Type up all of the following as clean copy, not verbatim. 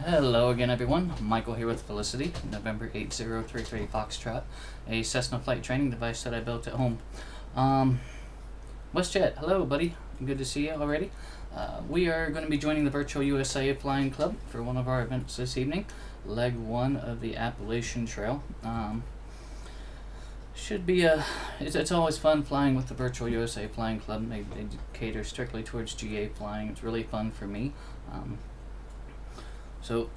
Hello again, everyone. Michael here with Felicity, November 8033 Foxtrot, a Cessna flight training device that I built at home. WestJet, hello, buddy. Good to see you already. We are going to be joining the Virtual USA Flying Club for one of our events this evening, leg 1 of the Appalachian Trail. Should be it's always fun flying with the Virtual USA Flying Club. They cater strictly towards GA flying. It's really fun for me. So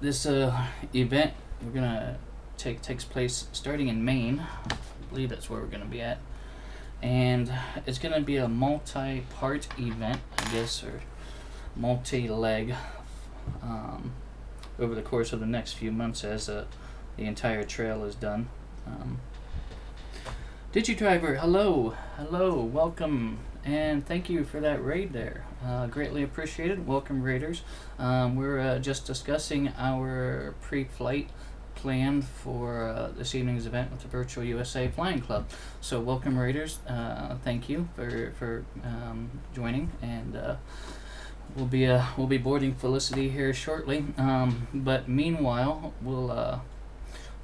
this event we're gonna takes place starting in Maine. I believe that's where we're gonna be at, and it's gonna be a multi-part event, I guess, or multi-leg over the course of the next few months as the entire trail is done. DigiDriver, hello, welcome, and thank you for that raid there. Greatly appreciated. Welcome, raiders. We're just discussing our pre-flight plan for this evening's event with the Virtual USA Flying Club. So welcome, raiders. Thank you for joining, and we'll be boarding Felicity here shortly. But meanwhile, we'll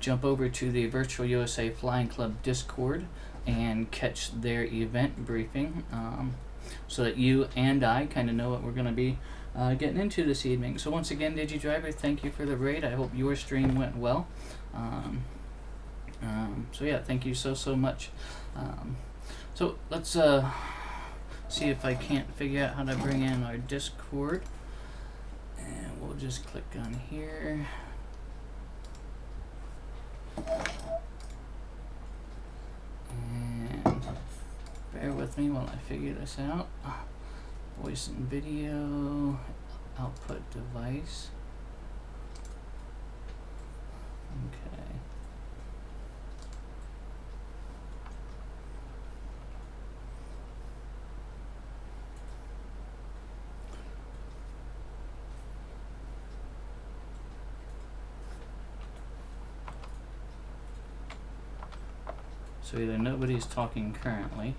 jump over to the Virtual USA Flying Club Discord and catch their event briefing, so that you and I kind of know what we're going to be getting into this evening. So once again, DigiDriver, thank you for the raid. I hope your stream went well. So yeah, thank you so much. So let's see if I can't figure out how to bring in our Discord, and we'll just click on here. And bear with me while I figure this out. Voice and video, output device. Okay. So either nobody's talking currently,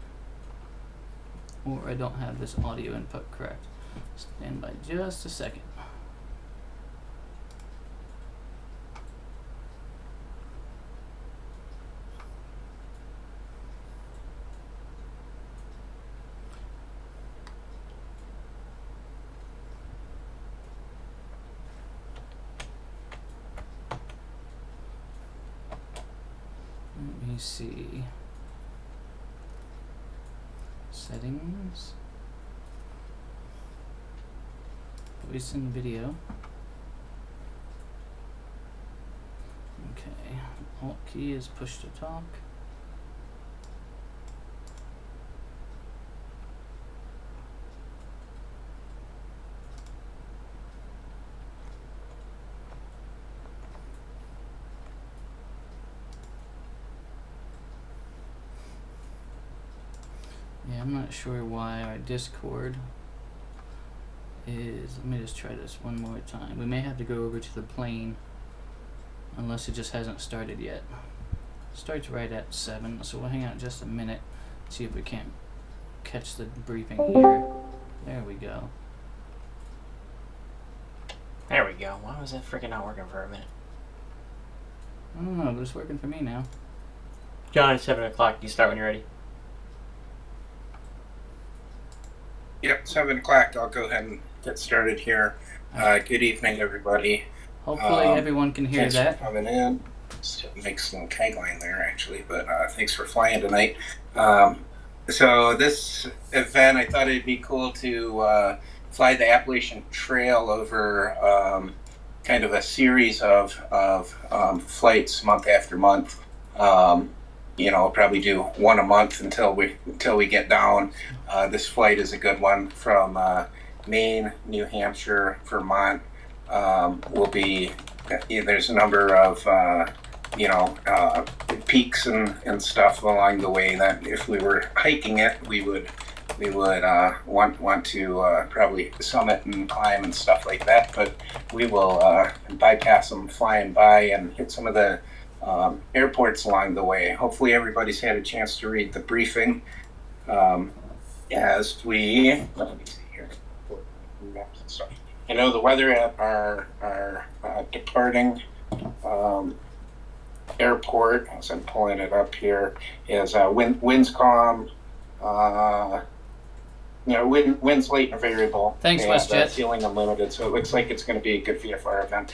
or I don't have this audio input correct. Stand by just a second. Let me see. Settings. Voice and video. Okay. Alt key is push to talk. Yeah, I'm not sure why our Discord is. Let me just try this one more time. We may have to go over to the plane, unless it just hasn't started yet. It starts right at 7, so we'll hang out just a minute, see if we can't catch the briefing here. There we go. There we go. Why was that freaking not working for a minute? I don't know, but it's working for me now. John, it's 7 o'clock. You start when you're ready. Yep, 7 o'clock. I'll go ahead and get started here. Good evening, everybody. Hopefully everyone can hear thanks that. for coming in. Makes a little tagline there, actually, but thanks for flying tonight. So this event, I thought it'd be cool to fly the Appalachian Trail over kind of a series of flights month after month. You know, probably do one a month until we get down. This flight is a good one from Maine, New Hampshire, Vermont. Will be there's a number of peaks and stuff along the way that if we were hiking it, we would want to probably summit and climb and stuff like that. But we will bypass them flying by and hit some of the airports along the way. Hopefully everybody's had a chance to read the briefing as we, let me see here. I know the weather at our departing airport, as I'm pulling it up here, is winds calm. Winds late and variable. Thanks, and WestJet. Ceiling unlimited. So it looks like it's going to be a good VFR event.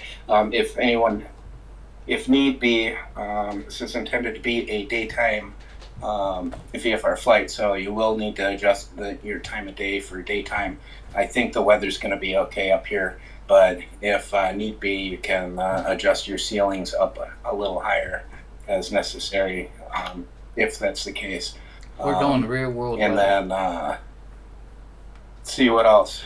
If need be, this is intended to be a daytime VFR flight, so you will need to adjust your time of day for daytime. I think the weather's going to be okay up here, but if need be, you can adjust your ceilings up a little higher as necessary, if that's the case. We're going real world. And weather. Then see what else.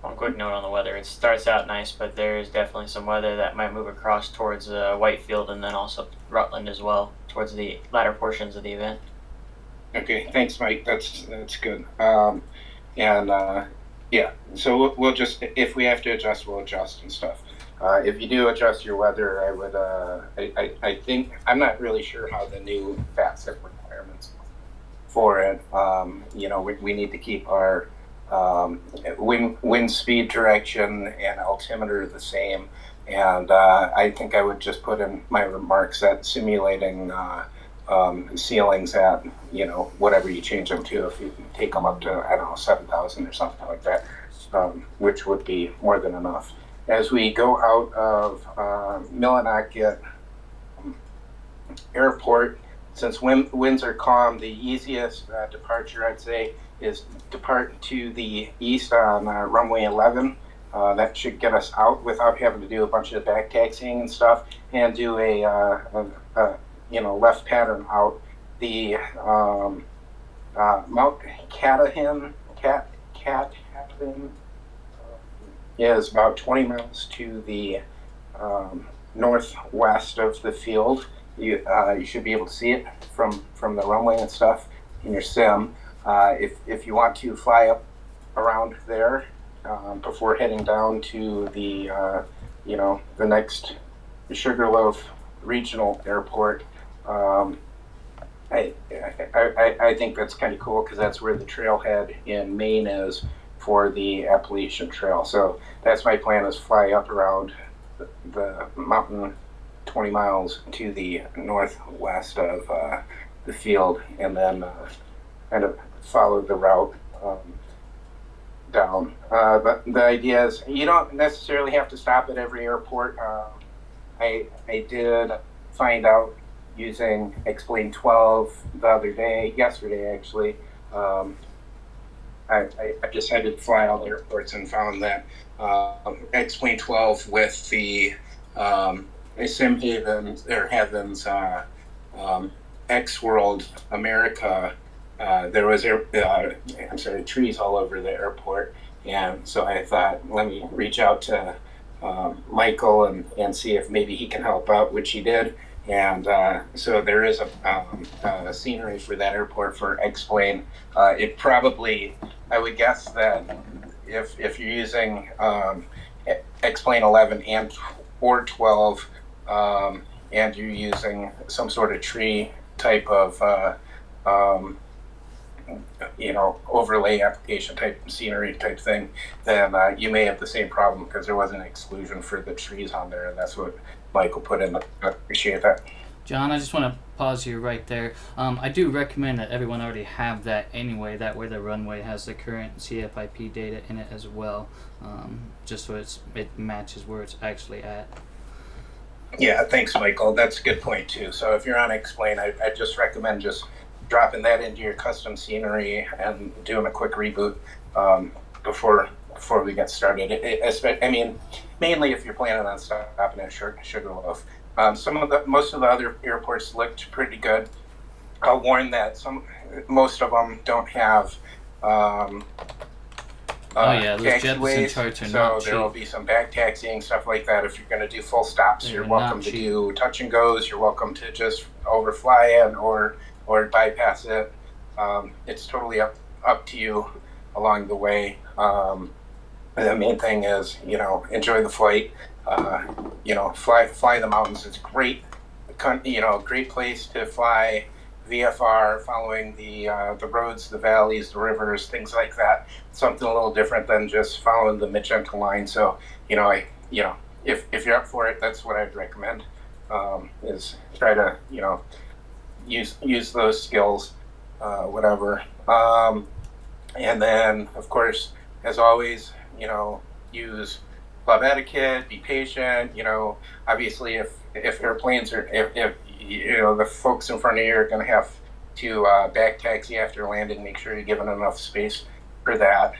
One quick note on the weather. It starts out nice, but there is definitely some weather that might move across towards Whitefield and then also Rutland as well, towards the latter portions of the event. Okay, thanks, Mike. That's good. Yeah, so we'll just, if we have to adjust, we'll adjust and stuff. If you do adjust your weather, I would, I think, I'm not really sure how the new VATSIM requirements for it. We need to keep our wind speed direction and altimeter the same. And I think I would just put in my remarks that simulating ceilings at, whatever you change them to, if you take them up to, 7,000 or something like that, which would be more than enough. As we go out of Millinocket Airport, since winds are calm, the easiest departure, I'd say, is depart to the east on runway 11. That should get us out without having to do a bunch of back taxiing and stuff, and do a left pattern out. The Mount Katahdin is about 20 miles to the northwest of the field. You should be able to see it from the runway and stuff in your sim. If you want to fly up around there before heading down to the the next Sugarloaf Regional Airport, I think that's kind of cool because that's where the trailhead in Maine is for the Appalachian Trail. So that's my plan, is fly up around the mountain 20 miles to the northwest of the field, and then kind of follow the route down. But the idea is you don't necessarily have to stop at every airport. I did find out using Explain 12 yesterday actually. I decided to fly all the airports and found that Explain 12 with the Sim Havens or Heavens X World America, there was trees all over the airport, and so I thought, let me reach out to Michael and see if maybe he can help out, which he did. And so there is a scenery for that airport for Explain. It probably, I would guess that if you're using Explain 11 or 12, and you're using some sort of tree type of overlay application type scenery type thing, then you may have the same problem because there wasn't an exclusion for the trees on there, and that's what Michael put in. I appreciate that. John, I just want to pause you right there. I do recommend that everyone already have that anyway. That way the runway has the current CFIP data in it as well, just so it matches where it's actually at. Yeah, thanks, Michael. That's a good point too. So if you're on Explain, I just recommend just dropping that into your custom scenery and doing a quick reboot before we get started. Mainly if you're planning on stopping at Sugarloaf. Most of the other airports looked pretty good. I'll warn that most of them don't have those Jefferson charts are not cheap. So there will be some back taxiing, stuff like that. If you're going to do full stops, you're welcome to do touch and goes. You're welcome to just overfly it or bypass it. It's totally up to you along the way. The main thing is, enjoy the flight. Fly the mountains. It's great. Great place to fly VFR, following the roads, the valleys, the rivers, things like that. Something a little different than just following the magenta line. So, if you're up for it, that's what I'd recommend. Is try to use those skills, whatever. And then, of course, as always, use club etiquette, be patient. Obviously, if airplanes are, if the folks in front of you are going to have to back taxi after landing, make sure you're given enough space for that.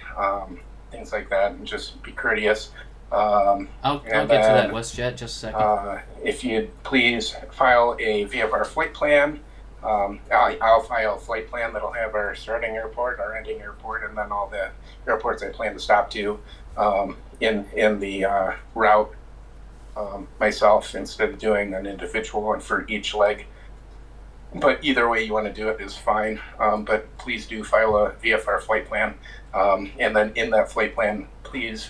Things like that, and just be courteous. I'll get to that, WestJet, just a second. If you'd please file a VFR flight plan. I'll file a flight plan that'll have our starting airport, our ending airport, and then all the airports I plan to stop to in the route myself, instead of doing an individual one for each leg. But either way you want to do it is fine. But please do file a VFR flight plan. And then in that flight plan, please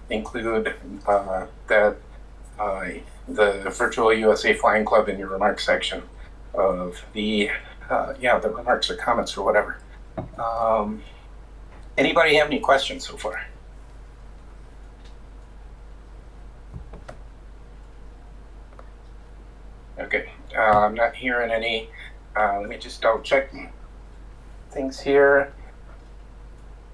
include the Virtual USA Flying Club in your remarks section of the remarks or comments or whatever. Anybody have any questions so far? Okay, I'm not hearing any. Let me just double check things here.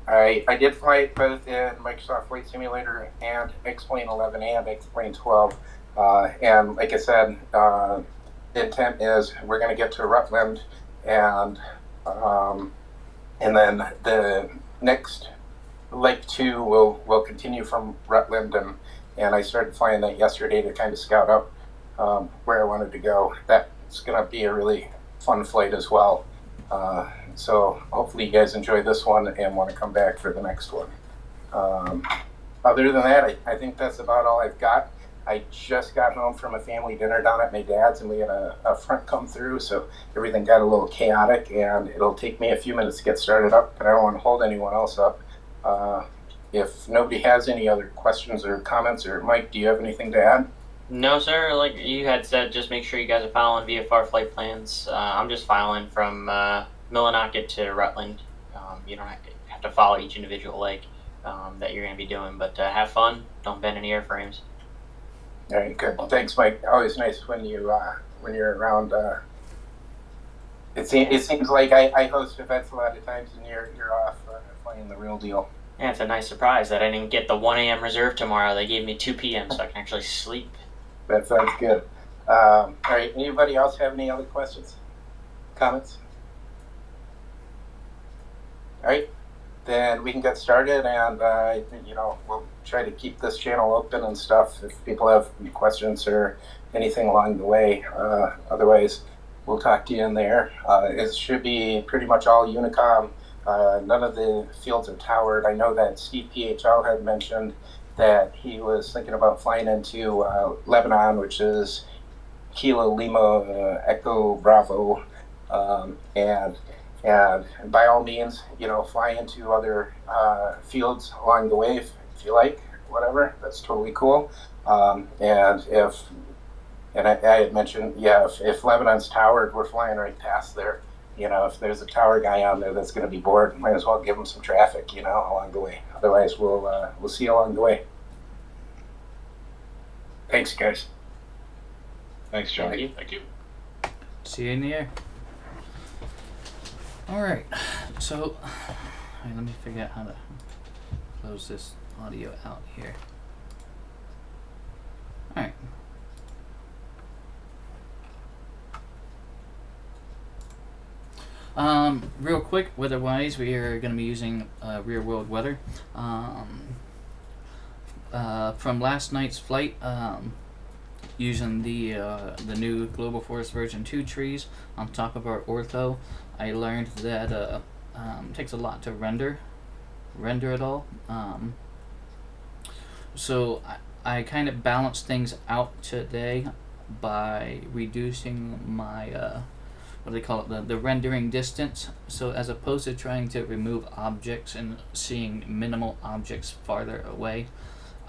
I did fly both in Microsoft Flight Simulator and X-Plane 11 and X-Plane 12. And like I said, the intent is we're going to get to Rutland, and then the next leg 2 will continue from Rutland, and I started flying that yesterday to kind of scout out where I wanted to go. That's going to be a really fun flight as well. So hopefully you guys enjoy this one and want to come back for the next one. Other than that, I think that's about all I've got. I just got home from a family dinner down at my dad's, and we had a front come through, so everything got a little chaotic, and it'll take me a few minutes to get started up, but I don't want to hold anyone else up. If nobody has any other questions or comments, or Mike, do you have anything to add? No, sir. Like you had said, just make sure you guys are following VFR flight plans. I'm just filing from Millinocket to Rutland. You don't have to follow each individual leg that you're going to be doing, but have fun. Don't bend any airframes. All right, good. Thanks, Mike. Always nice when you're around. It seems like I host events a lot of times, and you're off playing the real deal. Yeah, it's a nice surprise that I didn't get the 1 a.m. reserve tomorrow. They gave me 2 p.m. so I can actually sleep. That sounds good. All right, anybody else have any other questions, comments? All right, then we can get started, and we'll try to keep this channel open and stuff if people have any questions or anything along the way. Otherwise, we'll talk to you in there. It should be pretty much all Unicom. None of the fields are towered. I know that Steve PHL had mentioned that he was thinking about flying into Lebanon, which is Kilo Lima Echo Bravo, and by all means, fly into other fields along the way if you like, whatever. That's totally cool. And I had mentioned, if Lebanon's towered, we're flying right past there. If there's a tower guy on there that's going to be bored, might as well give him some traffic, along the way. Otherwise, we'll see you along the way. Thanks, guys. Thanks, John. Thank you. See you in the air. Alright, so let me figure out how to close this audio out here. Alright. Real quick, weather-wise, we are going to be using real-world weather. From last night's flight, using the new Global Force version 2 trees on top of our ortho, I learned that it takes a lot to render it all. So I kind of balanced things out today by reducing my what do they call it, the rendering distance. So as opposed to trying to remove objects and seeing minimal objects farther away,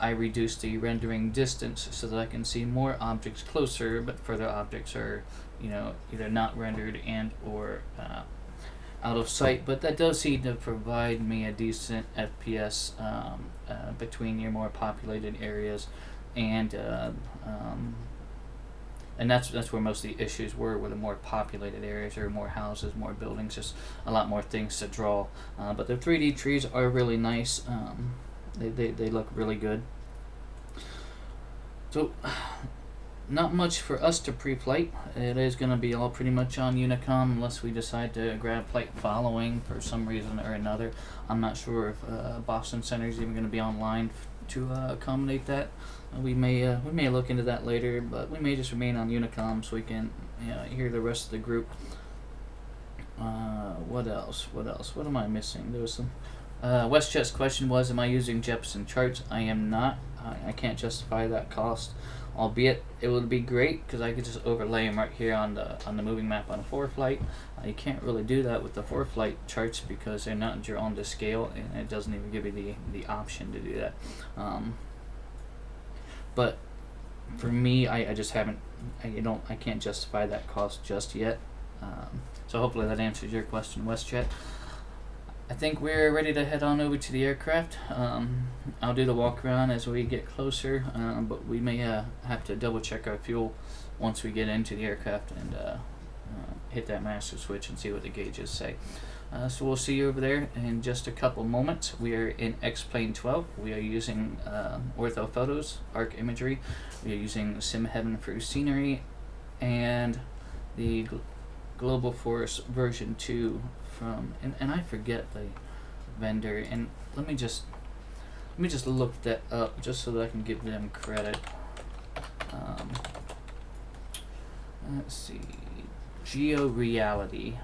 I reduce the rendering distance so that I can see more objects closer, but further objects are, either not rendered and or out of sight. But that does seem to provide me a decent FPS between your more populated areas, and and that's where most of the issues were the more populated areas, or more houses, more buildings, just a lot more things to draw. But the 3D trees are really nice. They look really good. So, not much for us to pre-flight. It is going to be all pretty much on Unicom, unless we decide to grab flight following for some reason or another. I'm not sure if Boston Center is even going to be online to accommodate that. We may look into that later, but we may just remain on Unicom so we can hear the rest of the group. What else? What am I missing? There was some. WestJet's question was, am I using Jefferson charts? I am not. I can't justify that cost, albeit it would be great because I could just overlay them right here on the moving map on a 4-flight. You can't really do that with the 4-flight charts because they're not drawn to scale, and it doesn't even give you the option to do that. But for me, I just haven't. I can't justify that cost just yet. So hopefully that answers your question, WestJet. I think we're ready to head on over to the aircraft. I'll do the walk around as we get closer, but we may have to double check our fuel once we get into the aircraft and hit that master switch and see what the gauges say. So we'll see you over there in just a couple moments. We are in X-Plane 12. We are using ortho photos, arc imagery. We are using SimHeaven for scenery, and the Global Force version 2 from, and I forget the vendor, and let me just look that up just so that I can give them credit. Let's see, GeoReality.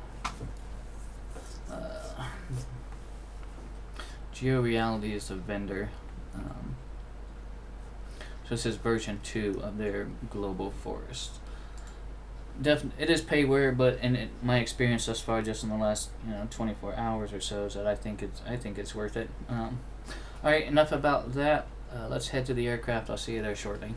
GeoReality is the vendor. So this is version 2 of their Global Forest. It is payware, but in my experience thus far, just in the last 24 hours or so, is that I think it's worth it. All right, enough about that. Let's head to the aircraft. I'll see you there shortly.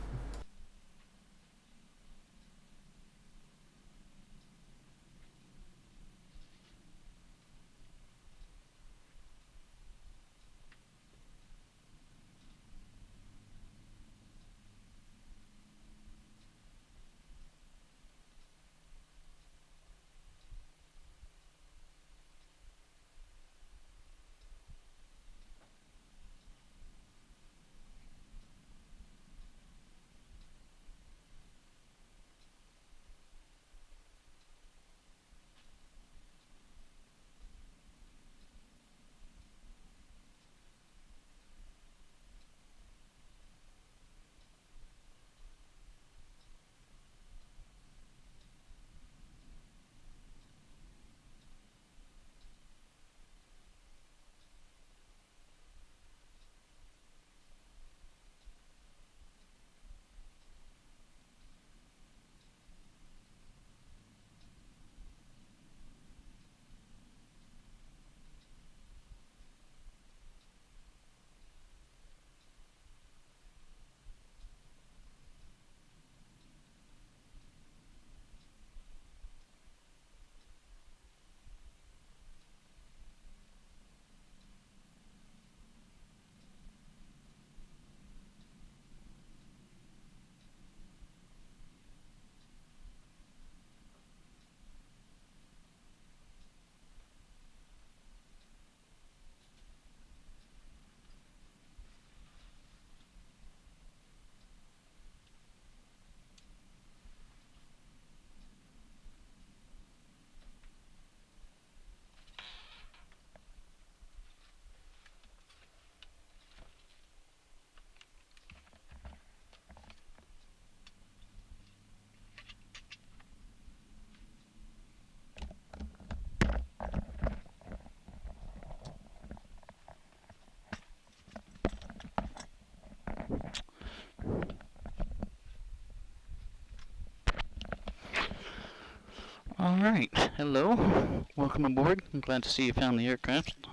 Alright, hello. Welcome aboard. I'm glad to see you found the aircraft.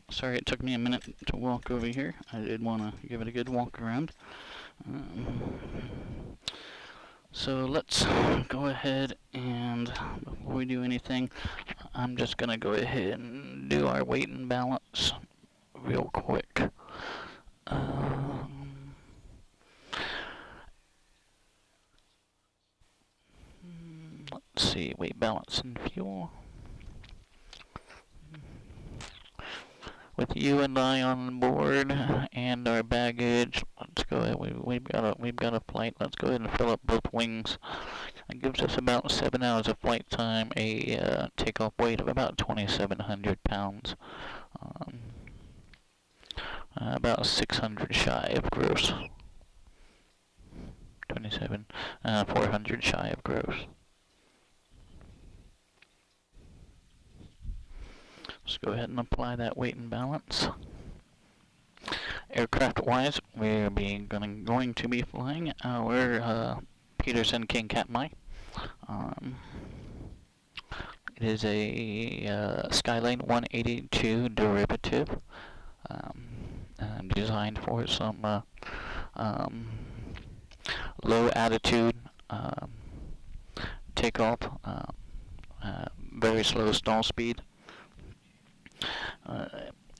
Sorry it took me a minute to walk over here. I did want to give it a good walk around. So let's go ahead and, before we do anything, I'm just going to go ahead and do our weight and balance real quick. Let's see, weight, balance, and fuel. With you and I on board and our baggage, let's go ahead. We've got a flight. Let's go ahead and fill up both wings. That gives us about 7 hours of flight time. A takeoff weight of about 2,700 pounds. About 600 shy of gross. 400 shy of gross. Let's go ahead and apply that weight and balance. Aircraft-wise, we're going to be flying our Peterson King Katmai. It is a Skyline 182 derivative, designed for some low altitude takeoff, very slow stall speed.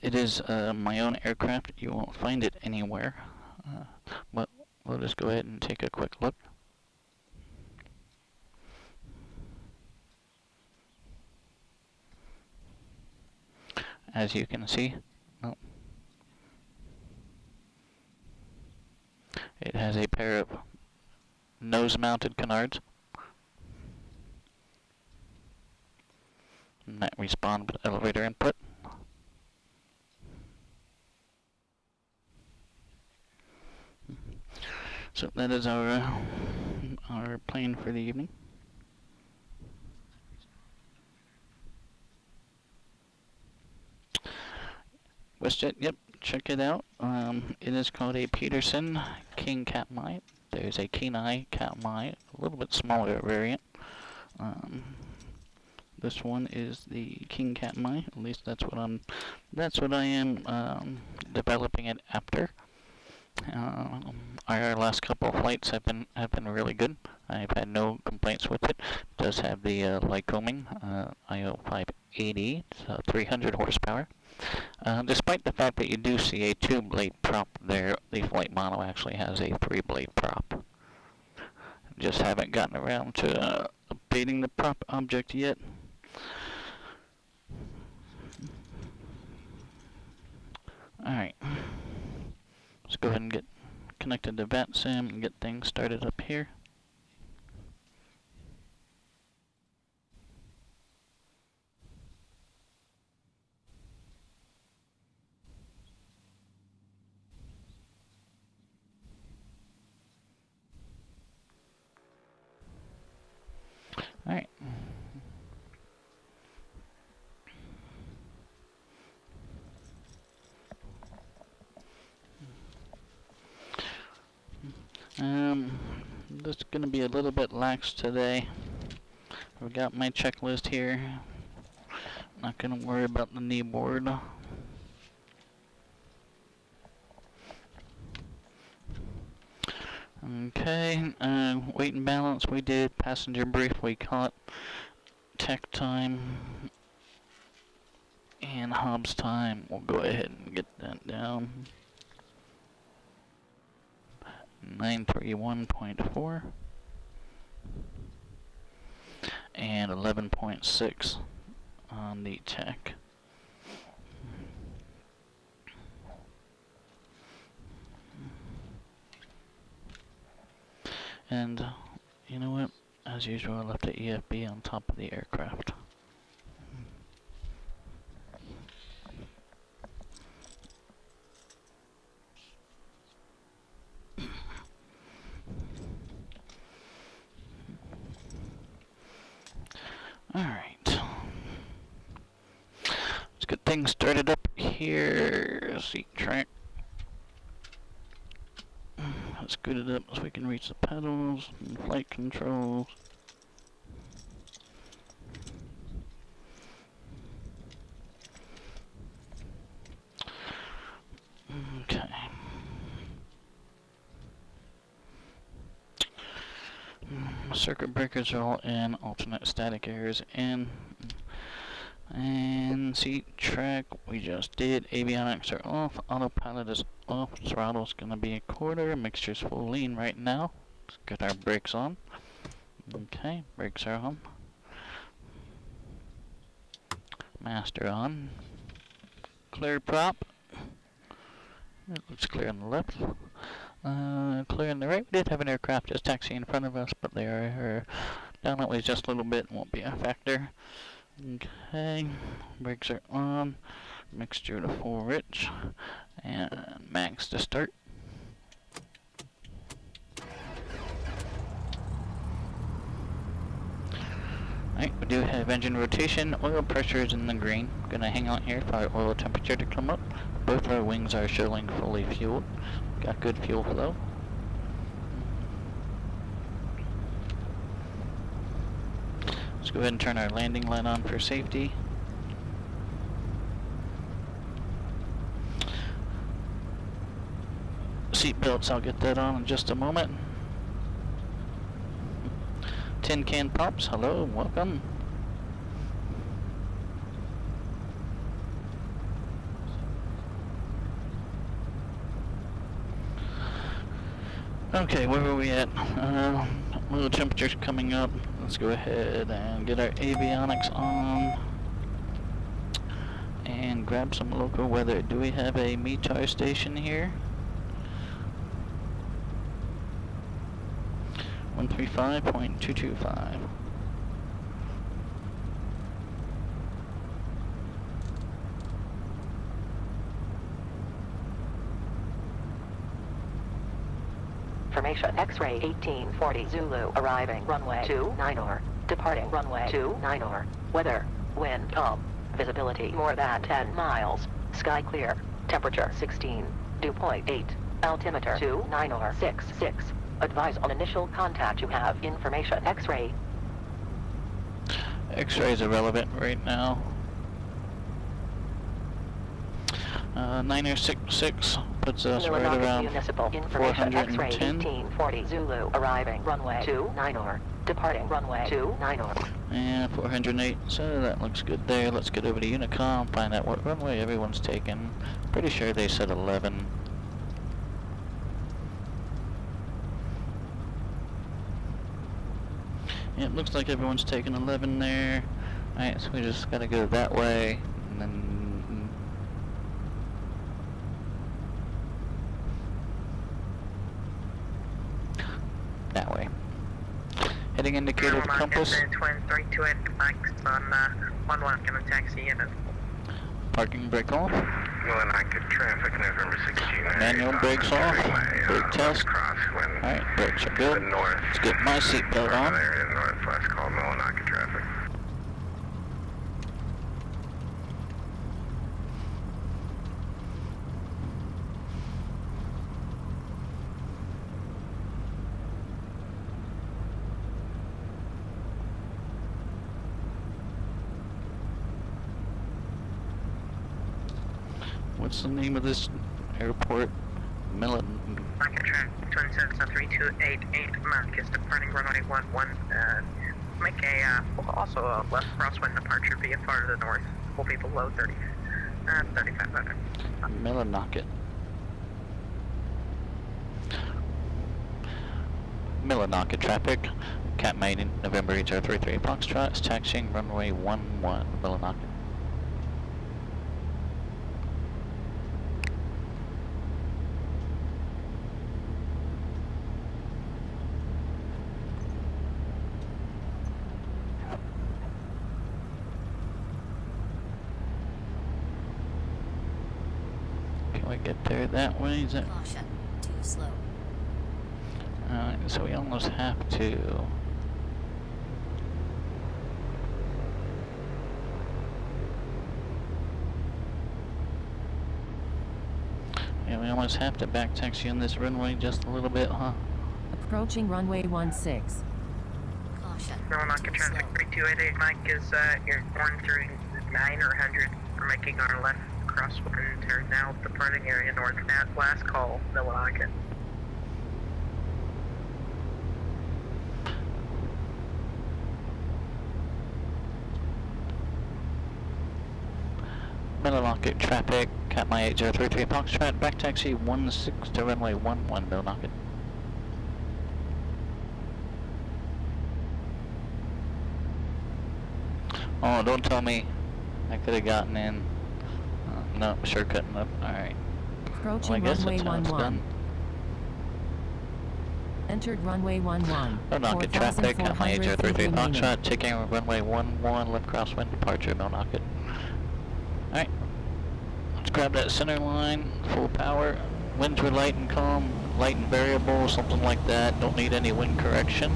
It is my own aircraft. You won't find it anywhere, but we'll just go ahead and take a quick look. As you can see, it has a pair of nose-mounted canards. And that respond with elevator input. So that is our plane for the evening. WestJet, yep, check it out. It is called a Peterson King Katmai. There's a Kenai Katmai, a little bit smaller variant. This one is the King Katmai. At least that's what I am developing it after. Our last couple of flights have been really good. I've had no complaints with it. It does have the Lycoming IO 580, so 300 horsepower. Despite the fact that you do see a 2-blade prop there, the flight model actually has a 3-blade prop. Just haven't gotten around to updating the prop object yet. Alright. Let's go ahead and get connected to VATSIM and get things started up here. Alright. This is going to be a little bit lax today. I've got my checklist here. Not going to worry about the knee board. Okay, weight and balance we did, passenger brief we caught, tech time, and Hobbs time. We'll go ahead and get that down. 931.4 and 11.6 on the tech. And you know what? As usual, I left the EFB on top of the aircraft. Alright. Let's get things started up here. Seat track. Let's scoot it up so we can reach the pedals and flight controls. circuit breakers are all in, alternate static errors in, and seat track we just did. Avionics are off, autopilot is off, throttle's gonna be a quarter, mixture's full lean right now. Let's get our brakes on. Okay, brakes are on. Master on. Clear prop. It looks clear on the left. Clear on the right. We did have an aircraft just taxiing in front of us, but they are down that way just a little bit. Won't be a factor. Okay, brakes are on. Mixture to full rich. And max to start. Alright, we do have engine rotation. Oil pressure is in the green. Gonna hang out here for our oil temperature to come up. Both our wings are showing fully fueled. Got good fuel flow. Let's go ahead and turn our landing light on for safety. Seat belts, I'll get that on in just a moment. Tin can pops, hello, welcome. Okay, where were we at? Little temperatures coming up. Let's go ahead and get our avionics on and grab some local weather. Do we have a METAR station here? 135.225. Information X-ray 1840 Zulu arriving runway 29 departing runway 29 weather wind calm visibility more than 10 miles sky clear temperature 16 dew point 8 altimeter 29066 advise on initial contact you have information X-ray. X-ray is irrelevant right now. 9066 puts us right around Municipal information X-ray 410. 1840 Zulu arriving runway 29 departing runway 29 And 408, so that looks good there. Let's get over to Unicom, find out what runway everyone's taken. Pretty sure they said 11. Yeah, it looks like everyone's taken 11 there. Alright, so we just gotta go that way, and then that way. Heading indicator compass. Twin 328 Mike's on 1-1 coming taxi in. Parking brake off. Millinocket traffic, November 16. Manual brakes off. Brake test. Alright, brakes are good. Let's get my seatbelt on. Northwest, call Millinocket traffic. What's the name of this airport? Market traffic, Twin Cessna 3288 Mark is departing runway 11. Make a, also a left crosswind departure VFR to the north. Will be below 3,500. Millinocket. Millinocket traffic. Cat maiden, November 8033 Foxtrot is taxiing runway 11, Millinocket. Can we get there that way? Is that? Caution, too slow. So we almost have to. Yeah, we almost have to back taxi on this runway just a little bit, huh? Approaching runway 16. Caution, Millinocket too traffic slow. 3288 Mike is airborne through 9 or 100. We're making our left crosswind turn now, departing area north. Last call, Millinocket. Untitled traffic, Cat my 8033 Foxtrot, back taxi 16 to runway 11, Millinocket. Oh, don't tell me I could have gotten in. No, sure couldn't have. Alright. Approaching Well, I guess runway that's how it's 11. done. Entered runway 11. Millinocket traffic, Cat my 4,400 feet 8033 remaining. Foxtrot, taking runway 11, left crosswind departure, Millinocket. Alright. Let's grab that center line, full power. Winds were light and calm, light and variable, something like that. Don't need any wind correction.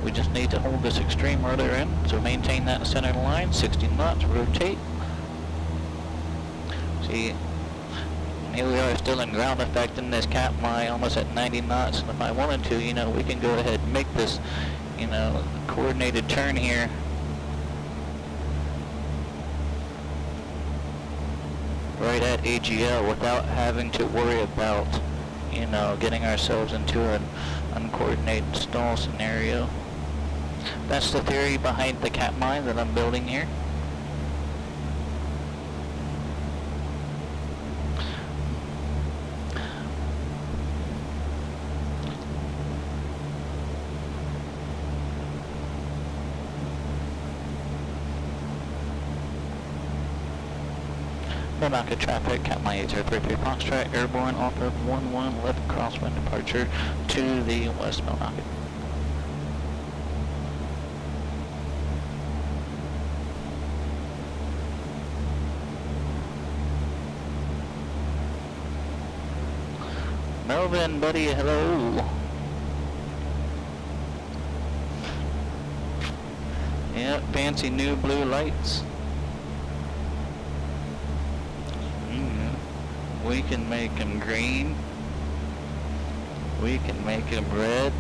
We just need to hold this extreme rudder in, so maintain that center line, 60 knots, rotate. See, here we are still in ground effect in this Katmai, almost at 90 knots, and if I wanted to, you know, we can go ahead and make this, you know, coordinated turn here. Right at AGL without having to worry about, you know, getting ourselves into an uncoordinated stall scenario. That's the theory behind the Katmai that I'm building here. Millinocket traffic, Katmai 8033 Foxtrot, airborne off of 11, left crosswind departure to the west Millinocket. Melvin, buddy, hello. Yep, fancy new blue lights. We can make them green. We can make them red.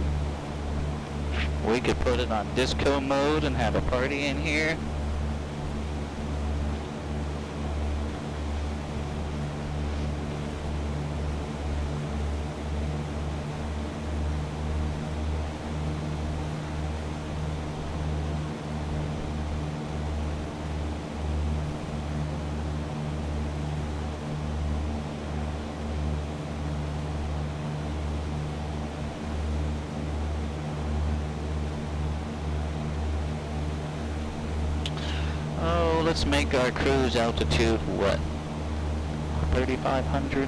We could put it on disco mode and have a party in here. Let's make our cruise altitude, what, 3,500?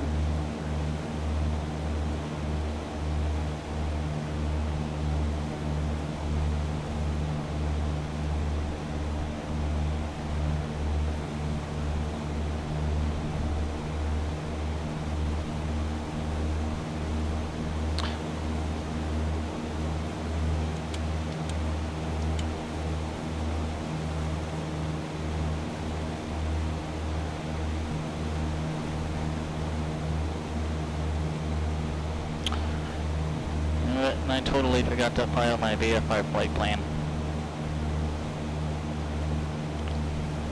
And I totally forgot to file my Bfr Flight Plan.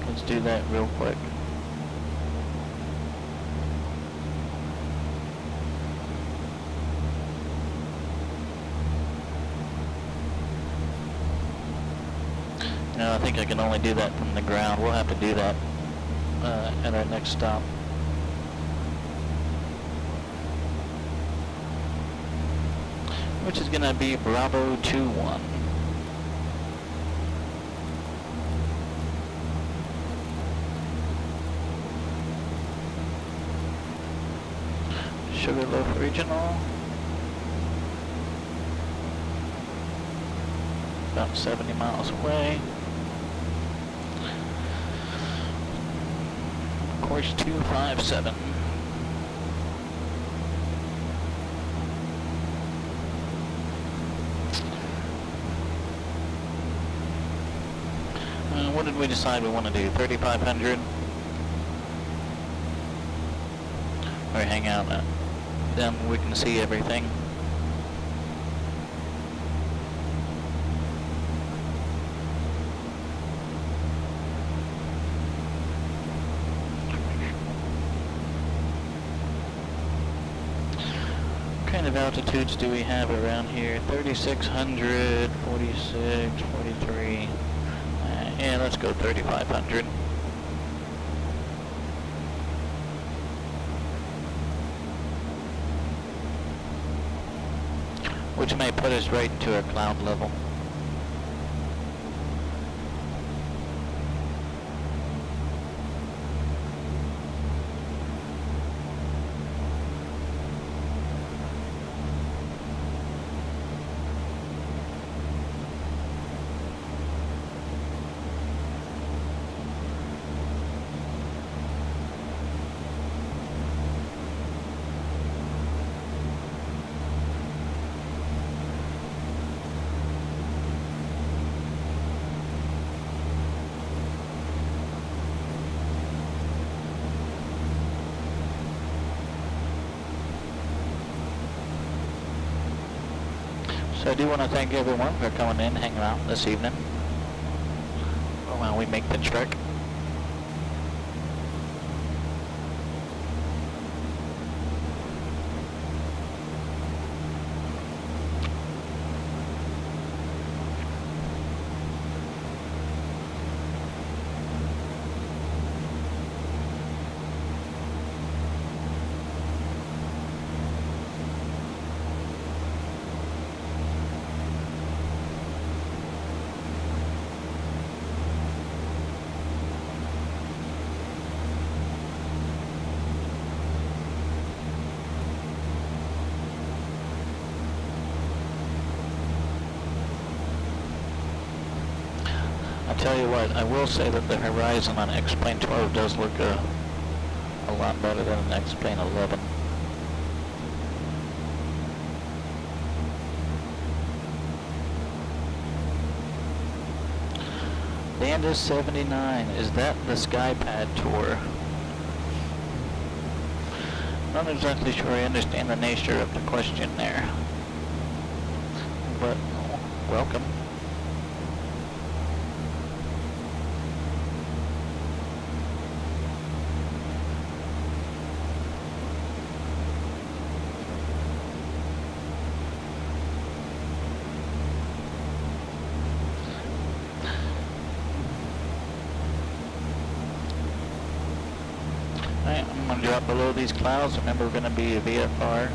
Let's do that real quick. No, I think I can only do that from the ground. We'll have to do that at our next stop. Which is gonna be Bravo 2-1. Sugarloaf Regional. About 70 miles away. Course 257. What did we decide we want to do? 3,500? Or hang out then we can see everything. What kind of altitudes do we have around here? 3,600, 46, 43. Yeah, let's go 3,500. which may put us right into our cloud level. So I do want to thank everyone for coming in, hanging out this evening while we make the trek. I'll tell you what, I will say that the horizon on X-Plane 12 does look a lot better than an X-Plane 11. Banda 79, is that the Skypad tour? Not exactly sure I understand the nature of the question there, but welcome. Alright, I'm going to drop below these clouds. Remember, we're going to be a VFR.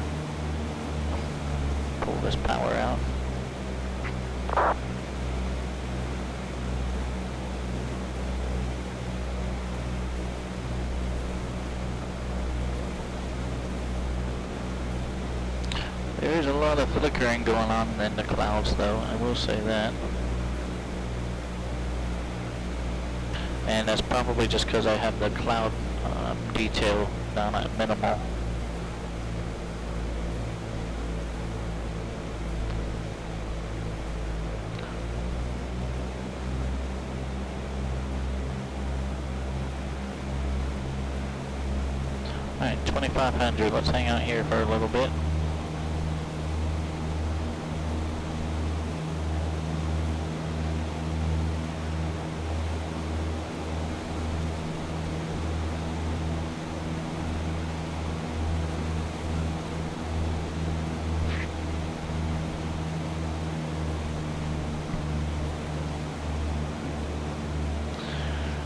Pull this power out. There's a lot of flickering going on in the clouds, though, I will say that. And that's probably just because I have the cloud detail down at minimal. Alright, 2500, let's hang out here for a little bit.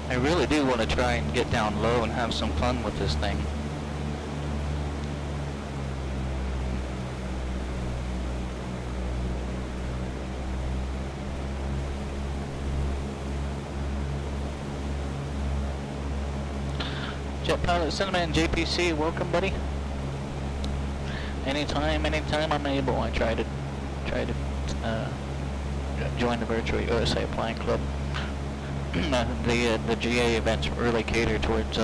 I really do want to try and get down low and have some fun with this thing. Jet Pilot Cinnamon JPC, welcome, buddy. Anytime I'm able, I try to join the virtual USA Flying Club. The GA events really cater towards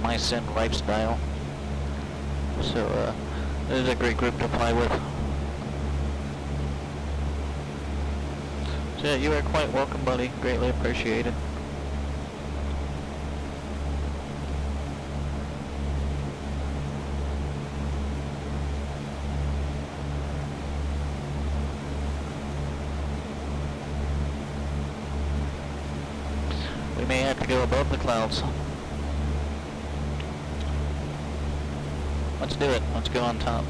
my sim lifestyle, so it is a great group to fly with. So yeah, you are quite welcome, buddy. Greatly appreciated. We may have to go above the clouds. Let's do it. Let's go on top.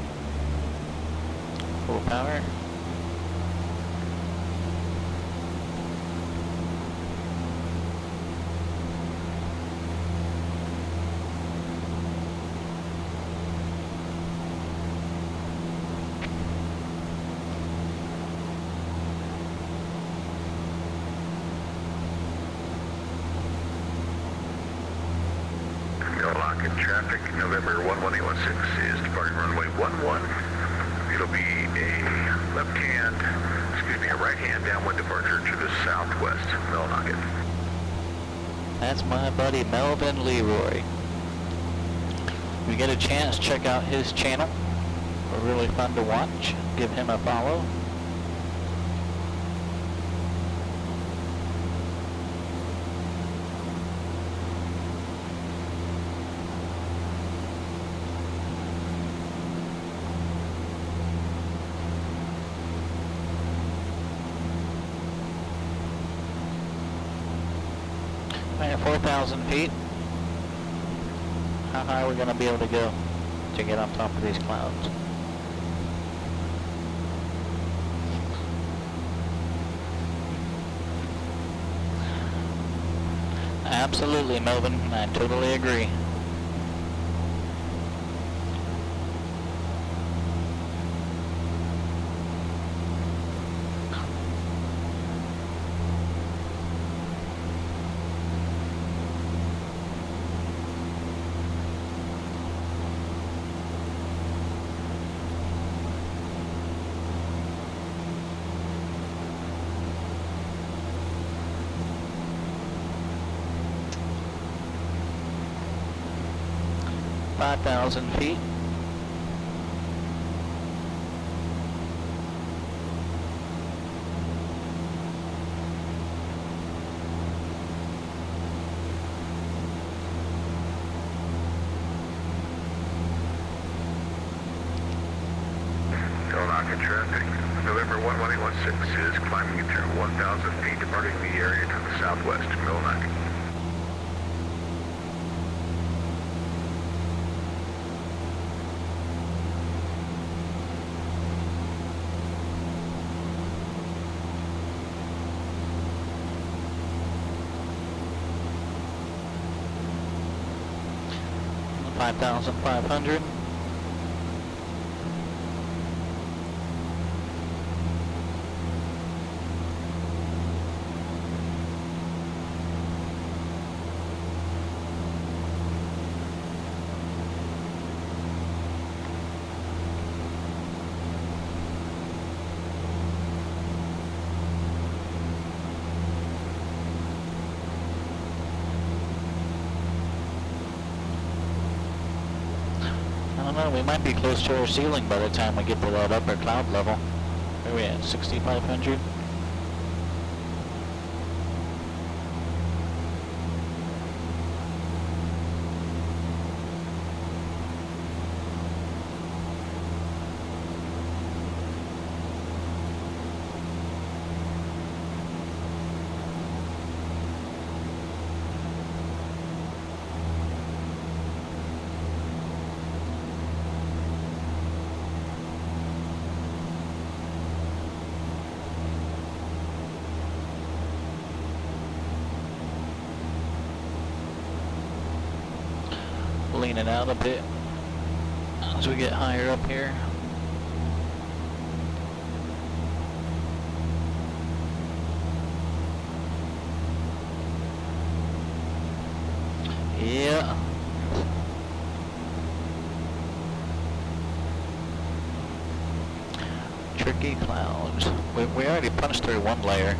Full power. traffic. November 11816 is departing runway 11. It'll be a right-hand downwind departure to the southwest, Millinocket. That's my buddy Melvin Leroy. If you get a chance, check out his channel. They're really fun to watch. Give him a follow. At 4,000 feet, how high are we going to be able to go to get on top of these clouds? Absolutely, Melvin, I totally agree. Five 5,000 feet. Millinocket traffic. November 11816 is climbing through 1,000 feet, departing the area to the southwest, Millinocket. Five 5,500. I don't know, we might be close to our ceiling by the time we get to that upper cloud level. Where are we at, 6,500? Leaning out a bit as we get higher up here. Yeah. Tricky clouds. We already punched through one layer.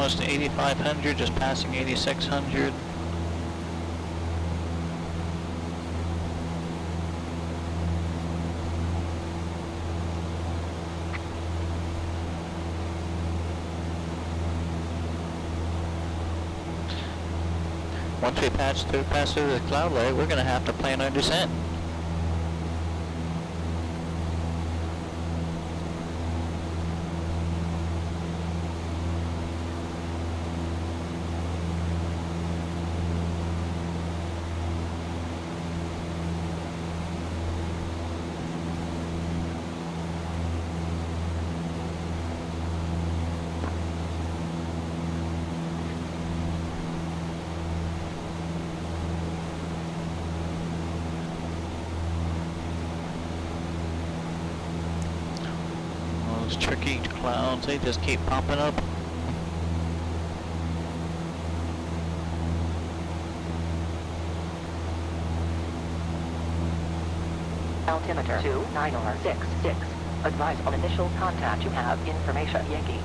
almost 8,500, just passing 8,600. Once we pass through the cloud layer, we're going to have to plan our descent. Those tricky clouds, they just keep popping up. Altimeter 29066. Advise on initial contact. You have information, Yankee.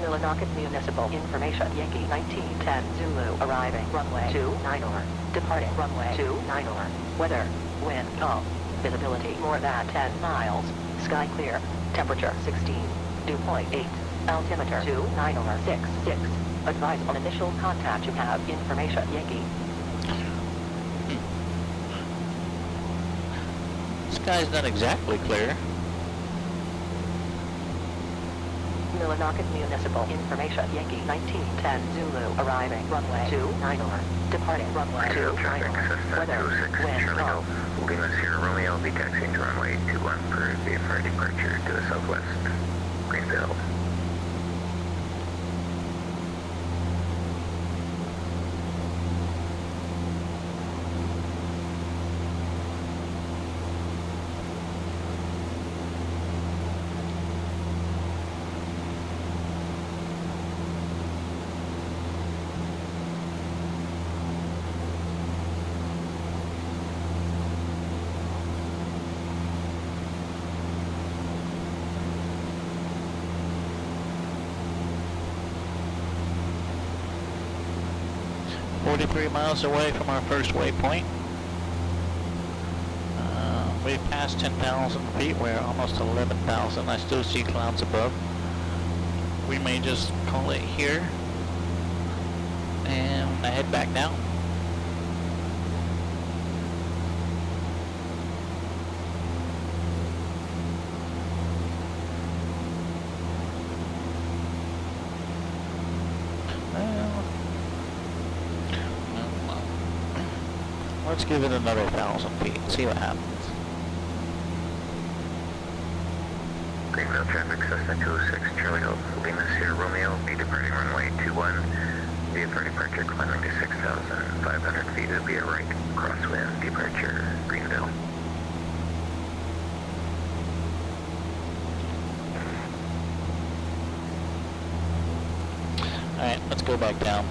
Millinocket Municipal Information, Yankee 1910 Zulu. Arriving runway 29 departing runway 29 Weather, wind calm. Visibility more than 10 miles. Sky clear. Temperature 16. Dew point 8. Altimeter 29066. Advise on initial contact. You have information, Yankee. Sky's not exactly clear. Millinocket Municipal Information, Yankee 1910 Zulu. Arriving runway 29 departing runway 29 Weather, wind calm. Lima Sierra Romeo, be taxiing to runway 21 for VFR departure to the southwest. Greenville. Three miles away from our first waypoint. We've passed 10,000 feet. We're almost 11,000. I still see clouds above. We may just call it here and head back down. Let's give it another 1,000 feet, see what happens. Greenville traffic, Cessna 206, Charlie Hope, Lima Sierra Romeo, be departing runway 21. VFR departure climbing to 6,500 feet. It'll be a right crosswind departure, Greenville. Alright, let's go back down.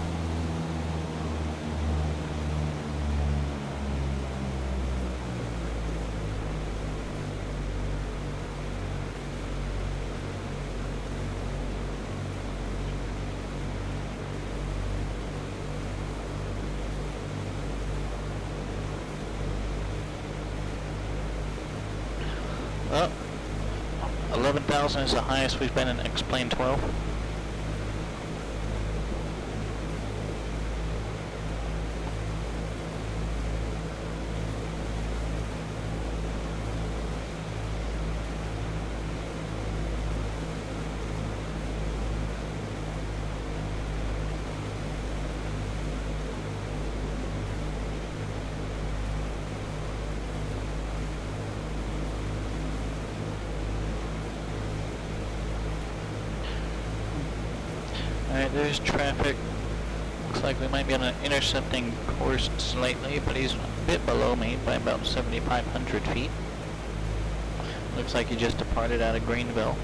Well, 11,000 is the highest we've been in X-Plane 12. Alright, there's traffic. Looks like we might be on an intercepting course slightly, but he's a bit below me by about 7,500 feet. Looks like he just departed out of Greenville.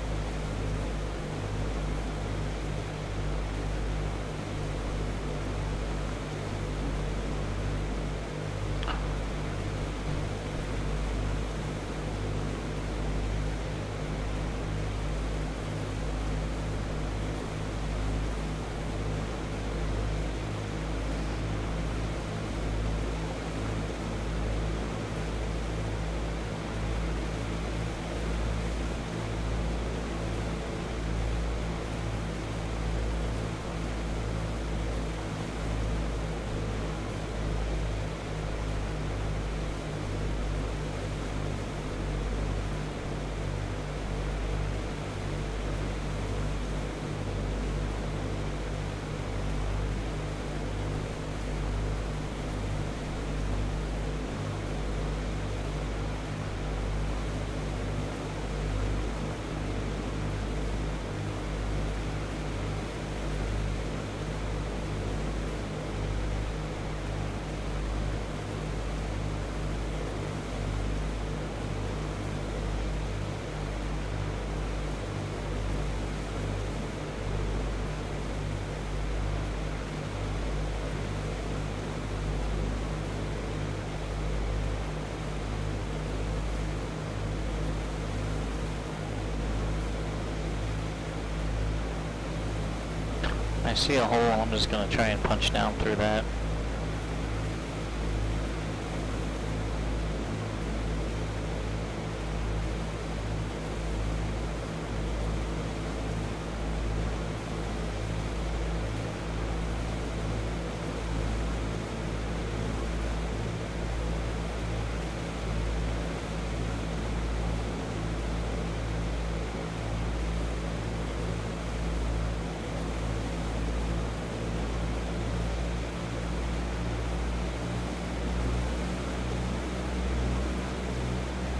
see a hole, I'm just gonna try and punch down through that.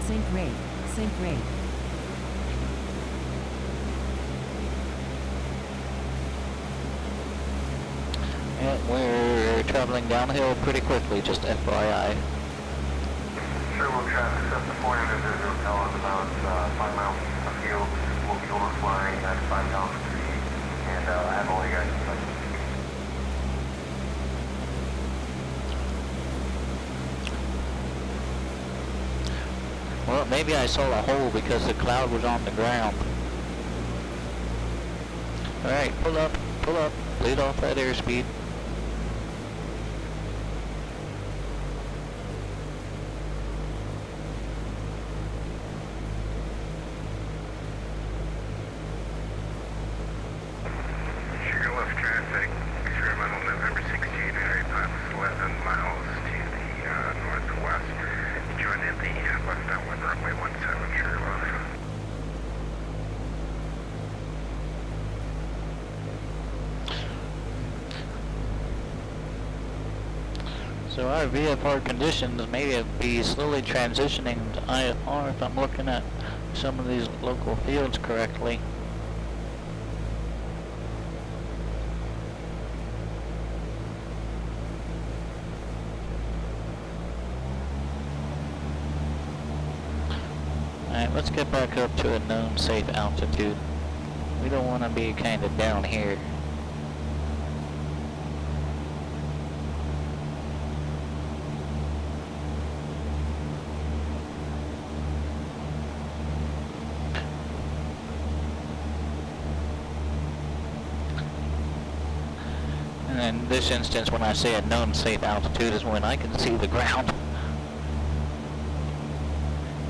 Sync rate. Sync rate. Yeah, we're traveling downhill pretty quickly, just FYI. Sure, we'll traffic up to 400 visual tell us about 5 miles afield. We'll be overflying at 5 miles per feet, and have all you guys in touch. Well, maybe I saw a hole because the cloud was on the ground. Alright, pull up, lead off that airspeed. Sugar left traffic, experimental November 16, area path 11 miles to the northwest. Join in the left downwind runway 17, sugar left. So our VFR conditions may be slowly transitioning to IFR if I'm looking at some of these local fields correctly. Alright, let's get back up to a known safe altitude. We don't want to be kind of down here. And in this instance, when I say a known safe altitude is when I can see the ground.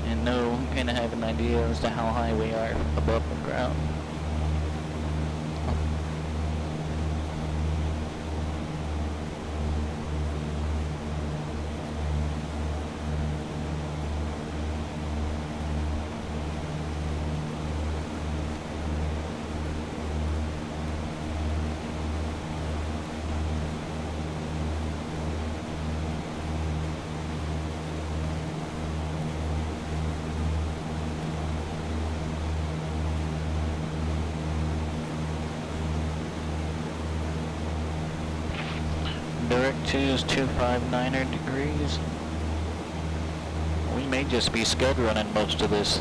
And know, kind of have an idea as to how high we are above the ground. Direct 2 is 259er degrees. We may just be scud running most of this.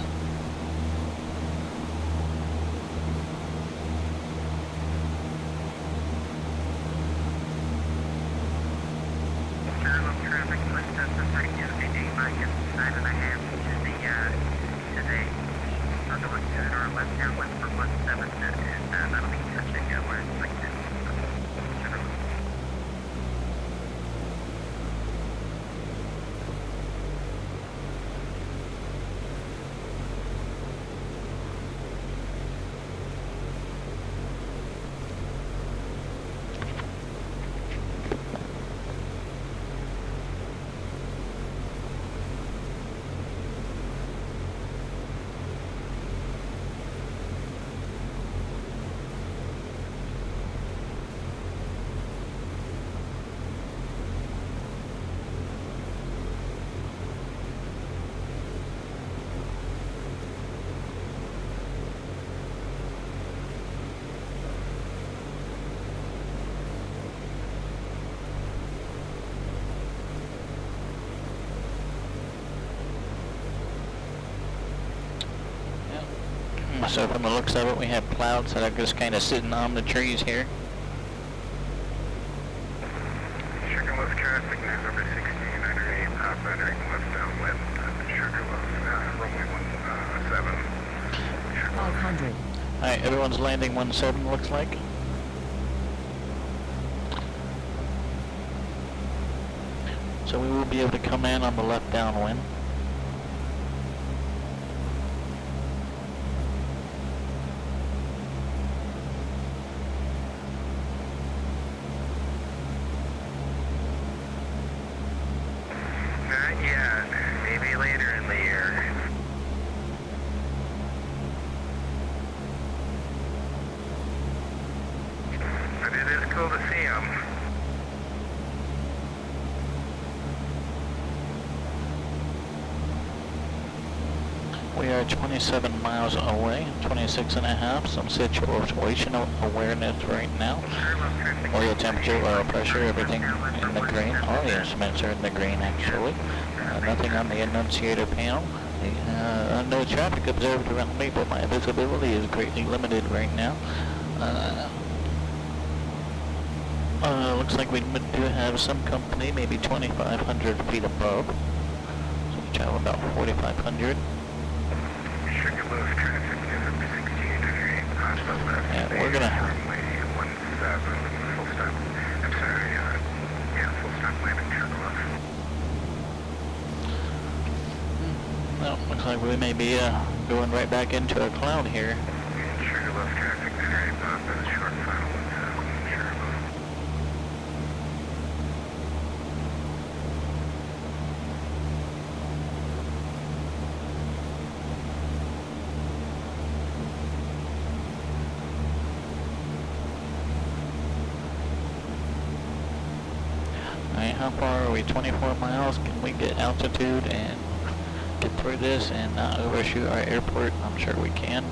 Sugar left traffic, twin Cessna 3288 minus 9.5 to the north to our left downwind for 17, that'll be touching where it's like this. Sugar left. So from the looks of it, we have clouds that are just kind of sitting on the trees here. Sugar left traffic, November 16, underneath, entering left downwind, sugar left, runway 17. 500. Alright, everyone's landing 17 looks like. So we will be able to come in on the left downwind. Not yet. Maybe later in the year. But it is cool to see them. We are 27 miles away, 26 and a half, some situational awareness right now. Oil temperature, oil pressure, everything in the green. All the instruments are in the green actually. Nothing on the annunciator panel. No traffic observed around me, but my visibility is greatly limited right now. Looks like we do have some company, maybe 2,500 feet above. So we travel about 4,500. Sugarloaf traffic is up 1600 on the left. And we're gonna... Runway 17, full stop. I'm sorry, yeah, full stop landing Sugarloaf. Well, looks like we may be going right back into a cloud here. Sugarloaf traffic, very pop, short final 17, Sugarloaf. Alright, how far are we? 24 miles? Can we get altitude and get through this and not overshoot our airport? I'm sure we can.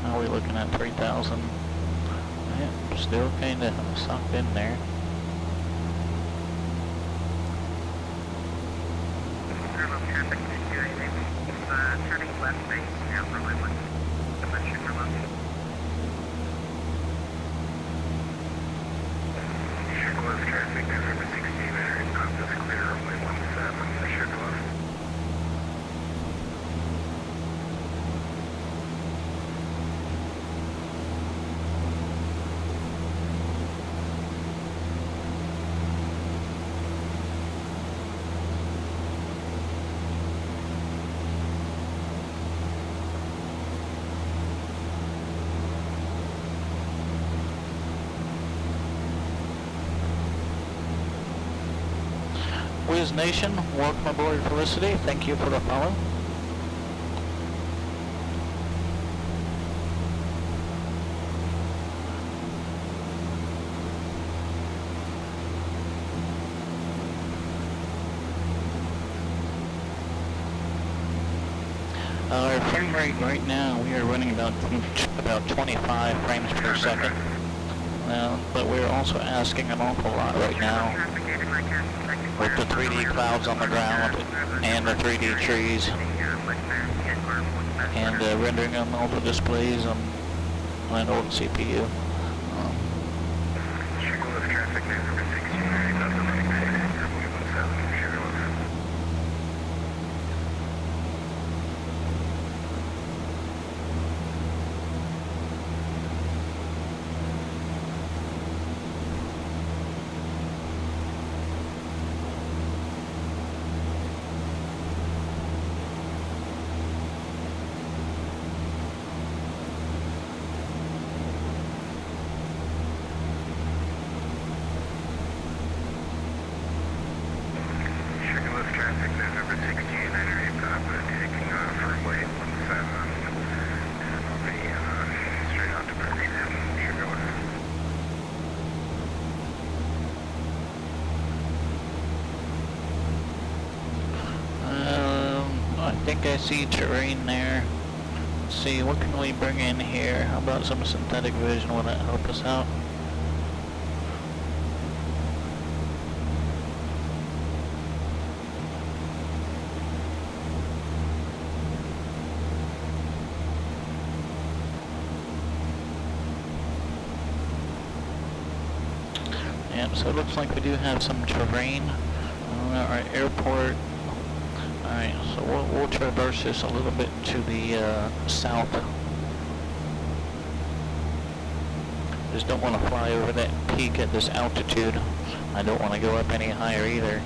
How are we looking at 3,000? Yeah, still kind of sucked in there. Sugarloaf traffic continuing. Turning left base now for runway 1. About Sugarloaf. Sugarloaf traffic is over 1600, compass clear, runway 17 for Sugarloaf. Wiz Nation, welcome aboard Felicity. Thank you for the follow. Our frame rate right now, we are running about 25 frames per second. But we're also asking an awful lot right now with the 3D clouds on the ground and the 3D trees and rendering on multiple displays on an old CPU. Sugarloaf traffic is over 1600, compass 66, runway 17 for Sugarloaf. Sugarloaf traffic is over 1600, Papa taking off runway 17. And we'll be straight on to Birmingham, Sugarloaf. I think I see terrain there. Let's see, what can we bring in here? How about some synthetic vision? Will that help us out? Yep, so it looks like we do have some terrain on our airport. Alright, so we'll traverse this a little bit to the south Just don't want to fly over that peak at this altitude. I don't want to go up any higher either.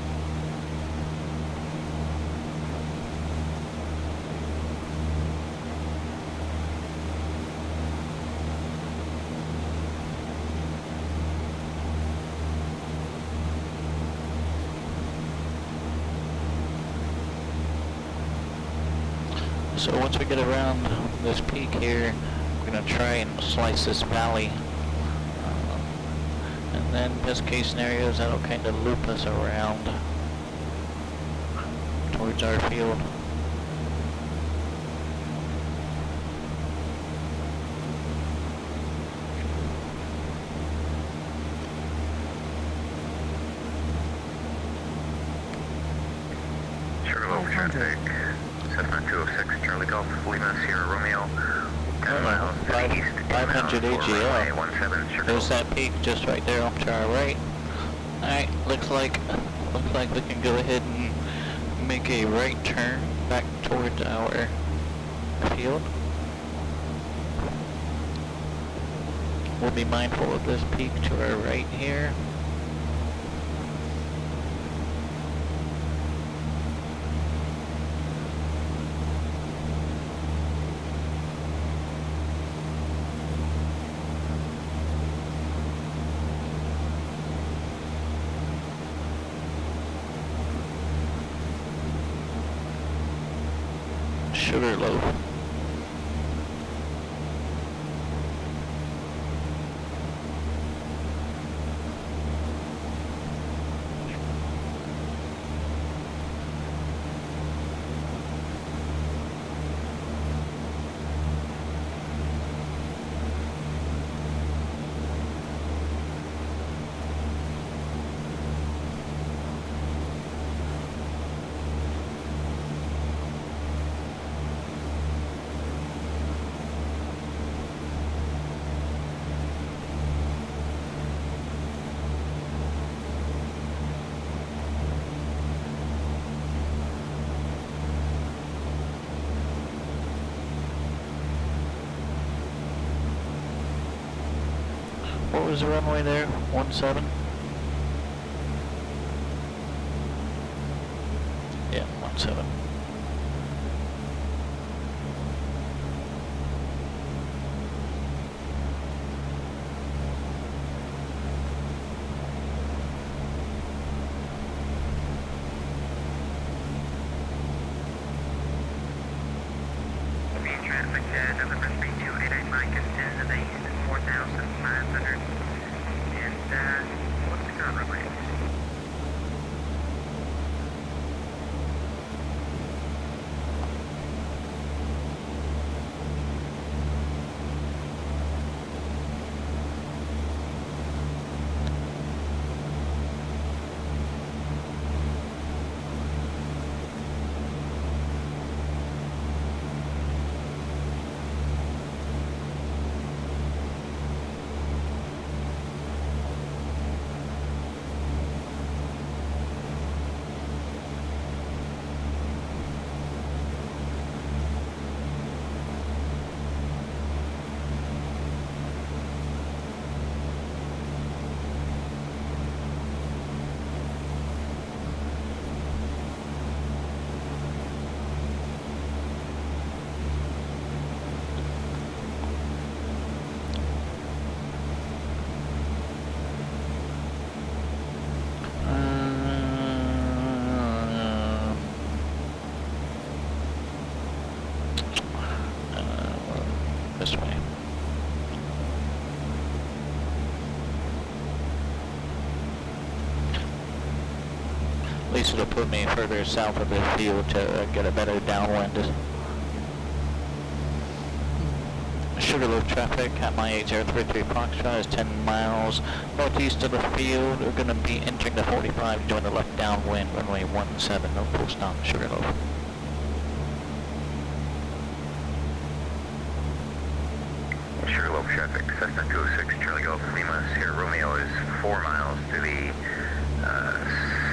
So once we get around this peak here, we're going to try and slice this valley. And then best case scenarios, that'll kind of loop us around towards our field. Sugarloaf traffic, Cessna 206, Charlie Golf, Lima Sierra Romeo, 10 miles to the east, 500 runway 17, AGL. There's that peak just right there off to our right. Alright, looks like we can go ahead and make a right turn back towards our field. We'll be mindful of this peak to our right here. Sugarloaf. What was the runway there? 17? Yeah, 17. Main traffic, November 3288 Mike is 10 to the east, 4,500. And, what's the current runway? This way. At least it'll put me further south of the field to get a better downwind. Sugarloaf traffic at my 8033 Foxtrot is 10 miles northeast of the field. We're going to be entering the 45, join the left downwind, runway 17, no full stop, Sugarloaf. Sugarloaf traffic, Cessna 206, Charlie Golf, Lima Sierra Romeo is 4 miles to the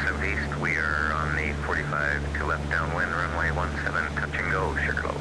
southeast. We are on the 45 to left downwind, runway 17, touch and go, Sugarloaf.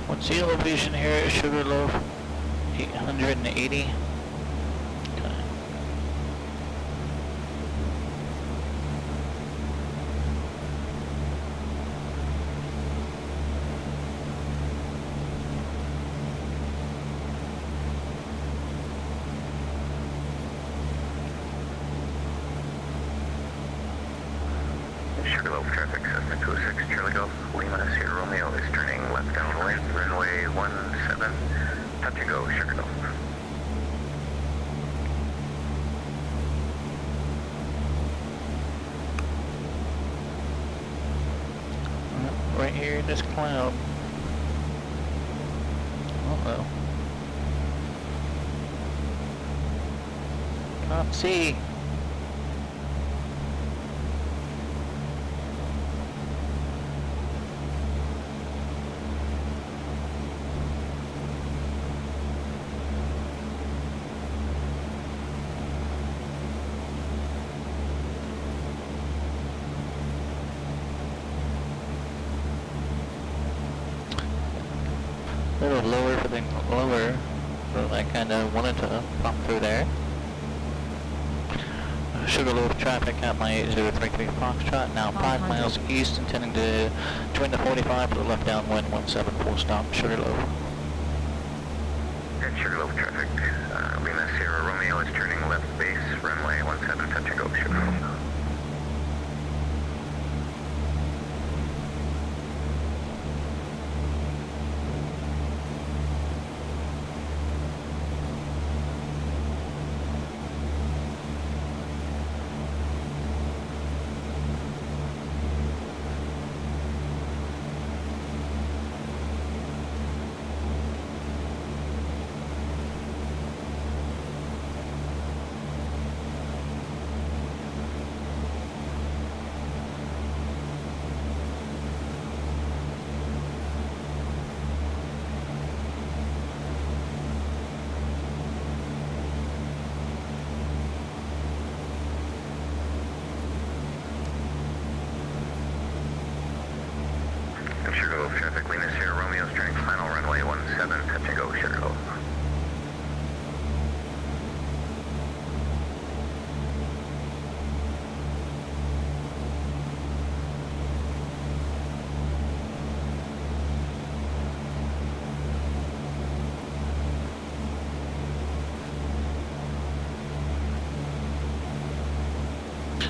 What's the elevation here at Sugarloaf? 880. Okay. Sugarloaf traffic, Cessna 206, Charlie Golf, Lima, Sierra Romeo is turning left downwind, runway 17, touch and go, Sugarloaf. Right here in this cloud. Uh-oh. Can't see. A little lower for the lower, but I kind of wanted to pop through there. Sugarloaf traffic at my 8033 Foxtrot, now 5 miles east, intending to join the 45 for the left downwind 17 full stop, Sugarloaf. And Sugarloaf traffic, Lima, Sierra Romeo is turning left base, runway 17, touch and go, Sugarloaf. Sugarloaf traffic, Lima, Sierra Romeo is turning final runway 17, touch and go, Sugarloaf.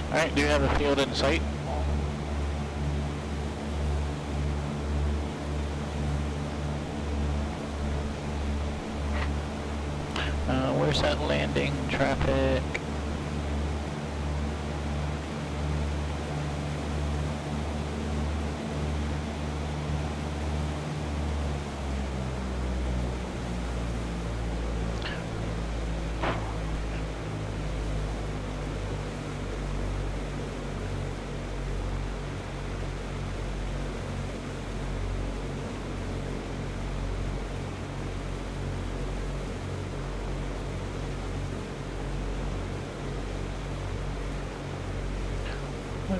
Alright, do you have a field in sight? Where's that landing traffic?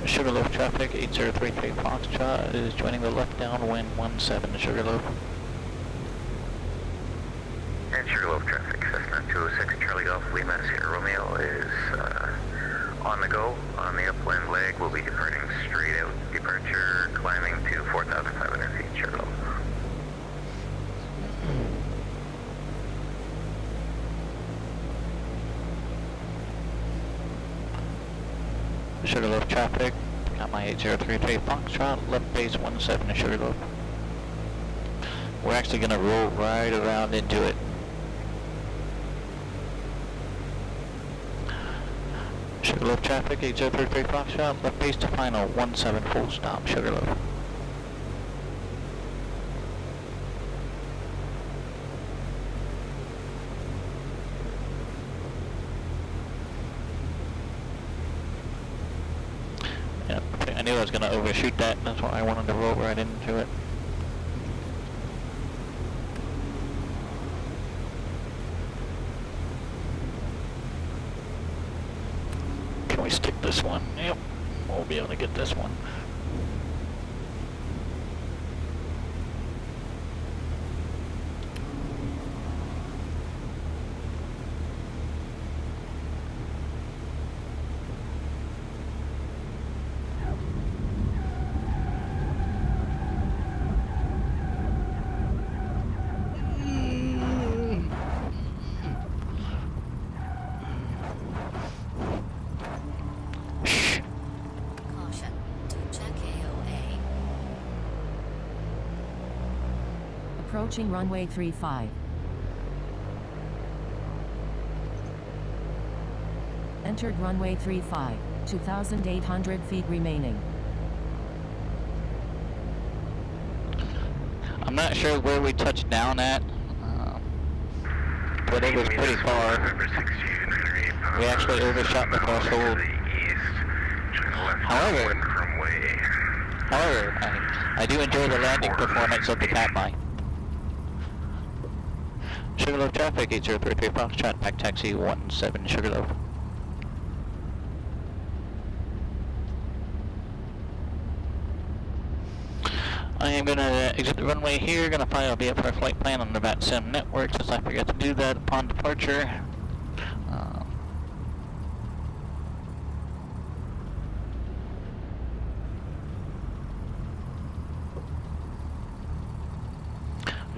Sugarloaf traffic, 8033 Foxtrot is joining the left downwind 17 Sugarloaf. And Sugarloaf traffic, Cessna 206, Charlie Golf, Lima, Sierra Romeo is on the go. On the upwind leg, we'll be departing straight out, departure climbing to 4,500 feet, Sugarloaf. Sugarloaf traffic, got my 8033 Foxtrot, left base 17 Sugarloaf. We're actually going to roll right around into it. Sugarloaf traffic, 8033 Foxtrot, left base to final 17 full stop, Sugarloaf. Yep, I knew I was going to overshoot that, that's why I wanted to roll right into it. Can we stick this one? Yep, we'll be able to get this one. Approaching runway 35. Entered runway 35. 2,800 feet remaining. I'm not sure where we touched down at, but it was pretty far. We actually overshot the threshold. However, I do enjoy the landing performance of the Katmai. Sugarloaf traffic, 8033 Foxtrot, back taxi 17 Sugarloaf. I am going to exit the runway here, going to file a Bfr Flight Plan on the VATSIM network since I forgot to do that upon departure.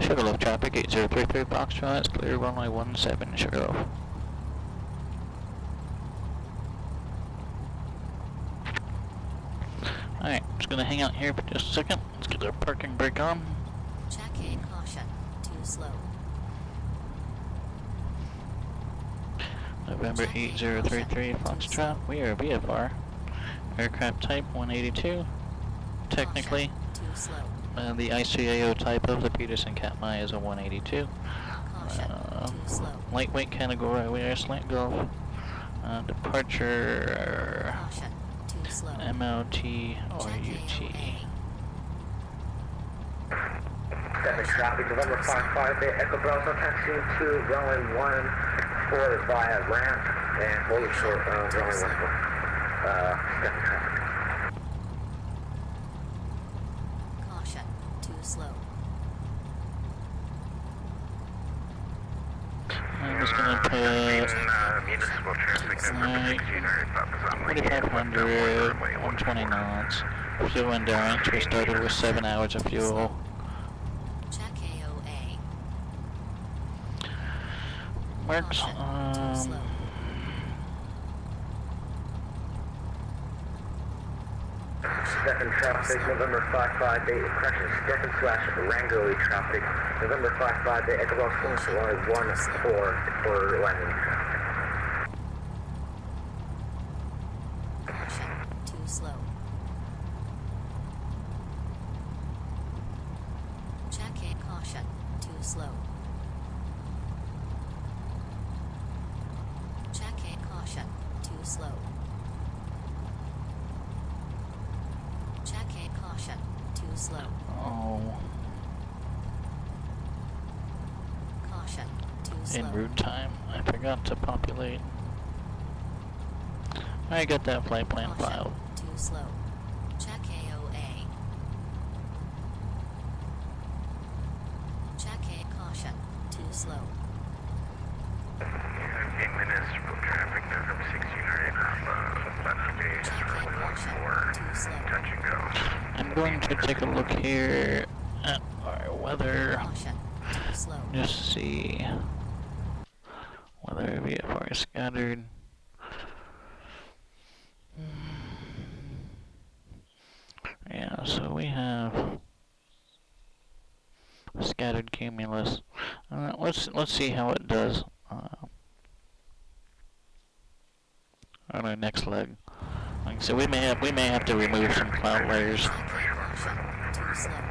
Sugarloaf traffic, 8033 Foxtrot, clear runway 17 Sugarloaf. Alright, just gonna hang out here for just a second. Let's get our parking brake on. Check in caution. Too slow. November 8033 Foxtrot, we are VFR. Aircraft type 182. Technically, Too slow. the ICAO type of the Peterson Katmai is a 182. Caution. Too slow. Lightweight category, we are slant gulf. Departure Caution. Too slow. MLT or UT. Seven traffic, November 55, Echo Bravo, taxi to runway 14 via ramp and holding short runway 14. Seven traffic. Caution. Too slow. I'm just gonna put Municipal traffic number 4,500, 120 knots. Fuel endurance, we started with 7 hours of fuel. Check AOA. Works. Too slow. Stephen traffic, November 558, correction, Stephen / Rango traffic, November 558, Echo Bravo, runway 14 for landing traffic. Caution. Too slow. Check in caution. Too slow. Check in caution. Too slow. Check in caution. Too slow. Oh, Caution. Too slow. en route time. I forgot to populate. I got that flight plan Caution. filed. Too slow. Check AOA. Check in caution. Too slow. Municipal traffic, November 1600, left base, Check in runway caution. 14, Too slow. touch and go. I'm going to take a look here at our weather. Caution. Too slow. Just see whether VFR is scattered. Yeah, so we have scattered cumulus. Let's see how it does on our next leg. Like I said, we may have to remove some cloud layers. Check in caution. Too slow.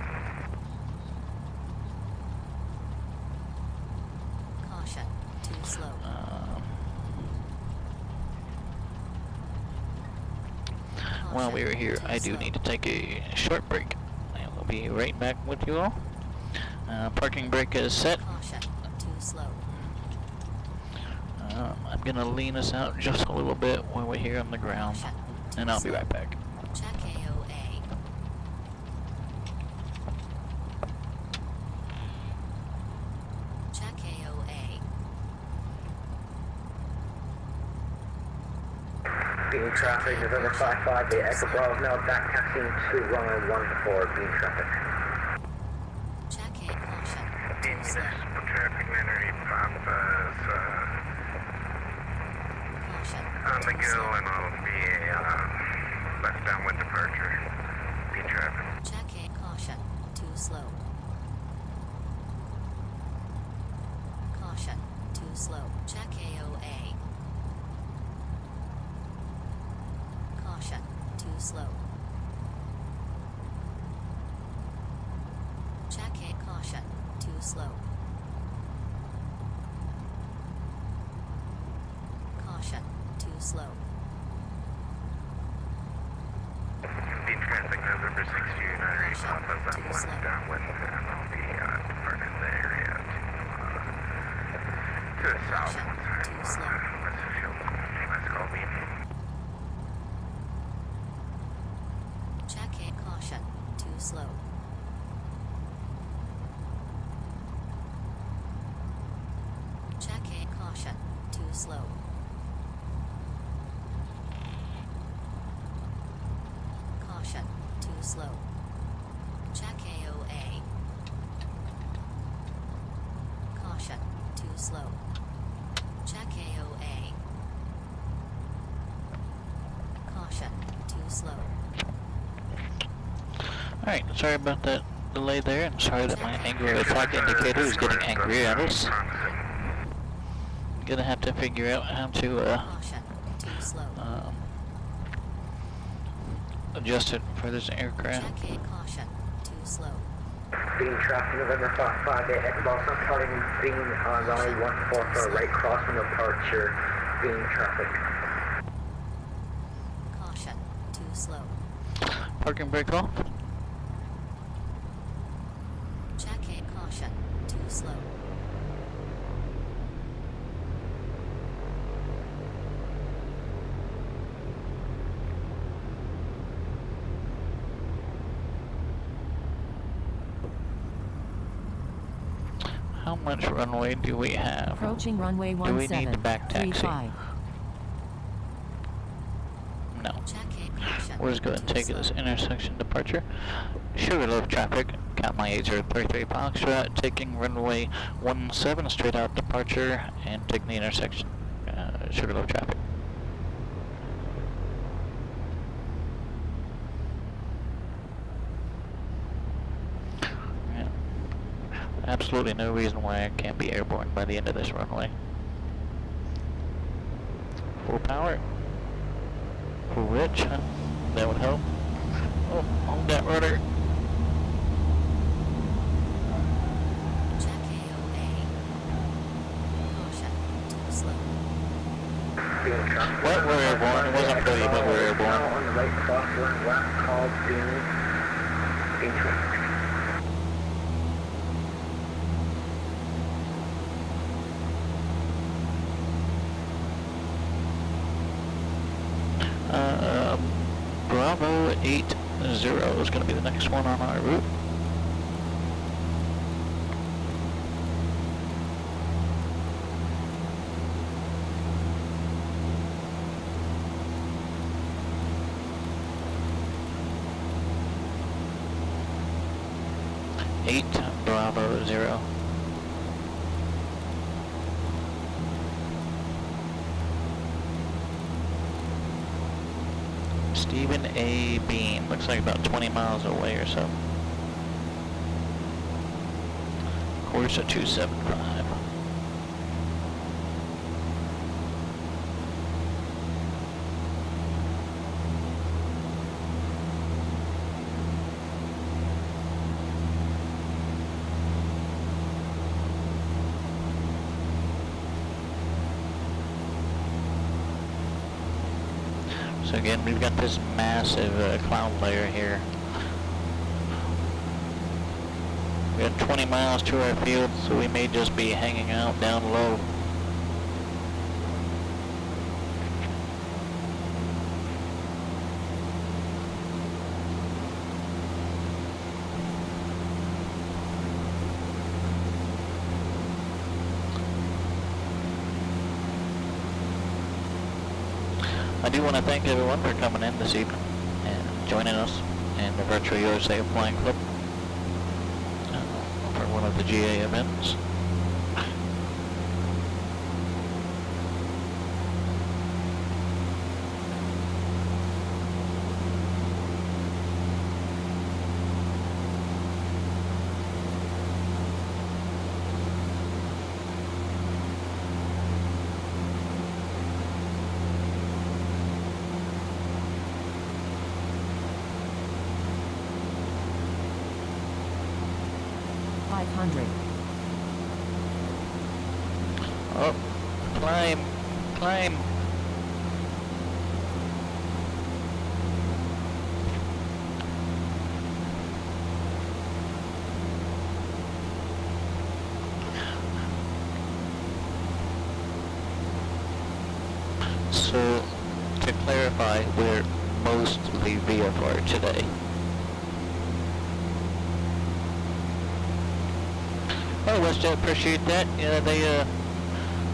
Caution. Too slow. While we were here, I do need to take a short break. I will be right back with you all. Parking brake is set. Caution. Too slow. I'm gonna lean us out just a little bit while we're here on the ground, and I'll be right back. Check AOA. Check AOA. Being traffic, November 558, Echo Bravo, now back taxiing to runway 14, being traffic. Check in caution. Too slow. Municipal traffic, Mannery Papa's Caution. on the Too go, slow. and I'll be left downwind departure, being traffic. Check in caution. Too slow. too slow. Jacket caution, too slow. Caution, too slow. Being traffic November 629 off of that one downwind, and I'll be departing the area to the south once Too slow. that's the field. Let's call me. Jacket caution, too slow. Jacket caution, too slow. Caution, too slow. Jack AOA. Caution, too slow. Jack AOA. Caution, too slow. Alright, sorry about that delay there, and sorry that my angle attack indicator is getting angry at us. Gonna have to figure out how to Caution, too slow. adjust it for this aircraft. Jack caution, too slow. Being traffic November 5 at Boston, departing being on runway 14 for a right crossing departure, being traffic. Caution, too slow. Parking brake off. Jack caution, too slow. How much runway do we have? Approaching runway Do we need to back taxi? 1735. No. Jack caution. We'll just go ahead and take this intersection departure. Sugarloaf traffic, count my 8033 Foxtrot, taking runway 17 straight out departure and taking the intersection. Sugarloaf traffic. Yeah. Absolutely no reason why I can't be airborne by the end of this runway. Full power. Full rich, huh? That would help. Oh, hold that rudder. Jack AOA. Caution, too slow. Being traffic. What? We're airborne. It wasn't pretty, but we're Now airborne. on the right crosswind, left call being traffic. Bravo 80 is going to be the next one on our route. Bravo 0. Stephen A. Bean. Looks like about 20 miles away or so. Course at 275. So again, we've got this massive cloud layer here. We got 20 miles to our field, so we may just be hanging out down low. I do want to thank everyone for coming in this evening and joining us in the Virtual USA Flying Club for one of the GA events. 500. Oh, climb, climb. So, to clarify, we're mostly VFR today. Oh, WestJet, appreciate that. Yeah, they,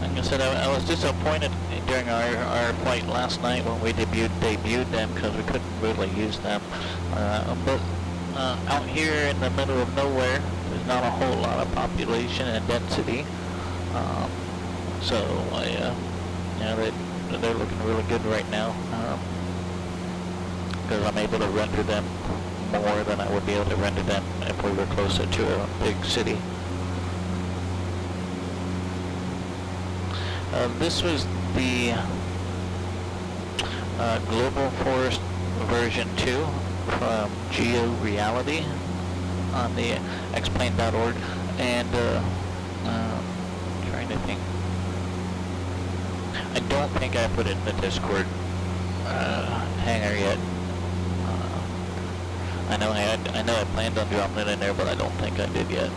like I said, I was disappointed during our flight last night when we debuted them because we couldn't really use them. But out here in the middle of nowhere, there's not a whole lot of population and density. So, yeah, they're looking really good right now. Because I'm able to render them more than I would be able to render them if we were closer to a big city. This was the Global Forest version 2 from Geo Reality on the xplane.org, and trying to think. I don't think I put it in the Discord hangar yet. I know I planned on dropping it in there, but I don't think I did yet.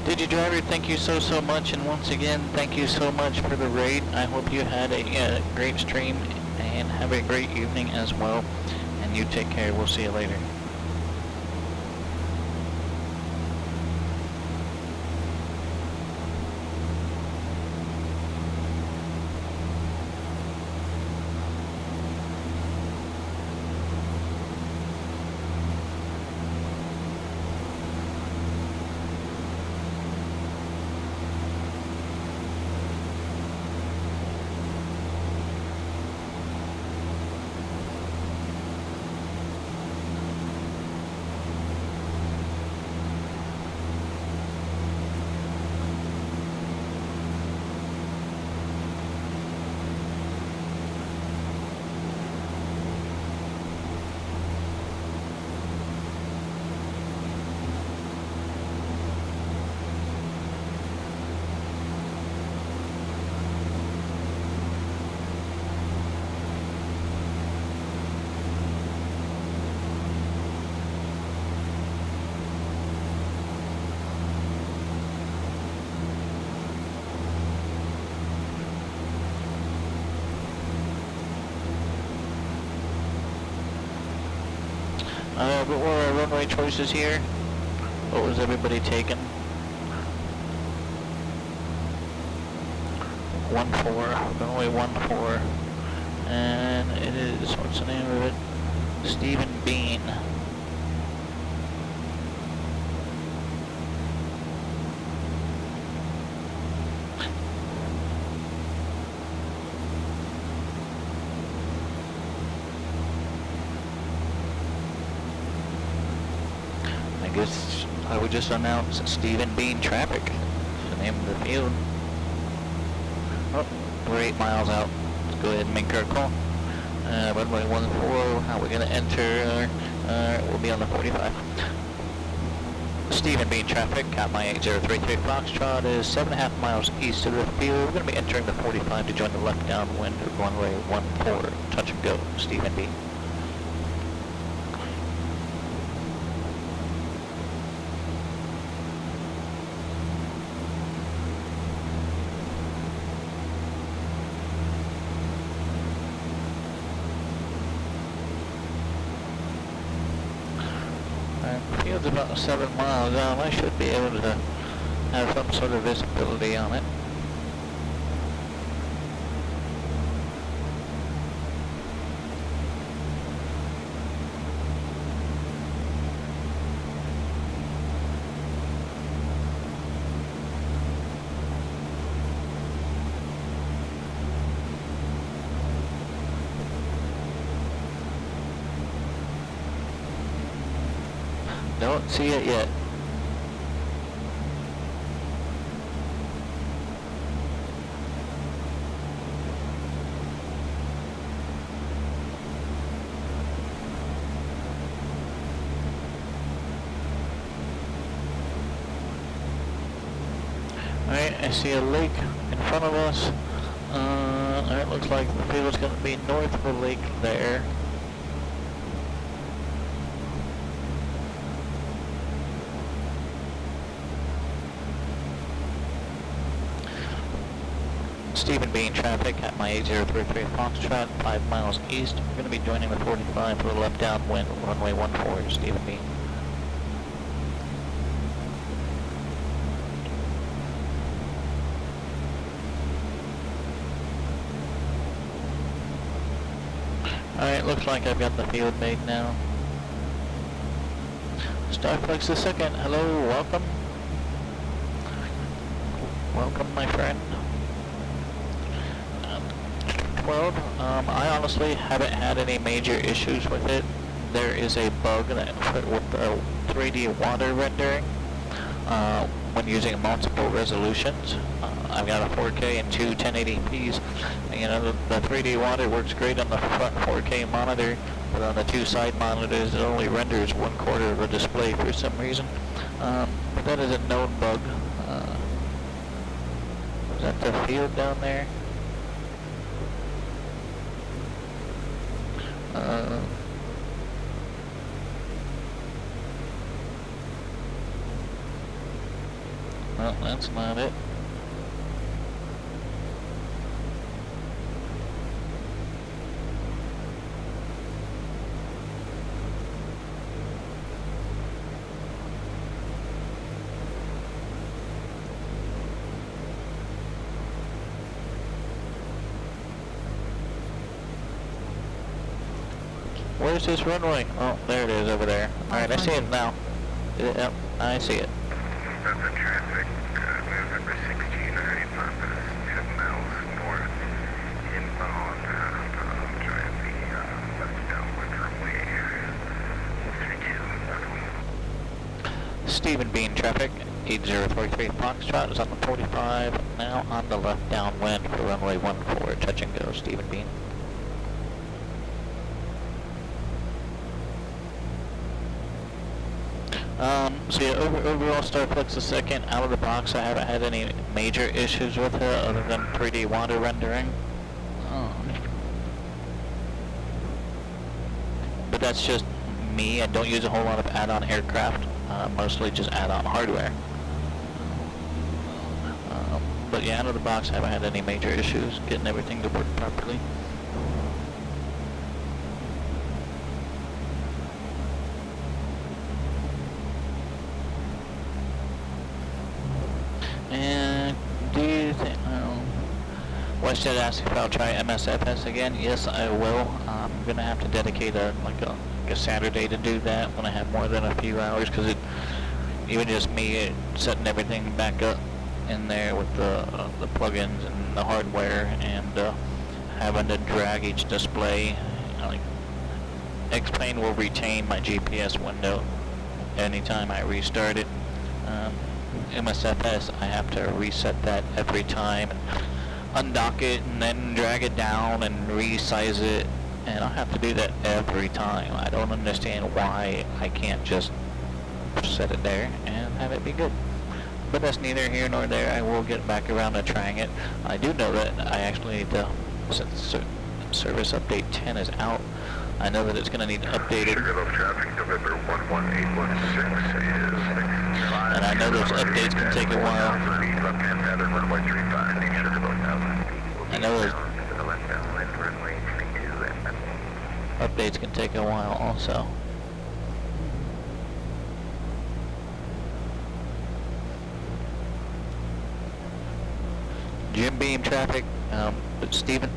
Digi Driver, thank you so much, and once again, thank you so much for the raid. I hope you had a great stream, and have a great evening as well, and you take care. We'll see you later. What were our runway choices here? What was everybody taking? 14, runway 14, and it is, what's the name of it? Stephen Bean. I guess I would just announce Stephen Bean traffic. That's the name of the field. Oh, we're 8 miles out. Let's go ahead and make our call. Runway 14, how we're going to enter, we'll be on the 45. Stephen Bean traffic, Cat my 8033 Foxtrot is 7.5 miles east of the field. We're going to be entering the 45 to join the left downwind of runway 14. Touch and go, Stephen Bean. field's about 7 miles out. I should be able to have some sort of visibility on it. Don't see it yet. Alright, I see a lake in front of us. It looks like the field's going to be north of the lake there. Stephen Bean traffic at my 8033 Foxtrot, 5 miles east. We're going to be joining the 45 for the left downwind, runway 14, Stephen Bean. Alright, looks like I've got the field made now. Starflex the second, hello, welcome. Welcome, my friend. 12, I honestly haven't had any major issues with it. There is a bug that with the 3D water rendering when using multiple resolutions. I've got a 4K and two 1080p's. You know, the 3D water works great on the front 4K monitor, but on the two side monitors it only renders 1/4 of the display for some reason. But that is a known bug. Is that the field down there? Well, that's not it. Where's this runway? Oh, there it is over there. Alright, I see it now. Yep, I see it. That's the traffic, November 16, Papa, 10 miles north, inbound, trying the left downwind runway 32. Stephen Bean traffic, 8043 Foxtrot is on the 45, now on the left downwind for runway 14, touch and go, Stephen Bean. So yeah, overall Starflex the second, out of the box I haven't had any major issues with it other than 3D water rendering. But that's just me. I don't use a whole lot of add-on aircraft, mostly just add-on hardware. But yeah, out of the box I haven't had any major issues getting everything to work properly. And do you think, Wested asked if I'll try MSFS again. Yes, I will. I'm gonna have to dedicate a Saturday to do that when I have more than a few hours, because even just me setting everything back up in there with the plugins and the hardware and having to drag each display. Like, X-Plane will retain my GPS window anytime I restart it. MSFS, I have to reset that every time and undock it and then drag it down and resize it, and I'll have to do that every time. I don't understand why I can't just set it there and have it be good. But that's neither here nor there. I will get back around to trying it. I do know that I actually need to, since service update 10 is out, I know that it's going to need updated. And I know those updates can take a while. I know those updates can take a while also. Jim Beam traffic, Stephen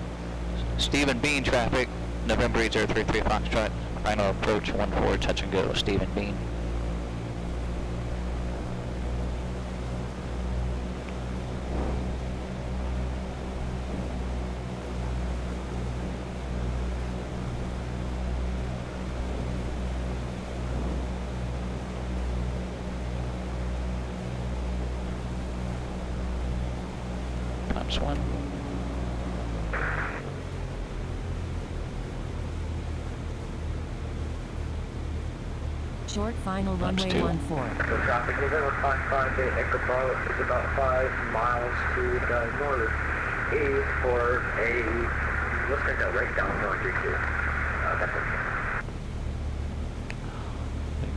Bean traffic, November 8033 Foxtrot, final approach 14, touch and go, Stephen Bean. Times 1. Short final runway 14. So traffic November 558 Echo Bravo is about 5 miles to the northeast for a, looks like a right down going to that's okay.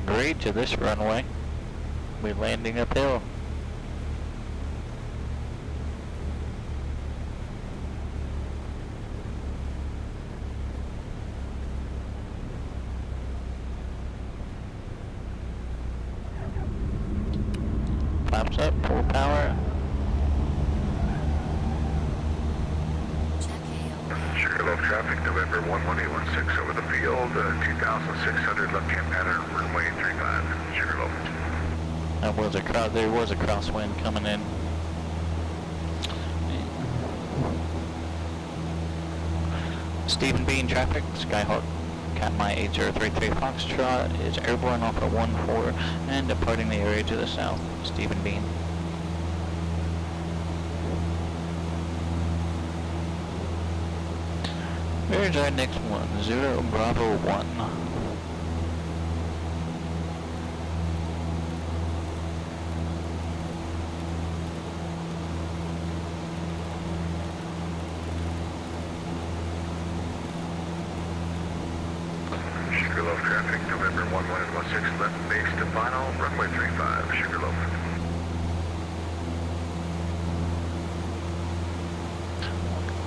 Agreed to this runway. We're landing uphill. Flaps up, full power. Check AOA. Sugarloaf traffic, November 11816 over the field, 2600 left-hand pattern, runway 35, Sugarloaf. There was a crosswind coming in. Stephen Bean traffic, Skyhawk, Katmai 8033 Foxtrot is airborne off at 14 and departing the area to the south. Stephen Bean. Where's our next one? 0 Bravo 1. Sugarloaf traffic, November 1116 left base to final, runway 35, Sugarloaf.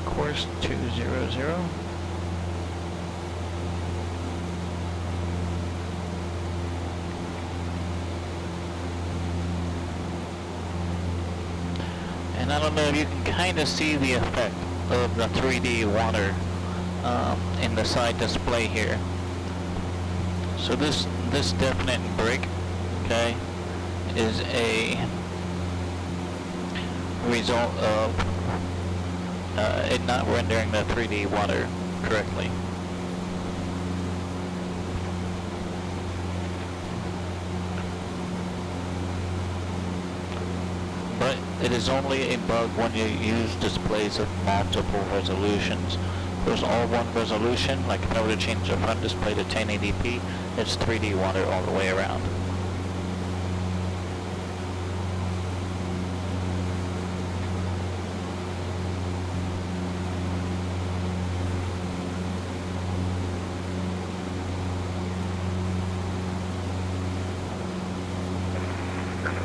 Course 200. And I don't know if you can kind of see the effect of the 3D water in the side display here. So this definite break, okay, is a result of it not rendering the 3D water correctly. But it is only a bug when you use displays of multiple resolutions. If it was all one resolution, like if I were to change the front display to 1080p, it's 3D water all the way around.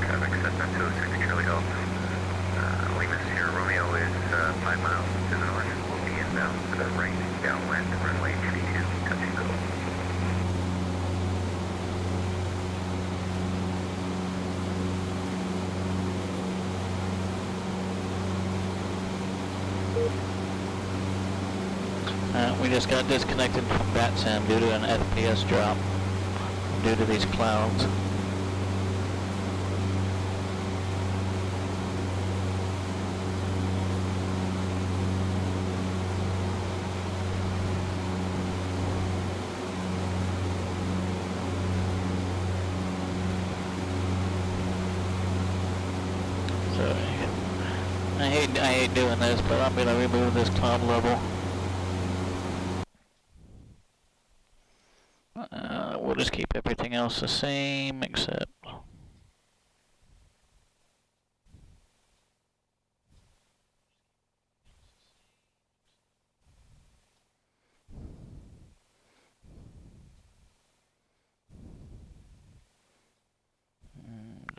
Traffic set at 206 Charlie Golf. Lima Sierra Romeo is 5 miles to the north. We'll be inbound to the right, downwind, runway 22, touch and go. We just got disconnected from VATSIM due to an FPS drop due to these clouds. So I hate doing this, but I'm gonna remove this cloud level. We'll just keep everything else the same, except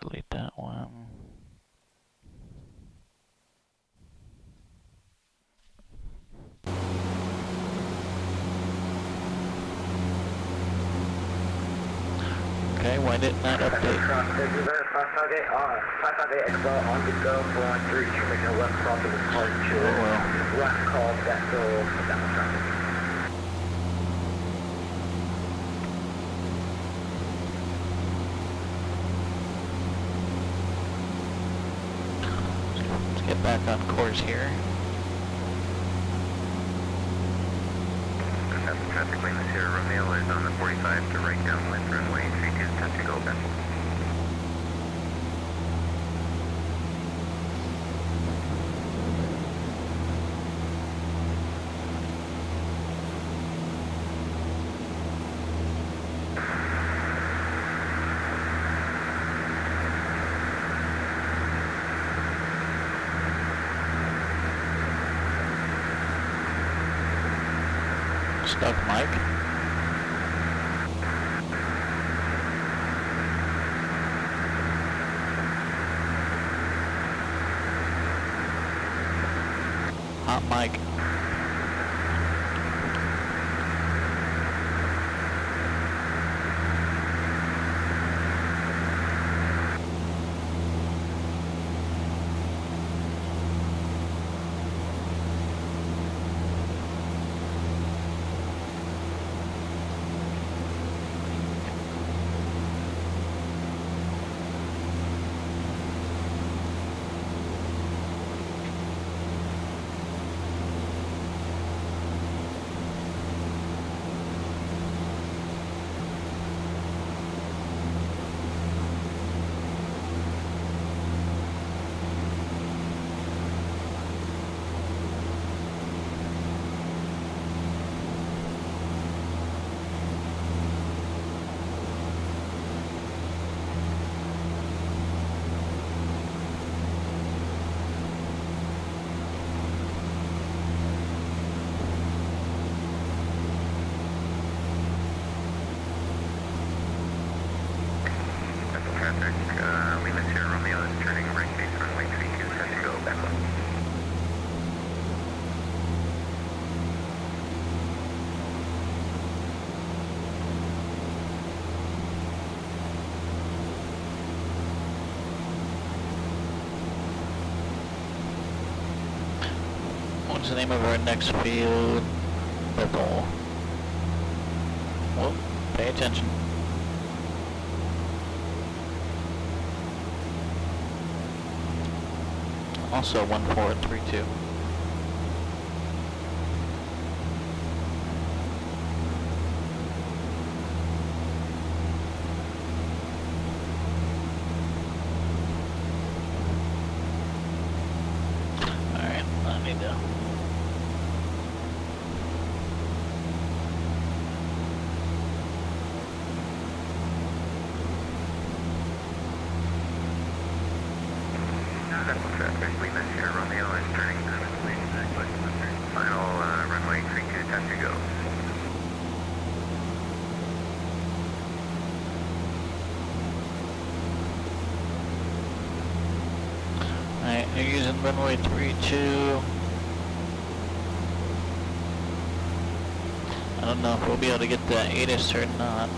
delete that one. Okay, why didn't that update? This is 558 XL on the go, 413, you're making a left crossing departure. Oh well. Last call, Bethel, down traffic. Let's get back on course here. Traffic lane Sierra Romeo is on the 45 to right downwind runway 32, touch and go, Bethel. Stuck Mike. Hot Mike. Lima Sierra Romeo is turning right base runway 32, touch and go, Bethel. What's the name of our next field? Bethel. Well, pay attention. Also 1432. Alright, I need to. Traffic, Lima Sierra Romeo is turning final runway 32, touch and go. Alright, you're using runway 32. I don't know if we'll be able to get the ATIS or not.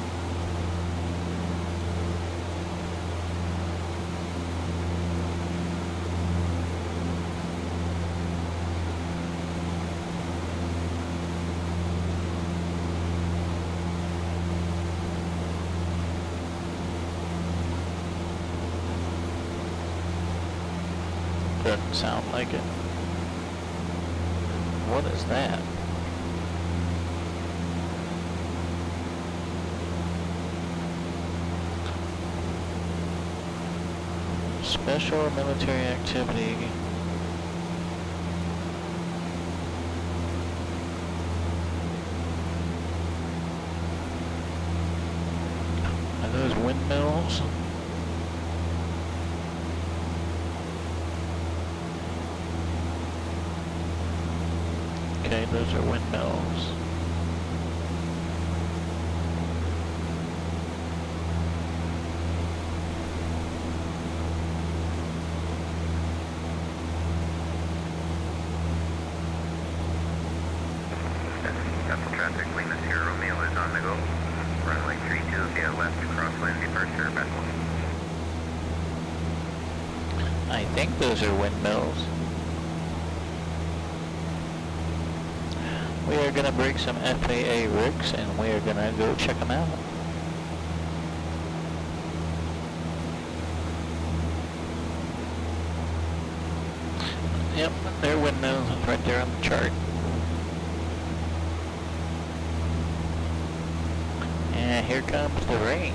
Doesn't sound like it. What is that? Special military activity. Are those windmills? Okay, those are windmills. Traffic, Lima Sierra Romeo is on the go. Runway 32 via left crosswind departure think those are windmills. We are going to break some FAA rigs and we are going to go check them out. Yep, they're windmills. It's right there on the chart. And here comes the rain.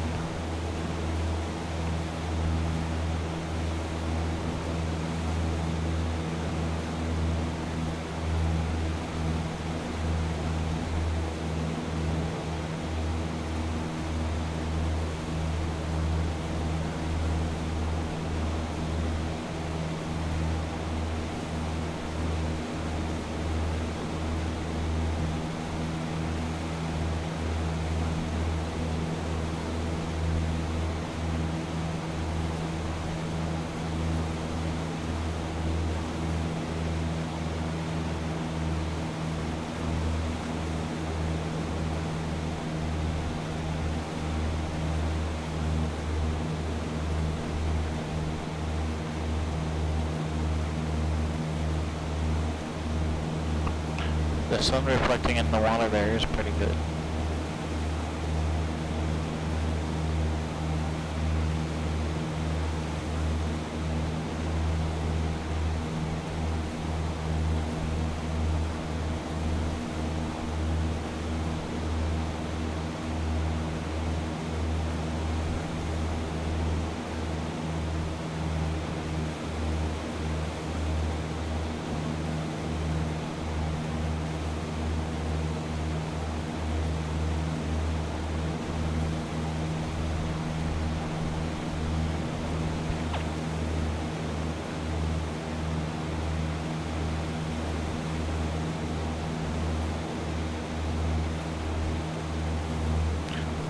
The sun reflecting in the water there is pretty good.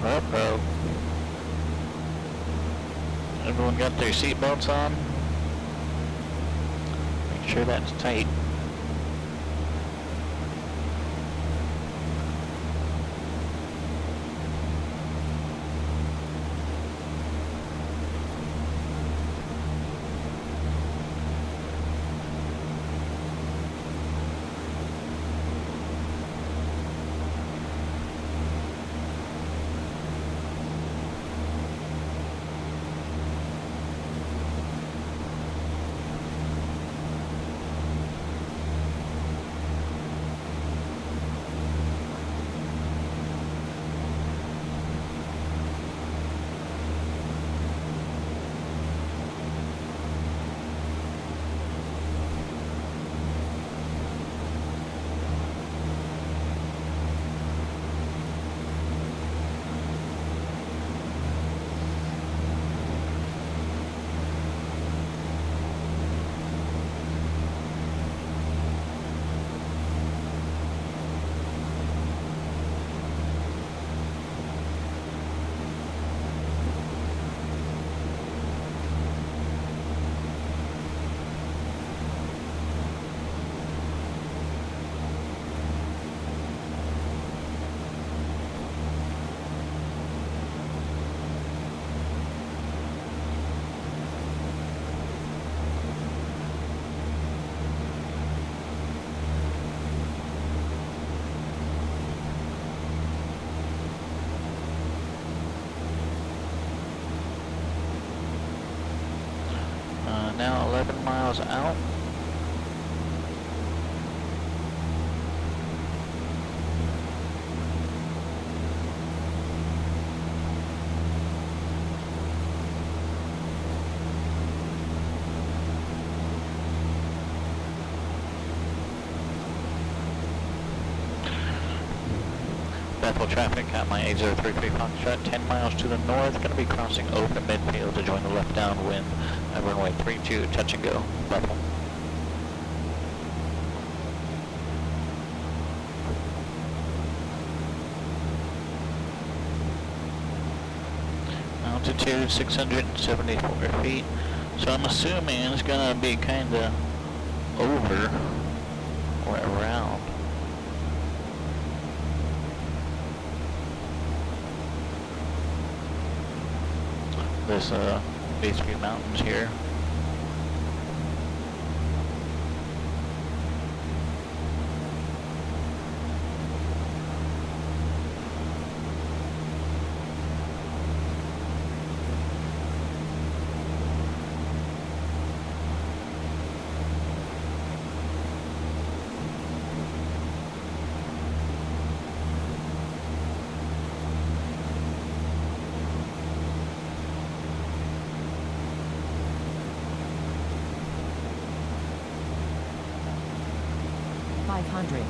Uh-oh. Everyone got their seatbelts on? Make sure that's tight. Now 11 miles out. Bethel traffic at my 8033 Foxtrot, 10 miles to the north. Going to be crossing open midfield to join the left downwind at runway 32, touch and go, Bethel. Altitude 674 feet. So I'm assuming it's going to be kind of over or around these few mountains here. 500.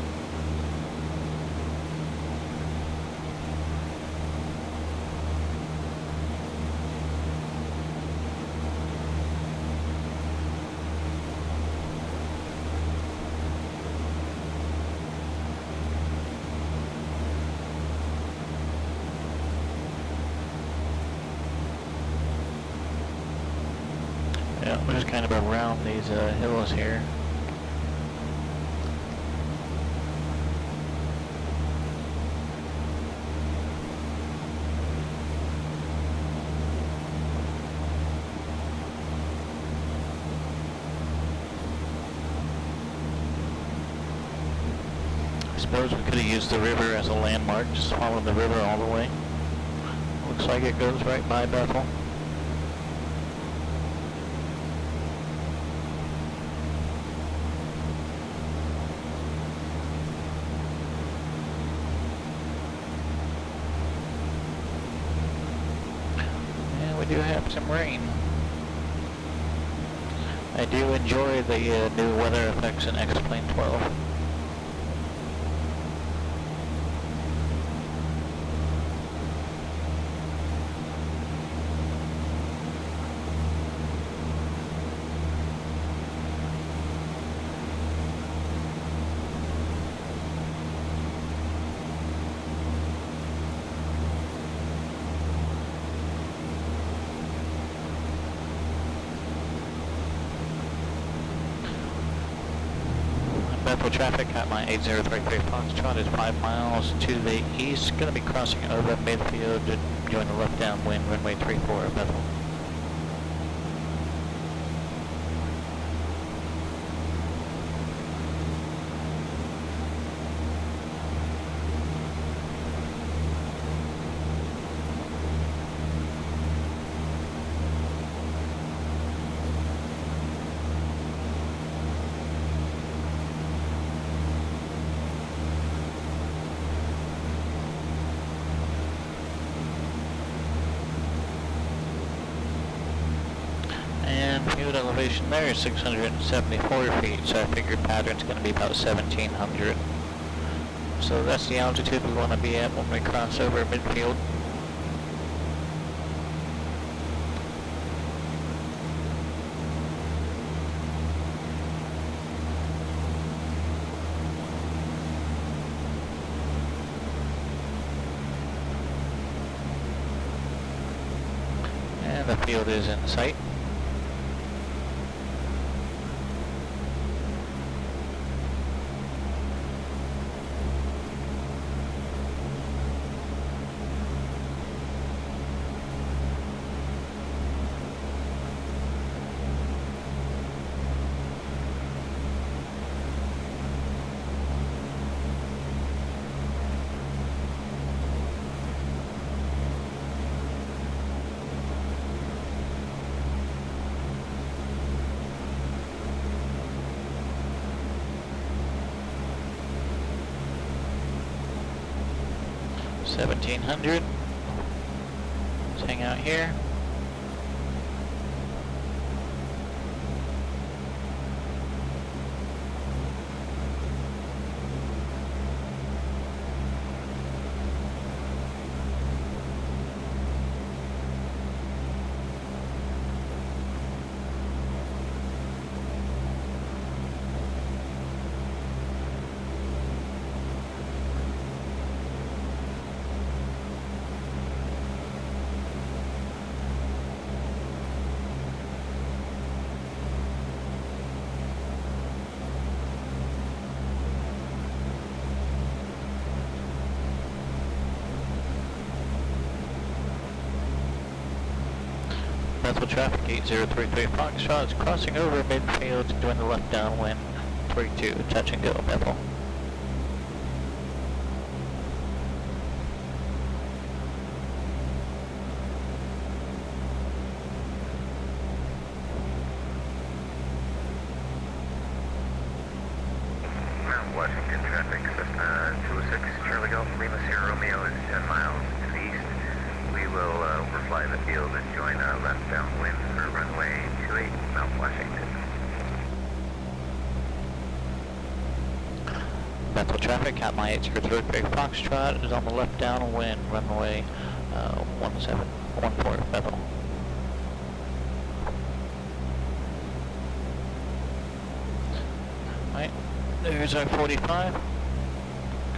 Yeah, we're just kind of around these hills here. I suppose we could have used the river as a landmark, just follow the river all the way. Looks like it goes right by Bethel. We do have some rain. I do enjoy the new weather effects in X-Plane 12. Bethel traffic at my 8033 Foxtrot is 5 miles to the east. Going to be crossing over midfield to join the left downwind runway 34 at Bethel. Field elevation there is 674 feet, so I figure pattern's going to be about 1700. So that's the altitude we want to be at when we cross over midfield. And the field is in sight. $1,700. Let's hang out here. Bethel traffic 8033 Foxtrot is crossing over midfield to join the left downwind 32, touch and go Bethel. Mount Washington traffic, Cessna 206 Charlie Golf Lima Sierra Romeo is 10 miles to the east. We will overfly the field and join left downwind for runway 28 Mount Washington. Bethel traffic, got my 803 Foxtrot is on the left downwind, runway 1714 Bethel. Alright, there's our 45. Go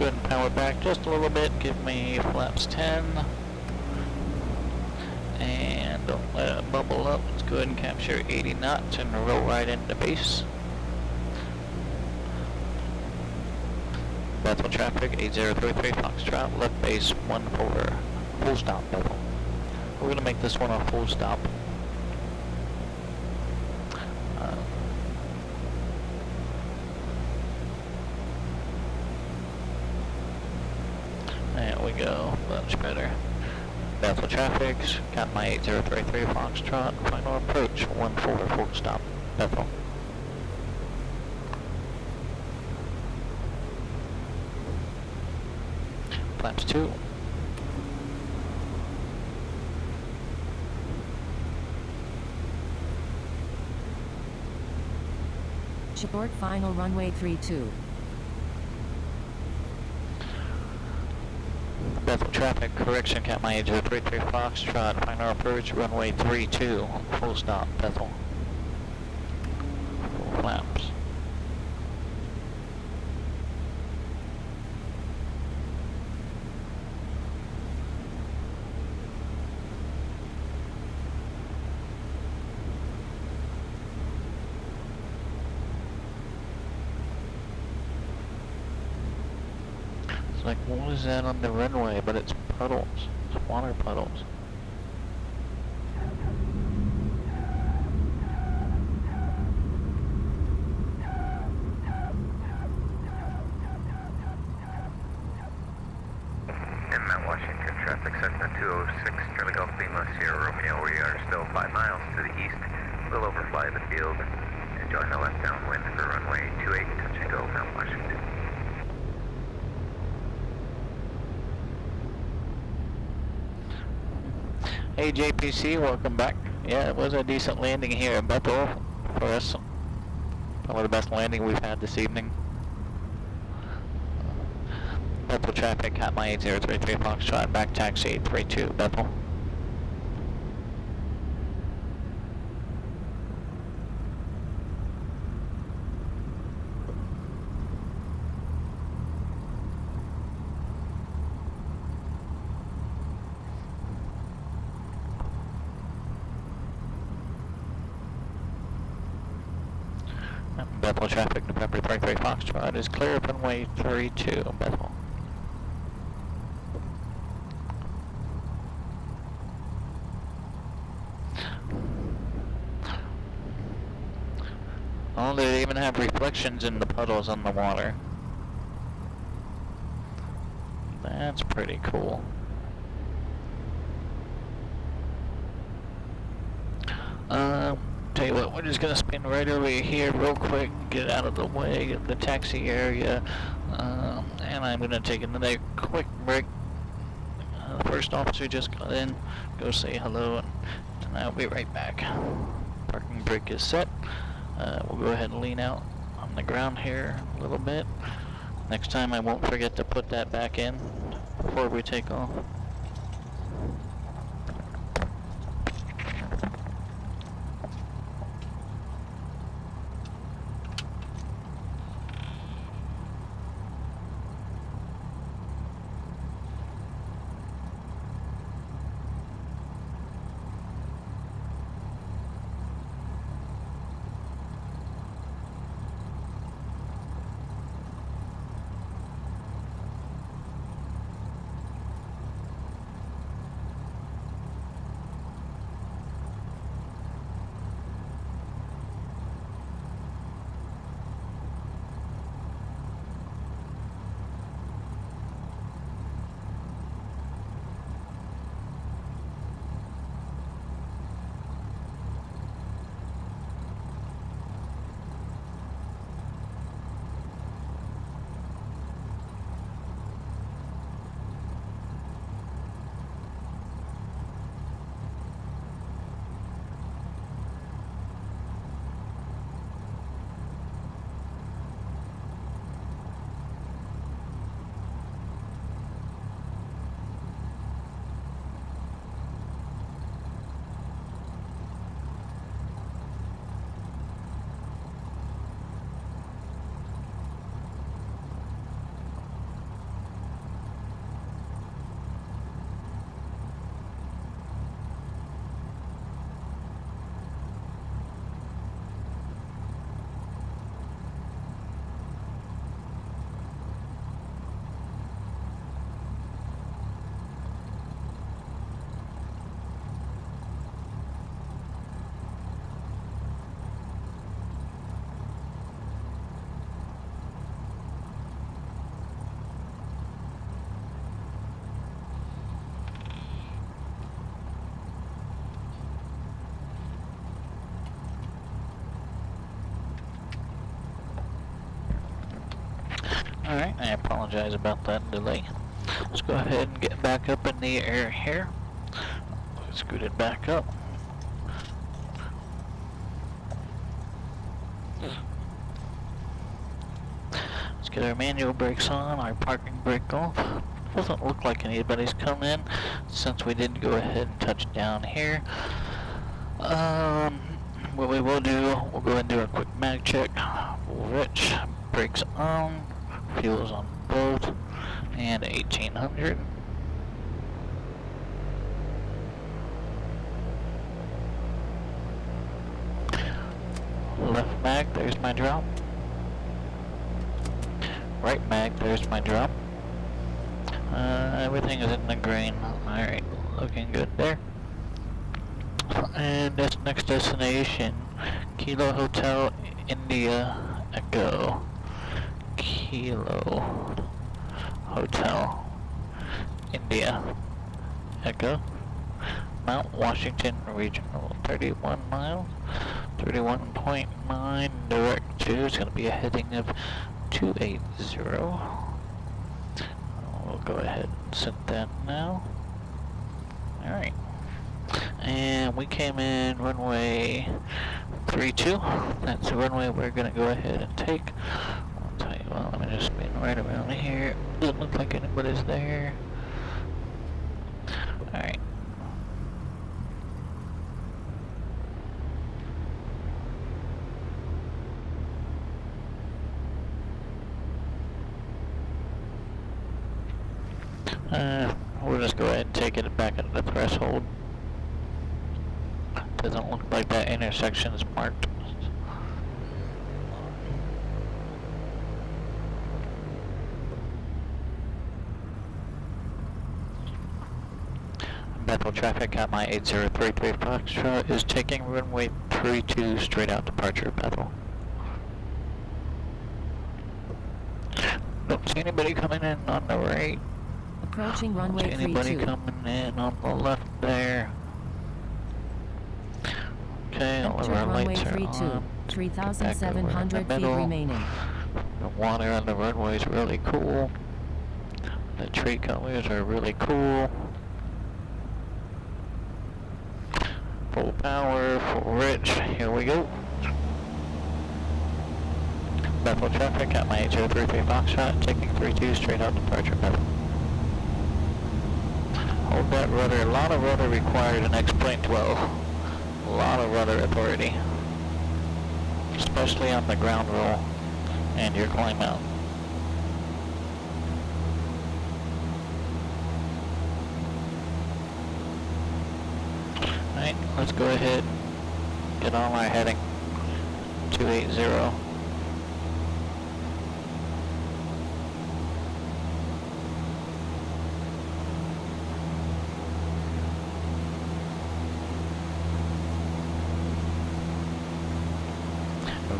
ahead and power back just a little bit, give me flaps 10. And don't let it bubble up. Let's go ahead and capture 80 knots and roll right into base. Bethel traffic, 8033 Foxtrot, left base 14, full stop Bethel. We're going to make this one a full stop. There we go, much better. Bethel traffic, got my 8033 Foxtrot, final approach 14, full stop Bethel. Flaps 2. Short final runway 32. Bethel traffic, correction, cat my 8033 Foxtrot, final approach runway 32, full stop Bethel. Full flaps. Like, what is that on the runway? But it's puddles. It's water puddles. In Mount Washington, traffic Cessna 206, Charlie Golf Lima, Sierra Romeo. We are still 5 miles to the east. We'll overfly the field and join the left downwind for runway 28, touch and go, Mount Washington. Hey JPC, welcome back. Yeah, it was a decent landing here in Bethel for us. Probably the best landing we've had this evening. Bethel traffic, got my 8033 Foxtrot, back taxi 832 Bethel. Bethel traffic, November 33 Foxtrot is clear of runway 32 Bethel. Oh, they even have reflections in the puddles on the water. That's pretty cool. Tell you what, we're just gonna spin right over here real quick, get out of the way, get the taxi area, and I'm gonna take another quick break. The first officer just got in, go say hello, and I'll be right back. Parking brake is set. We'll go ahead and lean out on the ground here a little bit. Next time I won't forget to put that back in before we take off. Alright, I apologize about that delay. Let's go ahead and get back up in the air here. Scoot it back up. Let's get our manual brakes on, our parking brake off. Doesn't look like anybody's come in since we did go ahead and touch down here. What we will do, we'll go ahead and do a quick mag check. Rich, brakes on, fuel's on both, and 1800. Left mag, there's my drop. Right mag, there's my drop. Everything is in the green. Alright, looking good there. And this next destination, Kilo Hotel India Echo. Kilo Hotel India Echo. Mount Washington Regional, 31 miles, 31.9 direct to. It's going to be a heading of 280. We'll go ahead and set that now. Alright. And we came in runway 32. That's the runway we're going to go ahead and take. I'll tell you what, let me just spin right around here. Doesn't look like anybody's there. Alright. We'll just go ahead and take it back at the threshold. Doesn't look like that intersection is marked. Bethel traffic at my 8033 Foxtrot is taking runway 32 straight out departure Bethel. Don't see anybody coming in on the right. Approaching runway 32. Anybody coming in on the left there? Okay, all of our lights are on. 3,700 feet remaining. The water on the runway is really cool. The tree colors are really cool. Full power, full rich. Here we go. Bethel traffic at my 8033 Foxtrot, taking 32 straight out departure Bethel. Hold that rudder. A lot of rudder required in X-Plane 12. A lot of rudder authority. Especially on the ground roll and your climb out. Alright, let's go ahead and get on our heading. 280.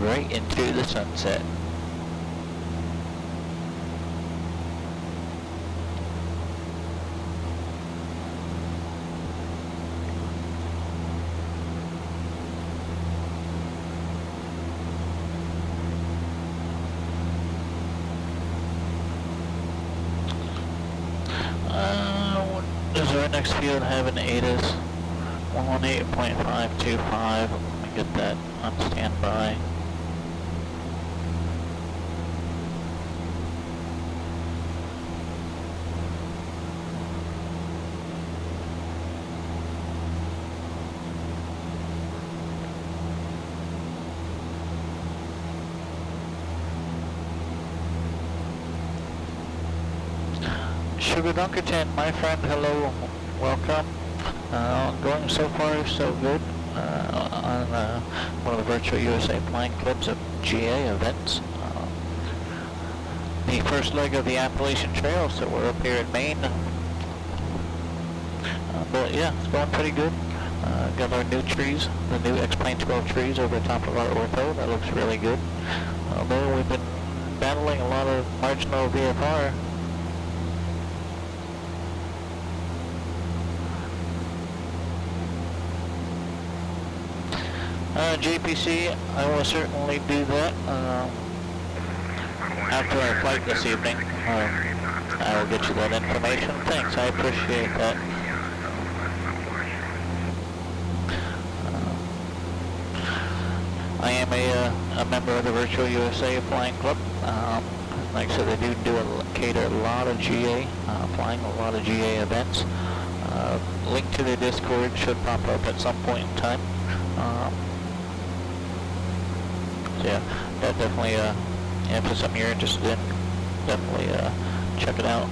Right into the sunset. Does our next field have an ATIS? 118.525. Let me get that on standby. Sugar Dunkerton, my friend, hello, welcome. Going so far so good on one of the Virtual USA Flying Clubs of GA events. The first leg of the Appalachian Trail, so we're up here in Maine. But yeah, it's going pretty good. Got our new trees, the new X-Plane 12 trees over the top of our ortho. That looks really good. Although we've been battling a lot of marginal VFR. JPC, I will certainly do that. after our flight this evening, I will get you that information. Thanks, I appreciate that. I am a member of the Virtual USA Flying Club. Like I said, they do cater a lot of GA, flying a lot of GA events. Link to their Discord should pop up at some point in time. So yeah, that definitely, if it's something you're interested in, definitely check it out.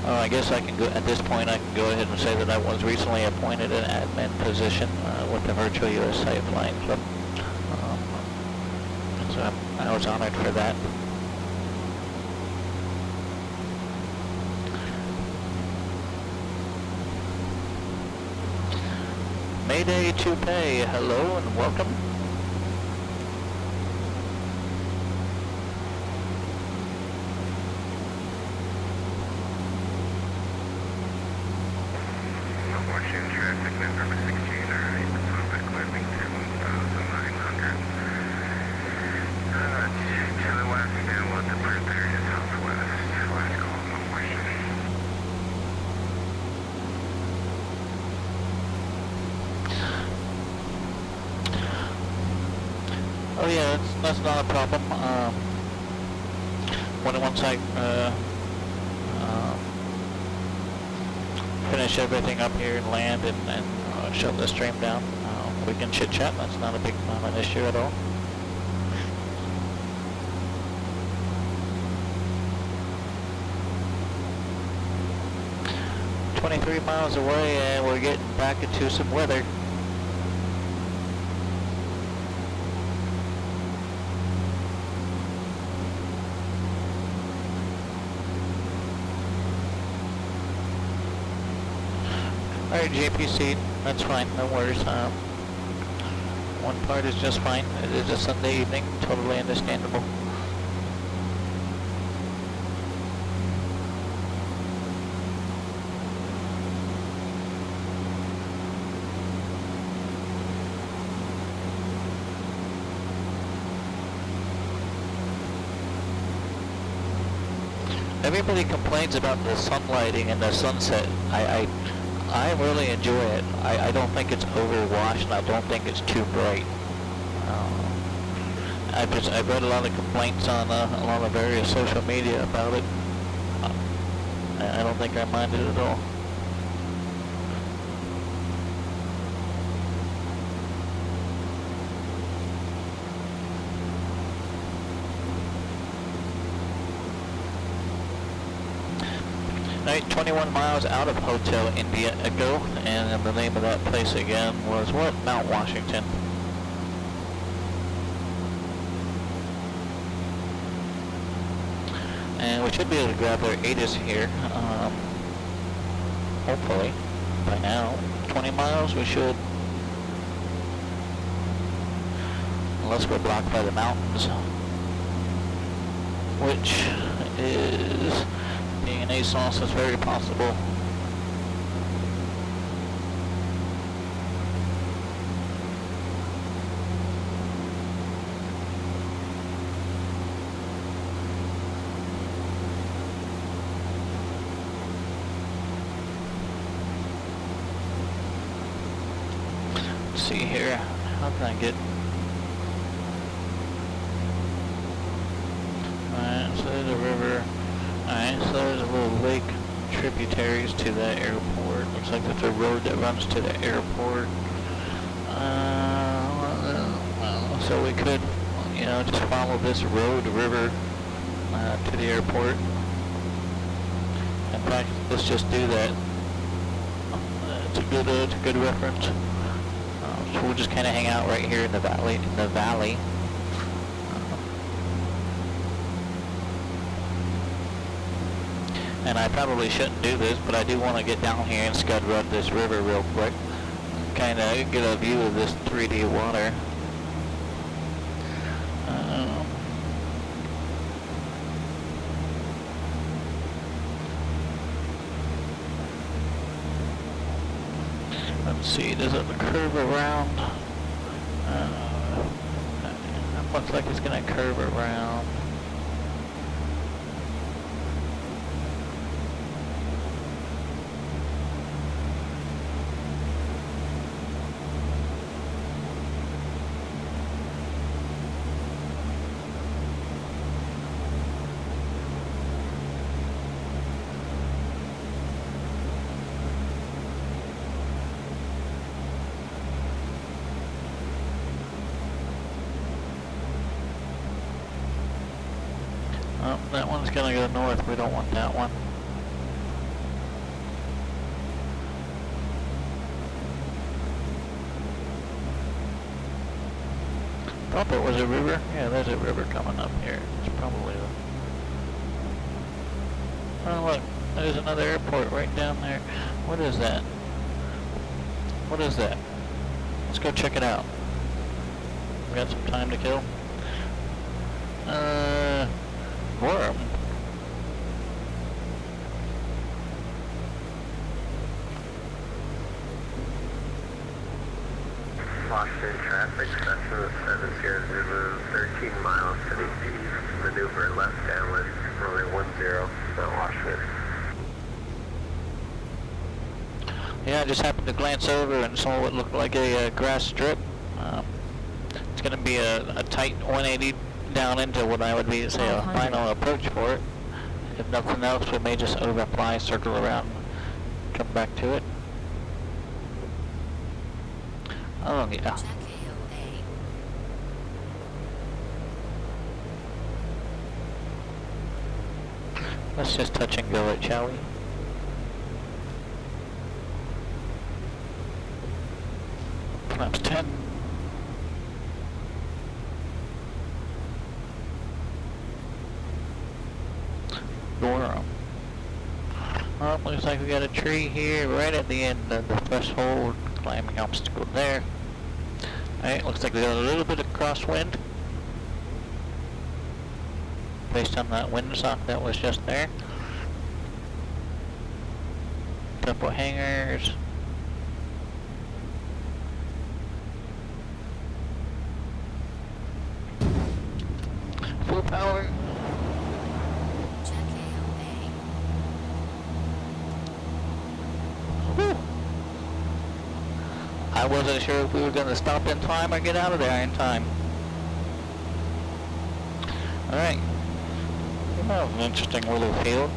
I guess I can go, at this point I can go ahead and say that I was recently appointed an admin position with the Virtual USA Flying Club. So I was honored for that. Mayday to pay, hello and welcome. Watching traffic number 16, alright, Pacific landing 10,900. To the west, and we'll depart there to southwest. Last call, no question. Oh yeah, that's not a problem. Once I finish everything up here and land and shut the stream down, we can chit chat. That's not an issue at all. "23 miles away and we're getting back into some weather." Alright, JPC, that's fine, no worries. One part is just fine. It is a Sunday evening, totally understandable. Everybody complains about the sunlighting and the sunset. I really enjoy it. I don't think it's overwashed, and I don't think it's too bright. I've read a lot of complaints on a lot of various social media about it. I don't think I mind it at all. Alright, 21 miles out of Hotel India Echo, and the name of that place again was what? Mount Washington. And we should be able to grab their ATIS here, hopefully, by now. 20 miles, we should. Unless we're blocked by the mountains, which is, being an ASOS, is very possible. Let's see here, how can I get... Alright, so there's a river. Alright, so there's a little lake tributaries to the airport. Looks like there's a road that runs to the airport. So we could, you know, just follow this road, river, to the airport. In fact, let's just do that. It's a good reference. So we'll just kind of hang out right here in the valley. And I probably shouldn't do this, but I do want to get down here and scud run this river real quick. Kind of get a view of this 3D water. Let's see, does it curve around? looks like it's gonna curve around. Oh, that one's gonna go north. We don't want that one. Thought there was a river. Yeah, there's a river coming up here. It's probably the... Oh look, there's another airport right down there. What is that? What is that? Let's go check it out. We got some time to kill. Worm. Washington traffic, Cessna 70 Zulu, 13 miles to the east, maneuver left downwind, runway 10, Washington. Yeah, I just happened to glance over and saw what looked like a grass strip. It's going to be a tight 180 down into what I would be, say, a final approach for it. If nothing else, we may just overfly, circle around, come back to it. Oh, yeah. Let's just touch and go it, shall we? Flaps 10. Gorham. Oh, looks like we got a tree here right at the end of the threshold. Climbing obstacle there. Alright, looks like we got a little bit of crosswind. Based on that windsock that was just there. Couple hangars. Full power. Whew. I wasn't sure if we were going to stop in time or get out of there in time. Alright. Well, an interesting little field.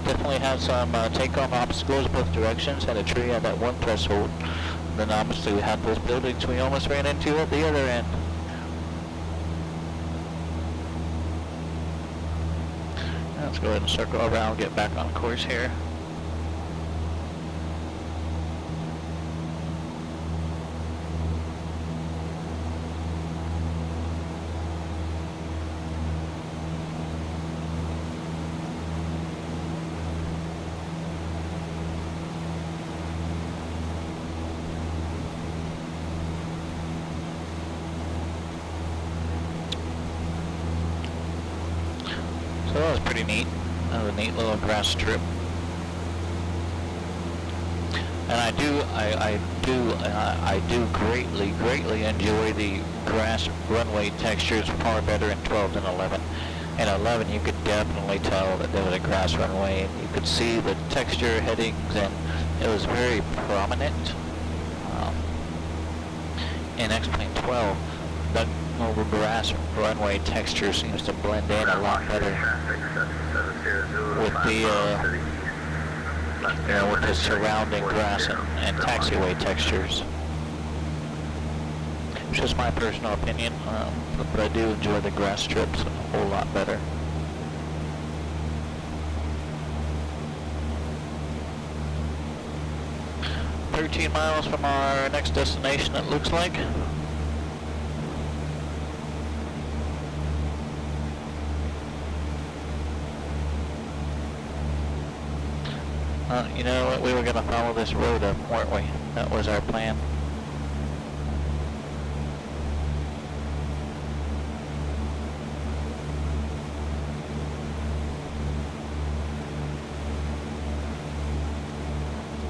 Definitely had some takeoff obstacles both directions. Had a tree at that one threshold. And then obviously we had those buildings we almost ran into at the other end. Let's go ahead and circle around, get back on course here. So that was pretty neat. That was a neat little grass strip. And I do greatly enjoy the grass runway textures far better in 12 than 11. In 11 you could definitely tell that there was a grass runway, and you could see the texture headings, and it was very prominent. In X-Plane 12, the over grass runway texture seems to blend in a lot better with the with the surrounding grass and taxiway textures. It's just my personal opinion, but I do enjoy the grass strips a whole lot better. $13 miles from our next destination, it looks like. You know what, we were going to follow this road up, weren't we? That was our plan.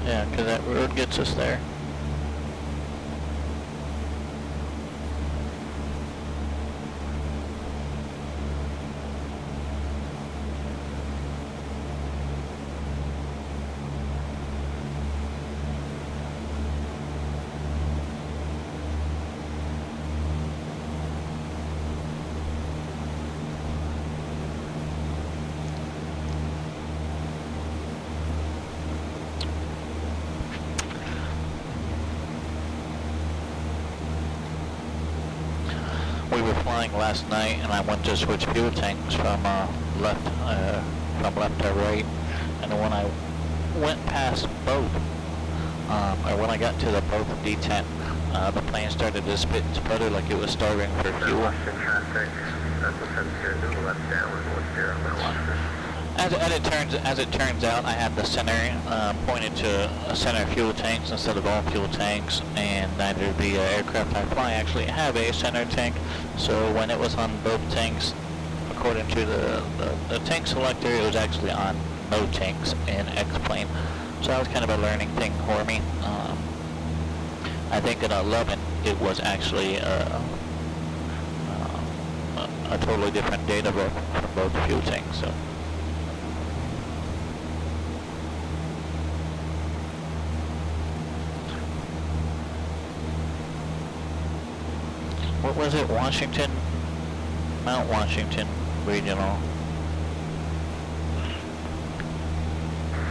Yeah, because that road gets us there. we were flying last night, and I went to switch fuel tanks from left to right, and when I went past both, or when I got to the both detent, the plane started to spit and sputter like it was starving for fuel. Traffic, that's a 70 Zulu left downwind 10, Washington. As it turns out, I had the center pointed to center fuel tanks instead of all fuel tanks, and neither the aircraft I fly actually have a center tank. So when it was on both tanks, according to the tank selector, it was actually on no tanks in X-plane. So that was kind of a learning thing for me. I think at 11, it was actually a totally different data book from both fuel tanks. So. What was it? Washington? Mount Washington Regional.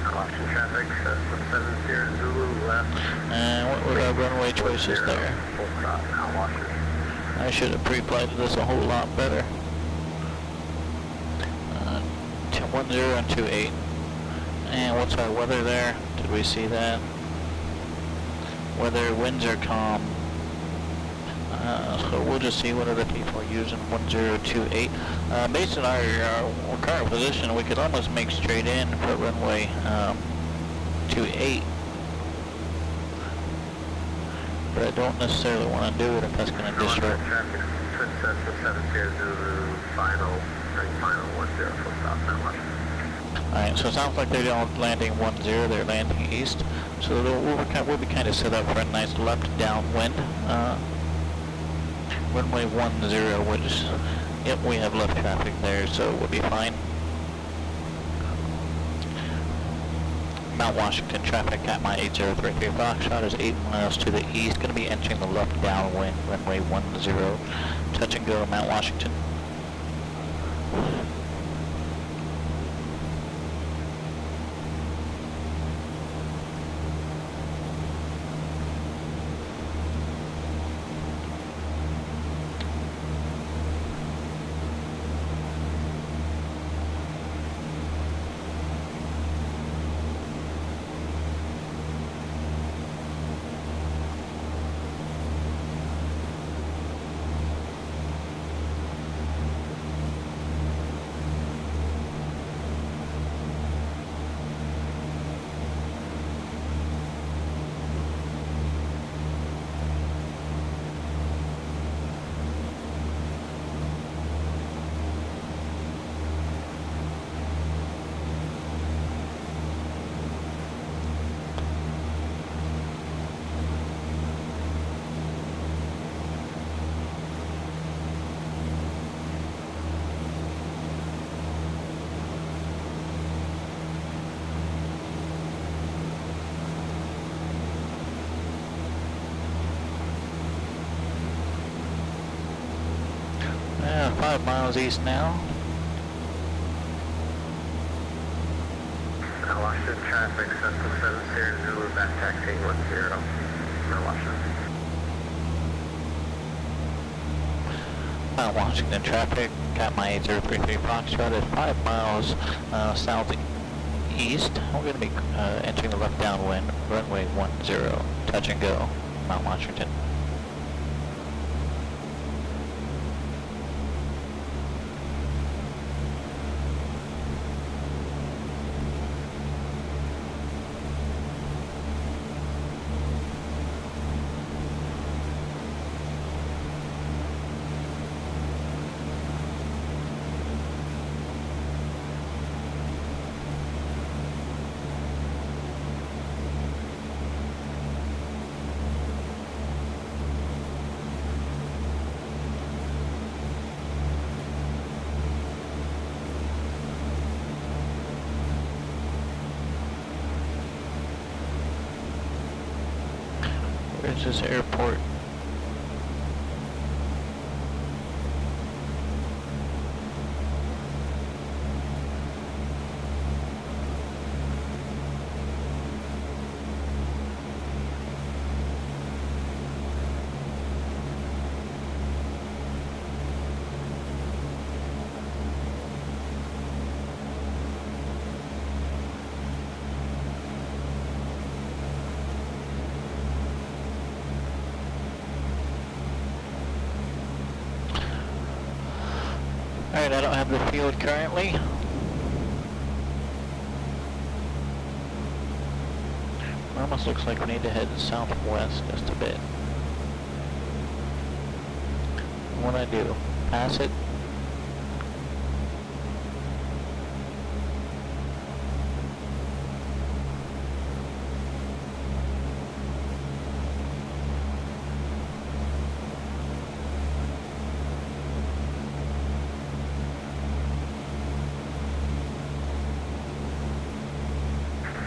Caution traffic, 70 Zulu left. And what were our runway choices there? Full stop, Mount Washington. I should have pre-flighted this a whole lot better. 10 and 28. And what's our weather there? Did we see that? Weather, winds are calm. So we'll just see what other people are using. 1028. Based on our current position, we could almost make straight in for runway 28. But I don't necessarily want to do it if that's going to disrupt. Traffic, switch sets to 70 Zulu, final 10, full stop, Mount Washington. Alright, so it sounds like they're all landing 10, they're landing east. So we'll be kind of set up for a nice left downwind. Runway 10, which, yep, we have left traffic there, so we'll be fine. Mount Washington traffic at my 8033 Foxtrot is 8 miles to the east, going to be entering the left downwind, runway 10, touch and go, Mount Washington. Yeah, 5 miles east now. Mount Washington traffic, Cessna 70 Zulu, back taxi 10, Mount Washington. Mount Washington traffic, got my 8033 Foxtrot at 5 miles southeast. We're going to be entering the left downwind, runway 10, touch and go, Mount Washington. Where's this airport? Alright, I don't have the field currently. Almost looks like we need to head southwest just a bit. What do I do? Pass it?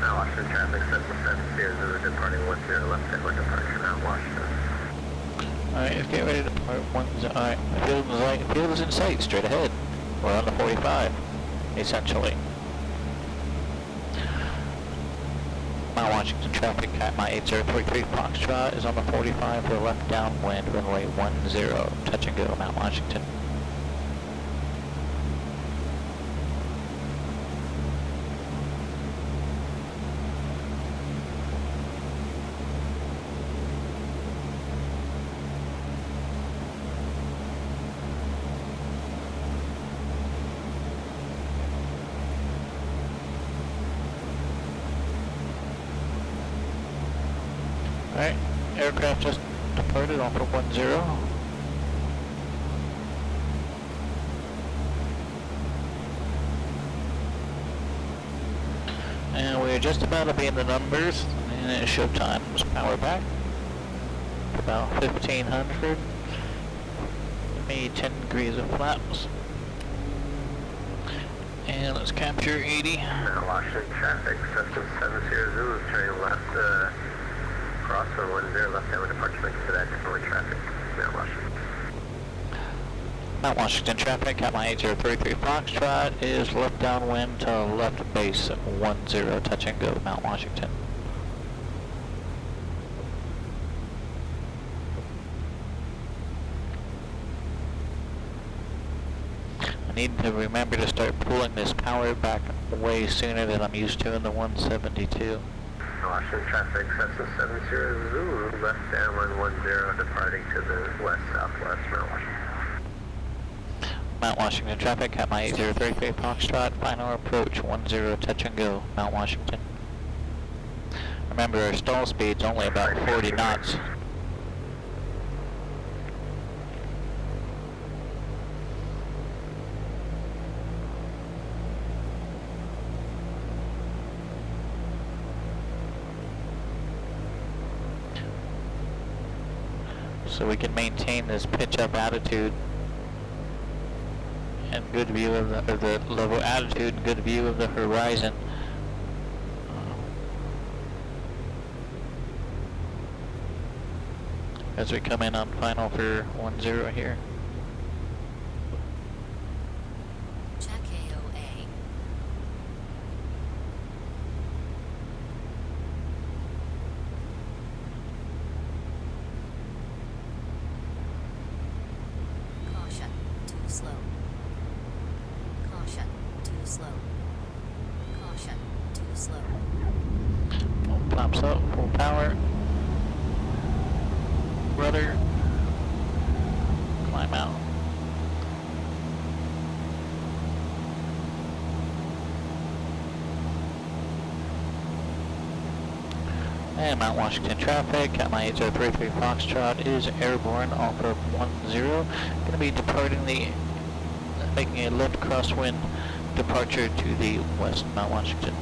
Now Washington traffic 770 departing 10 left and departure Mount Washington. Alright, let's get ready to depart. Alright, field is in sight, straight ahead. We're on the 45, essentially. Mount Washington traffic at my 8033 Foxtrot is on the 45 for left downwind, runway 10, touch and go, Mount Washington. Alright, aircraft just departed off of 10. And we're just about to be in the numbers, and it's showtime. Power back. About 1500. Maybe 10 degrees of flaps. And let's capture 80. Now Washington traffic, Cessna 70 Zulu, turning left, cross on 10, left downwind departure, making for that different traffic. Now Washington. Mount Washington traffic at my 8033 Foxtrot is left downwind to left base 10, touch and go, Mount Washington. I need to remember to start pulling this power back way sooner than I'm used to in the 172. Washington traffic, Cessna 70 Zulu, left downwind 10, departing to the west-southwest, Mount Washington. Mount Washington traffic at my 8033 Foxtrot, final approach 10, touch and go, Mount Washington. Remember, our stall speed's only about 40 knots. So we can maintain this pitch up attitude and good view of the level attitude and good view of the horizon. As we come in on final for 10 here. Check AOA. Caution, too slow. Caution, too slow. Caution, too slow. Flaps up, full power. Rudder. Climb out. And Mount Washington traffic at my 8033 Foxtrot is airborne off of 10. Going to be departing making a left crosswind departure to the west, Mount Washington.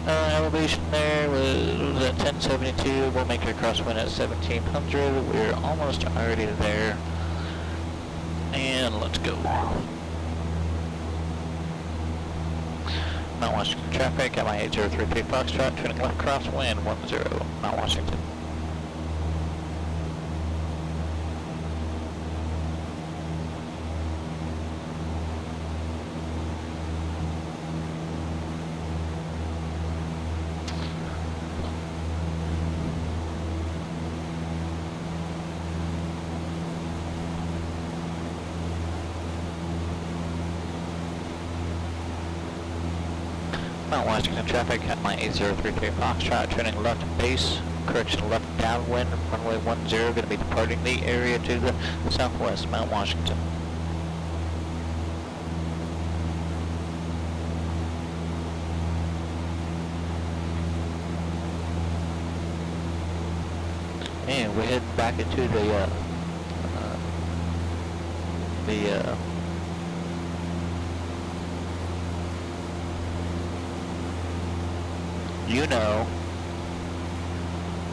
Elevation there was at 1072. We'll make a crosswind at 1700. We're almost already there. And let's go. Mount Washington traffic at my 8033 Foxtrot, turning left crosswind 10, Mount Washington. Mount Washington traffic at my 8033 Foxtrot, turning left base, correction left downwind, runway 10, going to be departing the area to the southwest, Mount Washington. And we're heading back into the you know,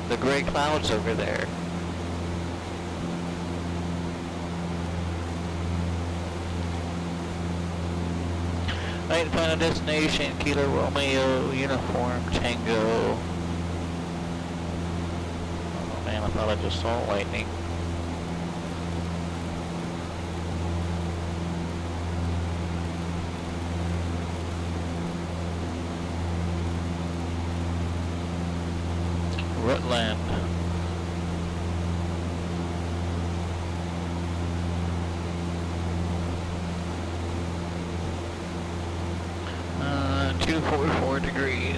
the gray clouds over there. Right, final destination, Kilo Romeo, Uniform, Tango. Oh man, I thought I just saw lightning. Rutland. Uh, 244 degrees.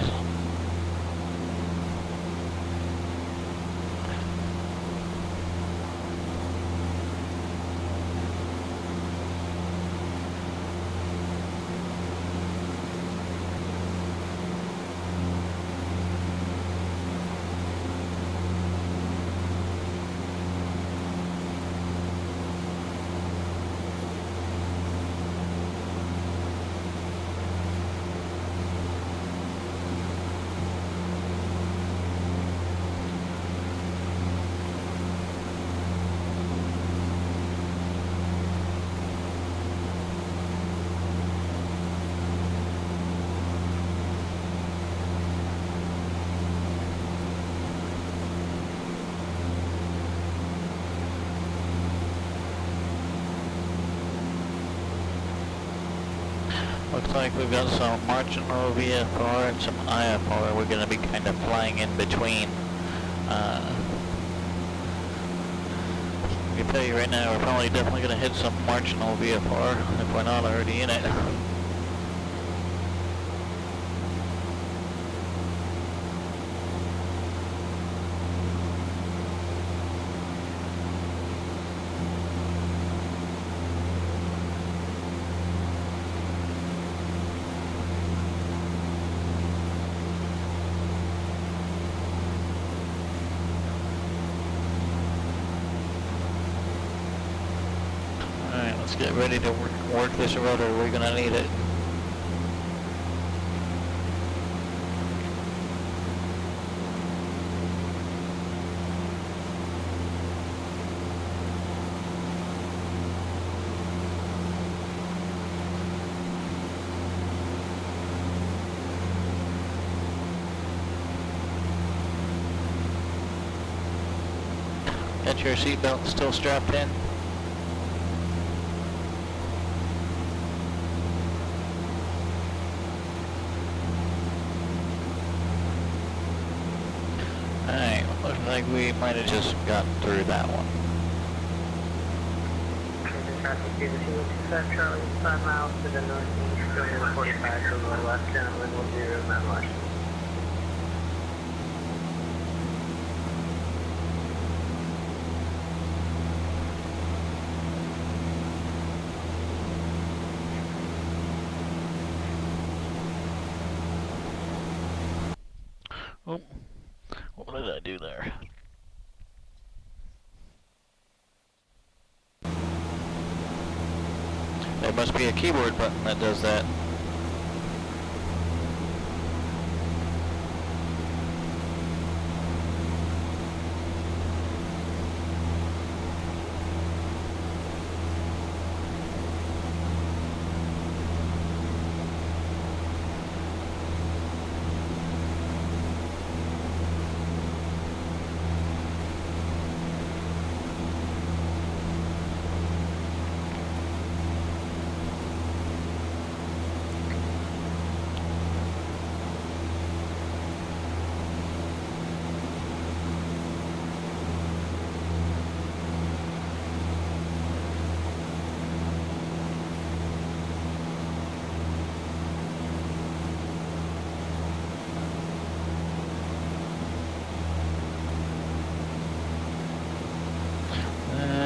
Looks like we've got some marginal VFR and some IFR. We're going to be kind of flying in between. I can tell you right now, we're probably definitely going to hit some marginal VFR if we're not already in it. Let's get ready to work this rudder. We're gonna need it. Got your seatbelt still strapped in? Alright, looks like we might have just gotten through that one. Charlie, 5 miles to the northeast, going to 45 to the left, and wind will 0 knot left. Oh, what did I do there? There must be a keyboard button that does that.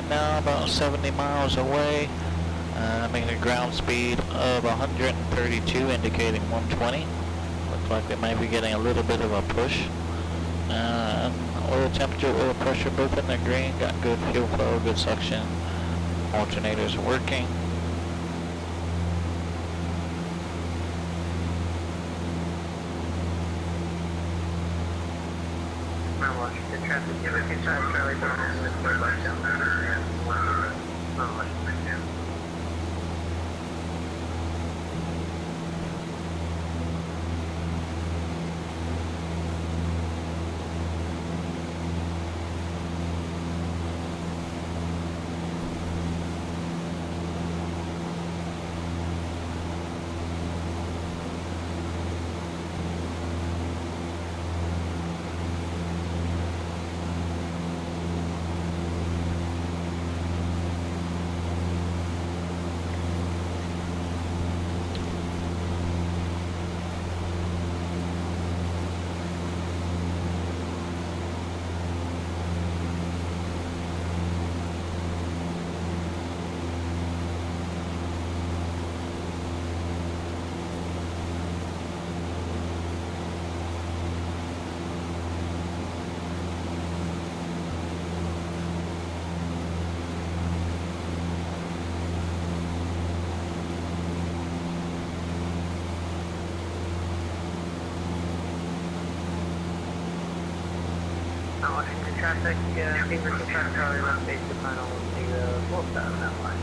Now about 70 miles away, making a ground speed of 132, indicating 120. Looks like we might be getting a little bit of a push. Oil temperature, oil pressure both in the green. Got good fuel flow, good suction. Alternators working. Washington traffic, give it time, Charlie, but I'm going to put it down there and Washington down. Washington traffic, Beaver Flight Charlie left base to final the full stop on that line.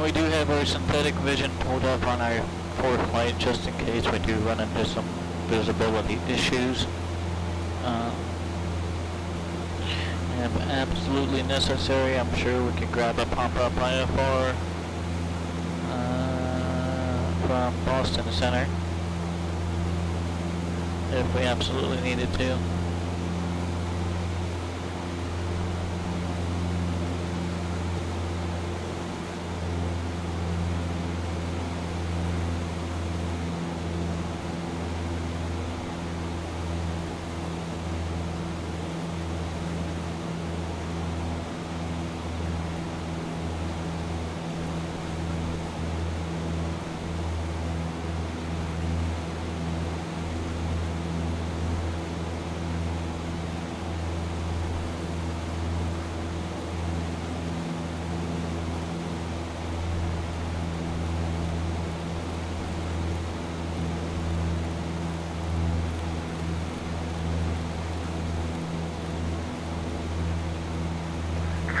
We do have our synthetic vision pulled up on our fourth flight just in case we do run into some visibility issues. If absolutely necessary, I'm sure we can grab a pop-up IFR from Boston Center if we absolutely needed to.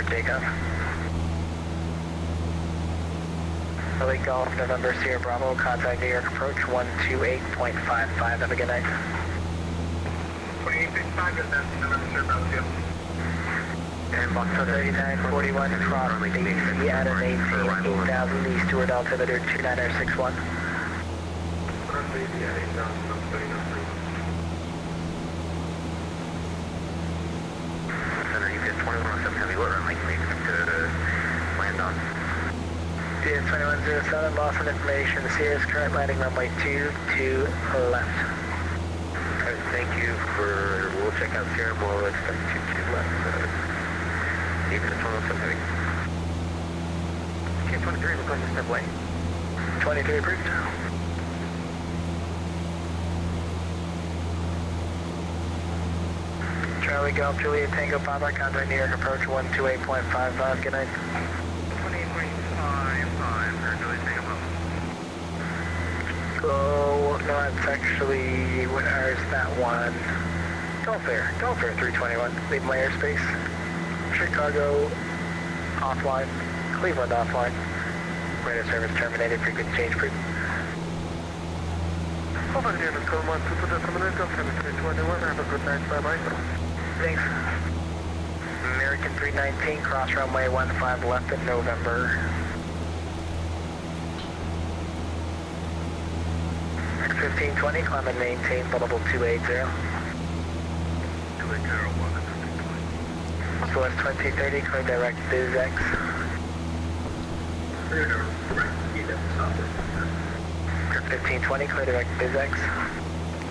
Takeoff. Charlie Golf, November Sierra Bravo, contact New York approach 128.55. Have a good night. 28.55, good night, November Sierra Bravo. And Box 3941, cross DC at an 8000 east to altimeter 29061. Center, you get 2107 heavy load runway to land on. DS 2107, Boston information. Sierra's current landing runway 22 left. Alright, thank you for, we'll check out Sierra, we'll expect 22 left. Even at 2107 heavy. Okay, 23, we're going to step away. 23 approved. Charlie Golf, Juliet Tango Papa, contact New York approach 128.55. Good night. 28.55, or Juliet Tango Papa. Oh, no, that's actually, where's that one? Gulfair 321. Leave my airspace. Chicago offline. Cleveland offline. Radio service terminated. Frequency change approved. Over here, let's go 1 to the terminal, go 7321, have a good night, bye-bye. Thanks. American 319, cross runway 15 left in November. 1520, climb and maintain full level 280. 280, Walker 1520. Southwest 2030, clear direct BizX. Clear direct, either southwest. 1520, clear direct BizX.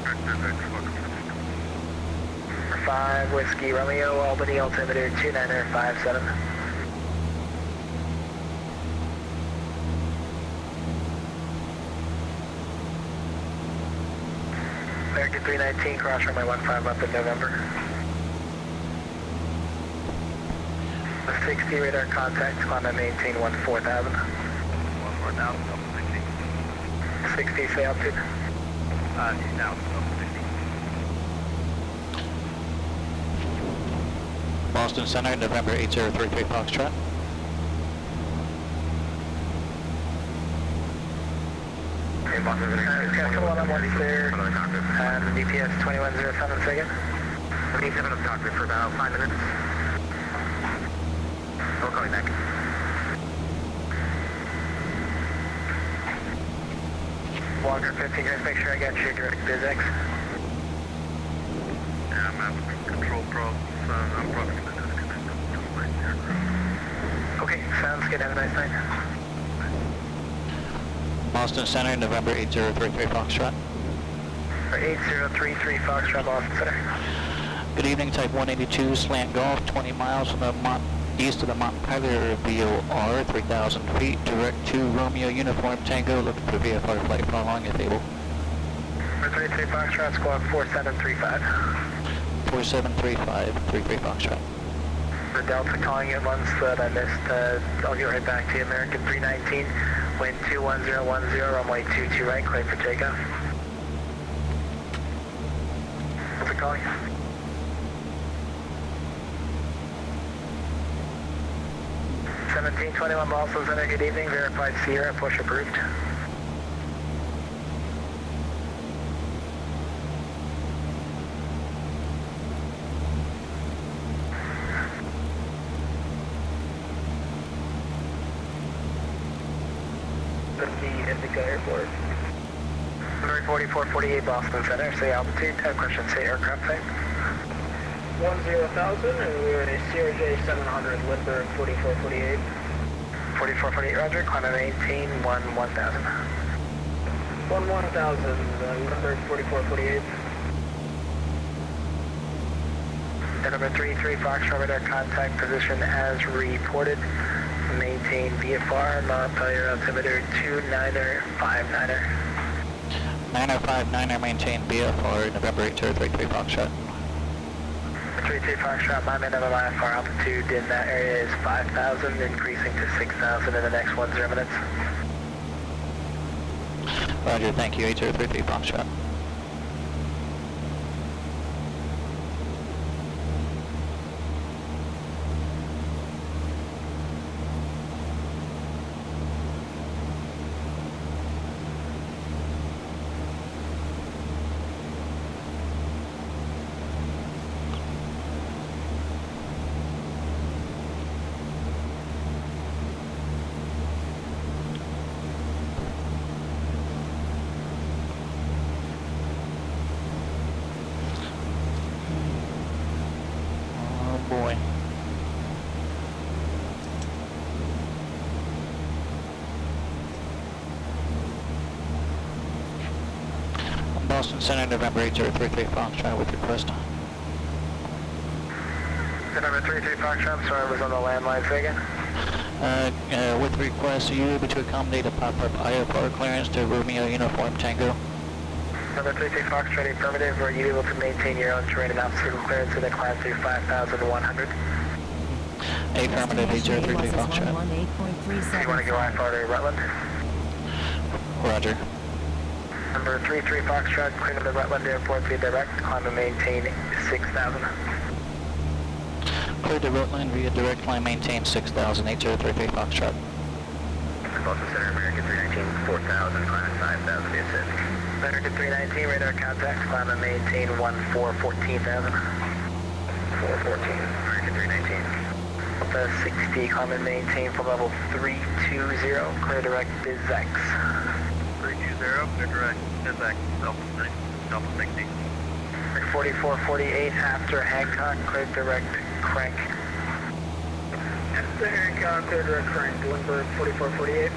Direct BizX, Walker 1520. 5 Whiskey Romeo, Albany altimeter 2957. American 319, cross runway 15 up in November. The 60 radar contact, climb and maintain 14,000. 14,000, 60. 60, say altitude. Now, 60. Boston Center, November 8033 Foxtrot. Okay, Boston Center. Got a couple one-on-ones there. DPS 2107 second. We need 7 up cockpit for about 5 minutes. We'll call you back. Walker 15, guys, make sure I got your direct BizX. Yeah, I'm at control probe. I'm probably going to disconnect to my aircraft. Okay, sounds good. Have a nice night. Boston Center, November 8033 Foxtrot. 8033 Foxtrot, Boston Center. Good evening, Type 182, slant golf, 20 miles from the east of the Montpelier VOR, 3,000 feet, direct to Romeo Uniform Tango, looking for VFR Flight Plan along if able. 33 Foxtrot, squawk 4735. 4735, 33 Foxtrot. The Delta calling it once that I missed. I'll get right back to you. American 319, wind 21010, runway 22 right, clear for takeoff. What's it calling? 1721 Boston Center, good evening. Verified Sierra, push approved. Indica Airport. Number 4448 Boston Center, say altitude, question, say aircraft type. 10,000, and we're in a CRJ 700, Lindbergh 4448. 4448, roger, climb and maintain 1000. 1000, Lindbergh 4448. Number 33 Foxtrot radar contact position as reported. Maintain VFR, Montpelier altimeter 2959er. 9059er, maintain BFR, November 8033 Foxtrot. 33 Foxtrot, my minimum IFR altitude in that area is 5,000, increasing to 6,000 in the next 10 minutes. Roger, thank you, 8033 Foxtrot. Boy. Boston Center, November 8033 Foxtrot with request. Number 33 Foxtrot, I'm sorry, I was on the landline second. With request, are you able to accommodate a pop-up IFR clearance to Romeo Uniform Tango? Number 33 Foxtrot, affirmative. Are you able to maintain your own terrain and obstacle clearance in the climb through 5,100? Affirmative, 8033 Foxtrot. Do you want to go IFR to Rutland? Roger. Number 33 Foxtrot, clear to the Rutland Airport via direct, climb and maintain 6,000. Clear to Rutland via direct climb, maintain 6,000, 8033 Foxtrot. Boston Center, American 319, 4,000, climbing 5,000 via Civic. American 319, radar contact, climb and maintain 14,000. 414, American 319. The 60, climb and maintain for level 320, clear direct BizX. 320, clear direct. Physics, Delta 60. 4448 after Hancock, clear direct crank. After Hancock, clear direct crank, Lindbergh 4448.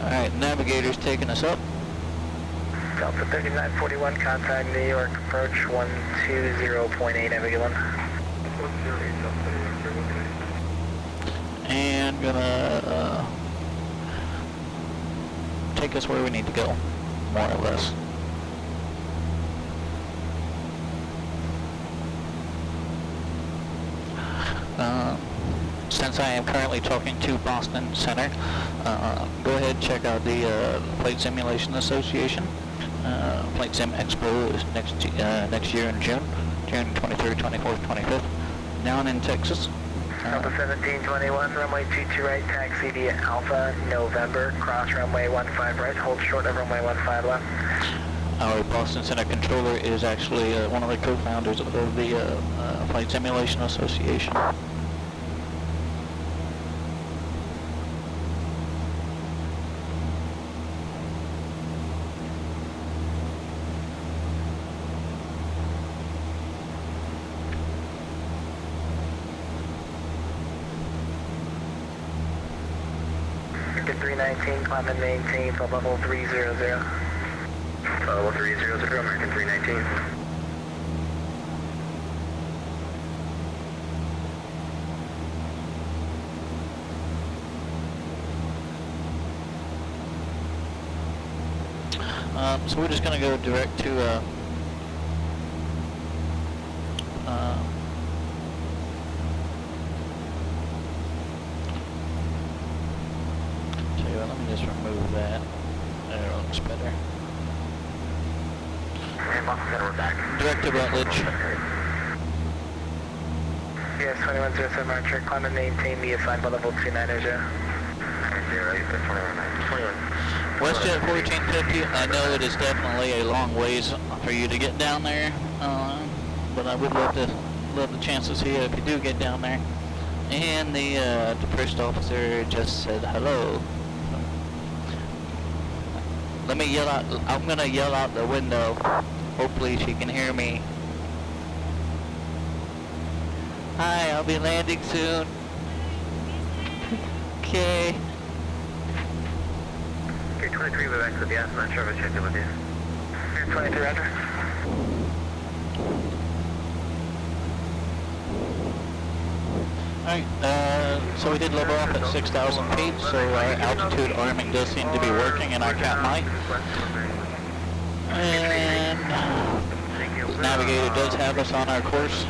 Alright, navigator's taking us up. Delta 3941, contact New York, approach 120.8, Abigail. And gonna take us where we need to go, more or less. Since I am currently talking to Boston Center, go ahead and check out the Flight Simulation Association. Flight Sim Expo is next year in June 23rd, 24th, 25th, down in Texas. Delta 1721, runway 22 right, taxi via Alpha, November, cross runway 15 right, hold short of runway 15 left. Our Boston Center controller is actually one of the co-founders of the Flight Simulation Association. Ticket 319, climb and maintain for level 300. Level 300, American 319. So we're just going to go direct to tell you what, let me just remove that. There, it looks better. Direct to Rutledge. Yes, 2107 Archer, climb and maintain the assigned by level 290. WestJet 1450, I know it is definitely a long ways for you to get down there, but I would love the chance to see you if you do get down there. And the first officer just said hello. Let me yell out, I'm gonna yell out the window. Hopefully she can hear me. Hi, I'll be landing soon. Okay. Okay, 23, we're back to the ass, not sure if I checked it with you. 23, roger. Alright, so we did level off at 6,000 feet, so our altitude arming does seem to be working in our cat mic. And the navigator does have us on our course.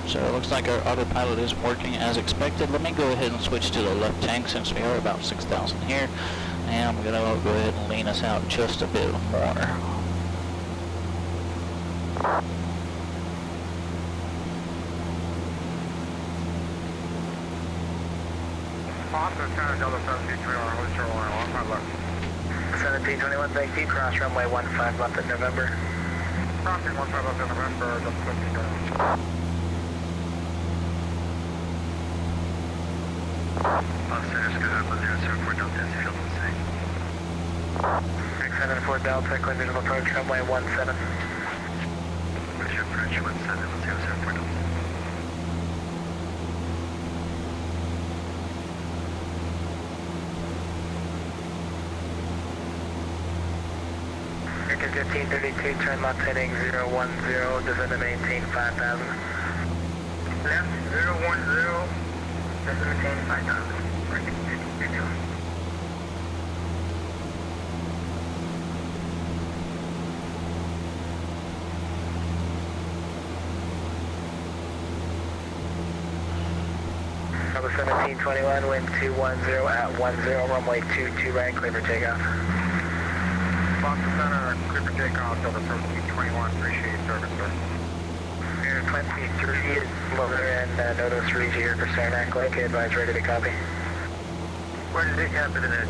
So it looks like our autopilot is working as expected. Let me go ahead and switch to the left tank since we are about 6,000 here. And I'm going to go ahead and lean us out just a bit more. Boston Center, Delta 1721, hold short line, 15 left. 1721, thank you, cross runway 15 left in November. Crossing 15 left in November, Delta 1721. Officers, good up on 074 Delta, field and safe. X74 Delta, clear visual approach, runway 17. Visual approach 17, 074 Delta. American 1532, turn left heading 010, descend to maintain 5,000. Left 010, descend to maintain 5,000. American 1532. Number 1721, wind 210 at 10, runway 22 right, clear for takeoff. Boston Center, clear for takeoff, Delta 1321, appreciate your service, sir. Here, 23 Boulder and Nodos Regia here for Saranac Lake. Advise ready to copy. Where did it happen in that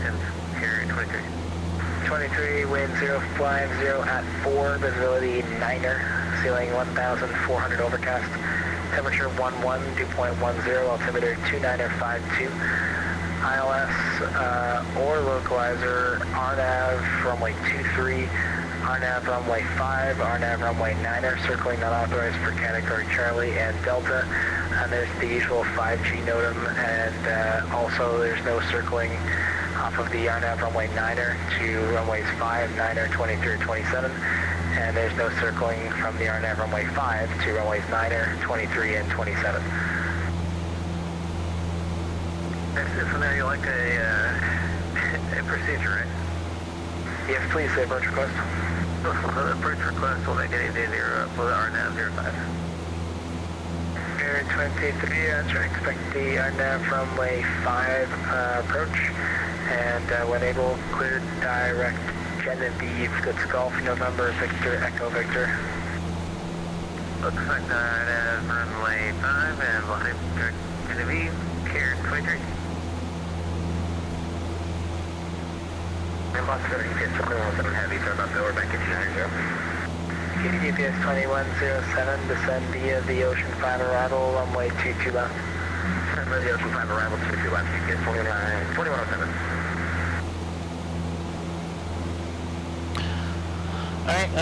here, 23? 23, wind 0, flying 0 at 4, visibility 9er, ceiling 1,400 overcast, temperature 11, dew point 10, altimeter 2952, ILS or localizer, RNAV runway 23, RNAV runway 5, RNAV runway 9er, circling not authorized for category Charlie and Delta, and there's the usual 5G NOTAM, and also there's no circling off of the RNAV runway 9er to runways 5, 9er, 23, or 27, and there's no circling from the RNAV runway 5 to runways 9er, 23, and 27. So now you like a procedure, right? Yes, please, approach request. The approach request will make it easier for the RNAV 05. Air 23, expect the RNAV runway 5 approach. And when able, clear direct Genevieve, Goods Golf, November, Victor, Echo, Victor. Looks like that runway 5 and line direct Genevieve, Karen 23. And box 30, GPS 2107 Heavy, turn about the back into 90. GPS 2107, descend via the Ocean 5 arrival, runway 22 left. The Ocean 5 arrival, 22 left, GPS 2107. Alright,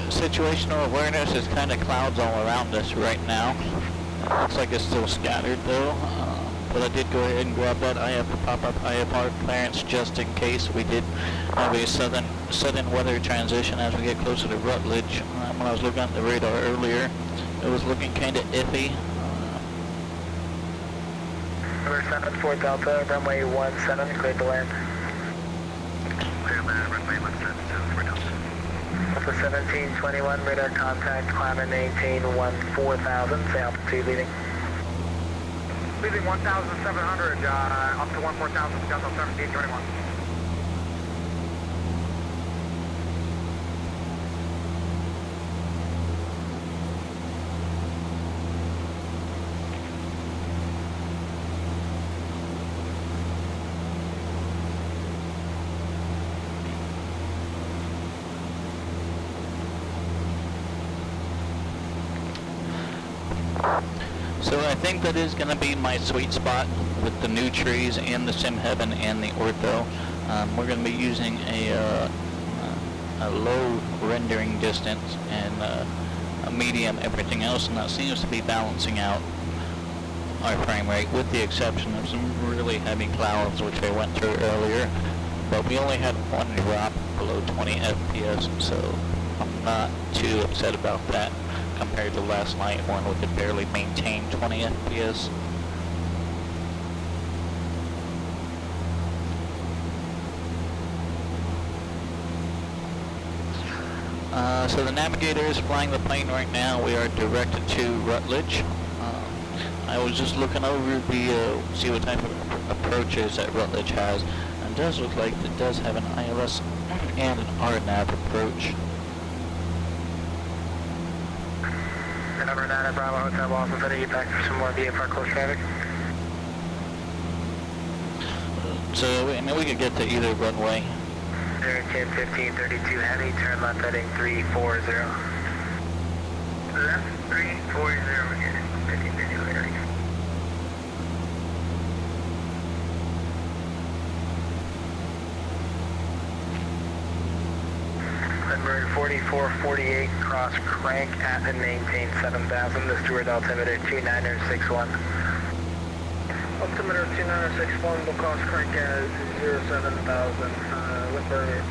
situational awareness is kind of clouds all around us right now. Looks like it's still scattered though, but I did go ahead and grab that pop-up IFR clearance just in case we did have a sudden weather transition as we get closer to Rutledge. When I was looking at the radar earlier, it was looking kind of iffy. Number 74 Delta, runway 17, cleared to land. Clear land, runway 17, for Delta. Alpha 1721, radar contact, climb and maintain 14,000, say altitude leaving. Leaving 1,700, up to 14,000, Delta 1721. So I think that is going to be my sweet spot with the new trees and the sim heaven and the ortho. We're going to be using a low rendering distance and a medium everything else, and that seems to be balancing out our frame rate with the exception of some really heavy clouds which I went through earlier. But we only had one drop below 20 FPS, so I'm not too upset about that compared to last night when we could barely maintain 20 FPS. So the navigator is flying the plane right now. We are directed to Rutledge. I was just looking over the, see what type of approaches that Rutledge has, and it does look like it does have an ILS and an RNAV approach. Number 9 at Bravo Hotel, Boston City, you back for some more VFR close traffic. So, I mean, we could get to either runway. 10, 15, 32 heavy, turn left heading 340. Left 340, 15, 32 heavy. Number 4448, cross crank at and maintain 7,000. The steward altimeter 2961. Altimeter 2961, will cross crank at 07,000, Limber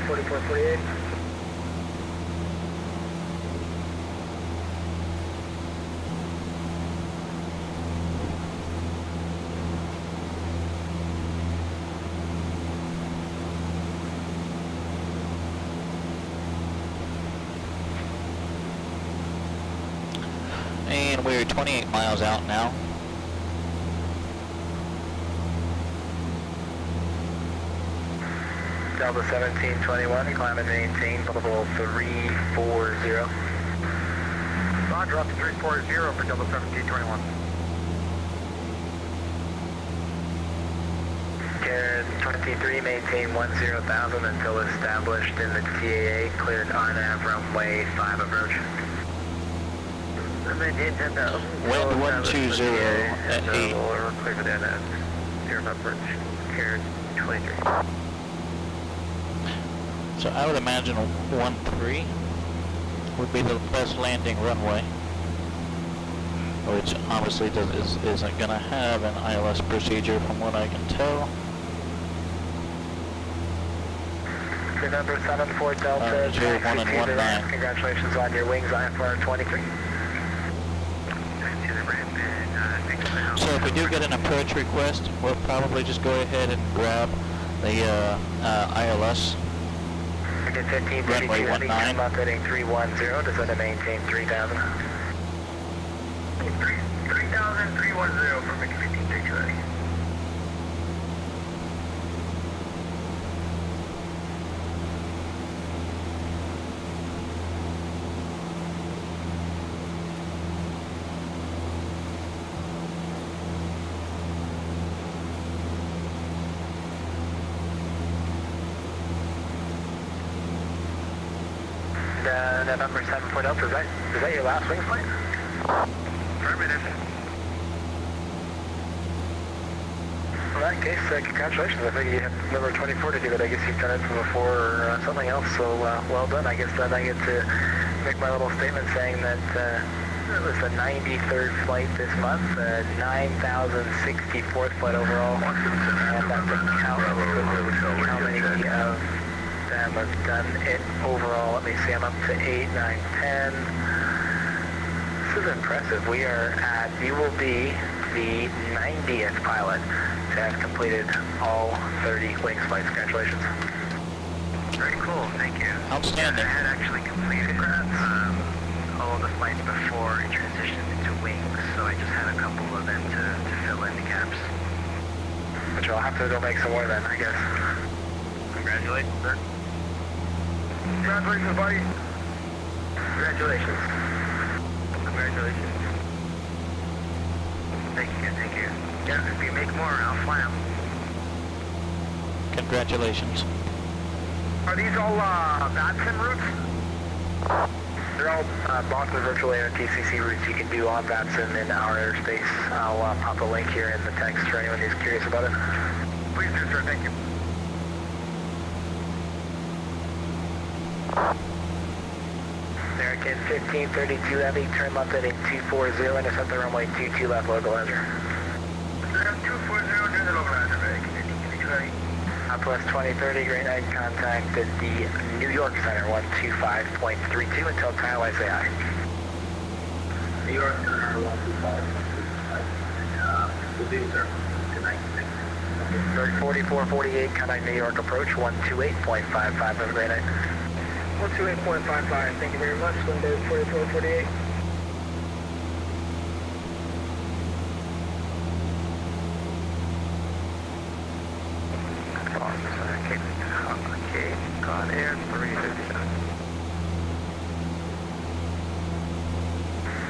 4448. And we're 28 miles out now. Delta 1721, climb and maintain, level 340. Roger, up to 340 for Delta 1721. Karen 23, maintain 10,000 until established in the TAA, cleared RNAV runway 5 approach. Wind 120 at 8. Clear for the RNAV, 0 approach, Karen 23. So I would imagine 13 would be the best landing runway, which obviously isn't going to have an ILS procedure from what I can tell. November 74 Delta, 01 and 19. Congratulations on your wings, IFR 23. So if we do get an approach request, we'll probably just go ahead and grab the ILS. Again, 1532 runway heavy, 19. come up heading 310, descend to maintain 3000. 3000, 310 for Mickey 1532 heavy. November 74 Delta, is that your last wing flight? Affirmative. In that case, congratulations. I think you have number 24 to do it. I guess you've done it from before or something else, so well done. I guess then I get to make my little statement saying that it was the 93rd flight this month, 9,064th flight overall, and that's a count of how many of them have done it overall. Let me see, I'm up to 8, 9, 10. This is impressive. You will be the 90th pilot to have completed all 30 wings flights. Congratulations. Very cool, thank you. Outstanding. I had actually completed all the flights before it transitioned into wings, so I just had a couple of them to fill in the gaps. Which I'll have to go make some more then, I guess. Congratulations, sir. Congratulations, buddy. Congratulations. Congratulations. Thank you, thank you. Yeah, if you make more, I'll fly them. Congratulations. Are these all VATSIM routes? They're all Boston Virtual Air and TCC routes you can do on VATSIM in our airspace. I'll pop a link here in the text for anyone who's curious about it. Please do, sir. Thank you. American 1532 Heavy, turn left heading 240, intercept the runway 22 left localizer. 240 near the localizer, American 1532 Heavy. Southwest 2030, Great Night, contacted the New York Center 125.32 until time I say hi. New York Center 125.32. Good evening, sir. Good night. 4448, contact New York approach 128.55, have a great night. 128.55, thank you very much, window 4448. Cape Cod Air 357.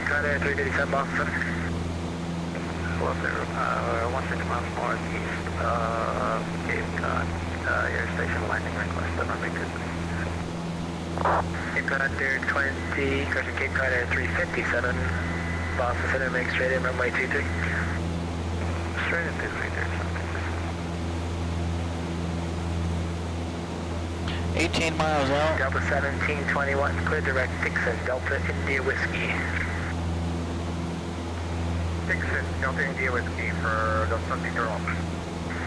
Cod Air 357, Boston. Hello, sir. 150 miles northeast of Cape Cod Air Station, landing request, runway 2. Cape Cod Air 20, correction, Cape Cod Air 357, Boston Center, make straight in, runway 23. Straight in, 23. 18 miles out. Delta 1721, clear direct Dixon, Delta India Whiskey. Dixon, Delta India Whiskey for Delta 1721.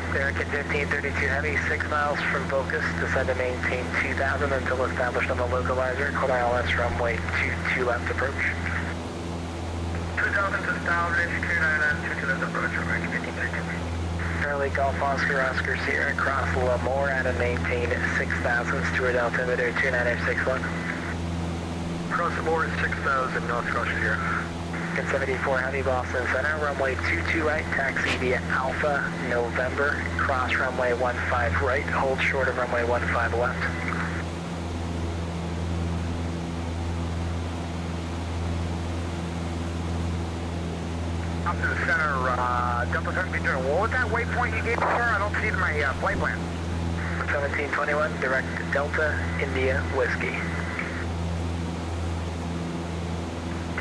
American 1532 Heavy, 6 miles from focus, descend to maintain 2000 until established on the localizer, code ILS runway 22 left approach. 2000 to established, clear ILS 22 left approach, American 1532. Charlie Golf Oscar Oscar Sierra, cross Lemoore at and maintain 6,000, Stewart altimeter 2961. Cross Lemoore 6,000, North Cross Sierra. 74 Heavy, Boston Center, runway 22 right, taxi via Alpha, November, cross runway 15 right, hold short of runway 15 left. Up to the center, Delta 1721. What was that waypoint you gave me, sir? I don't see it in my flight plan. 1721, direct to Delta India Whiskey.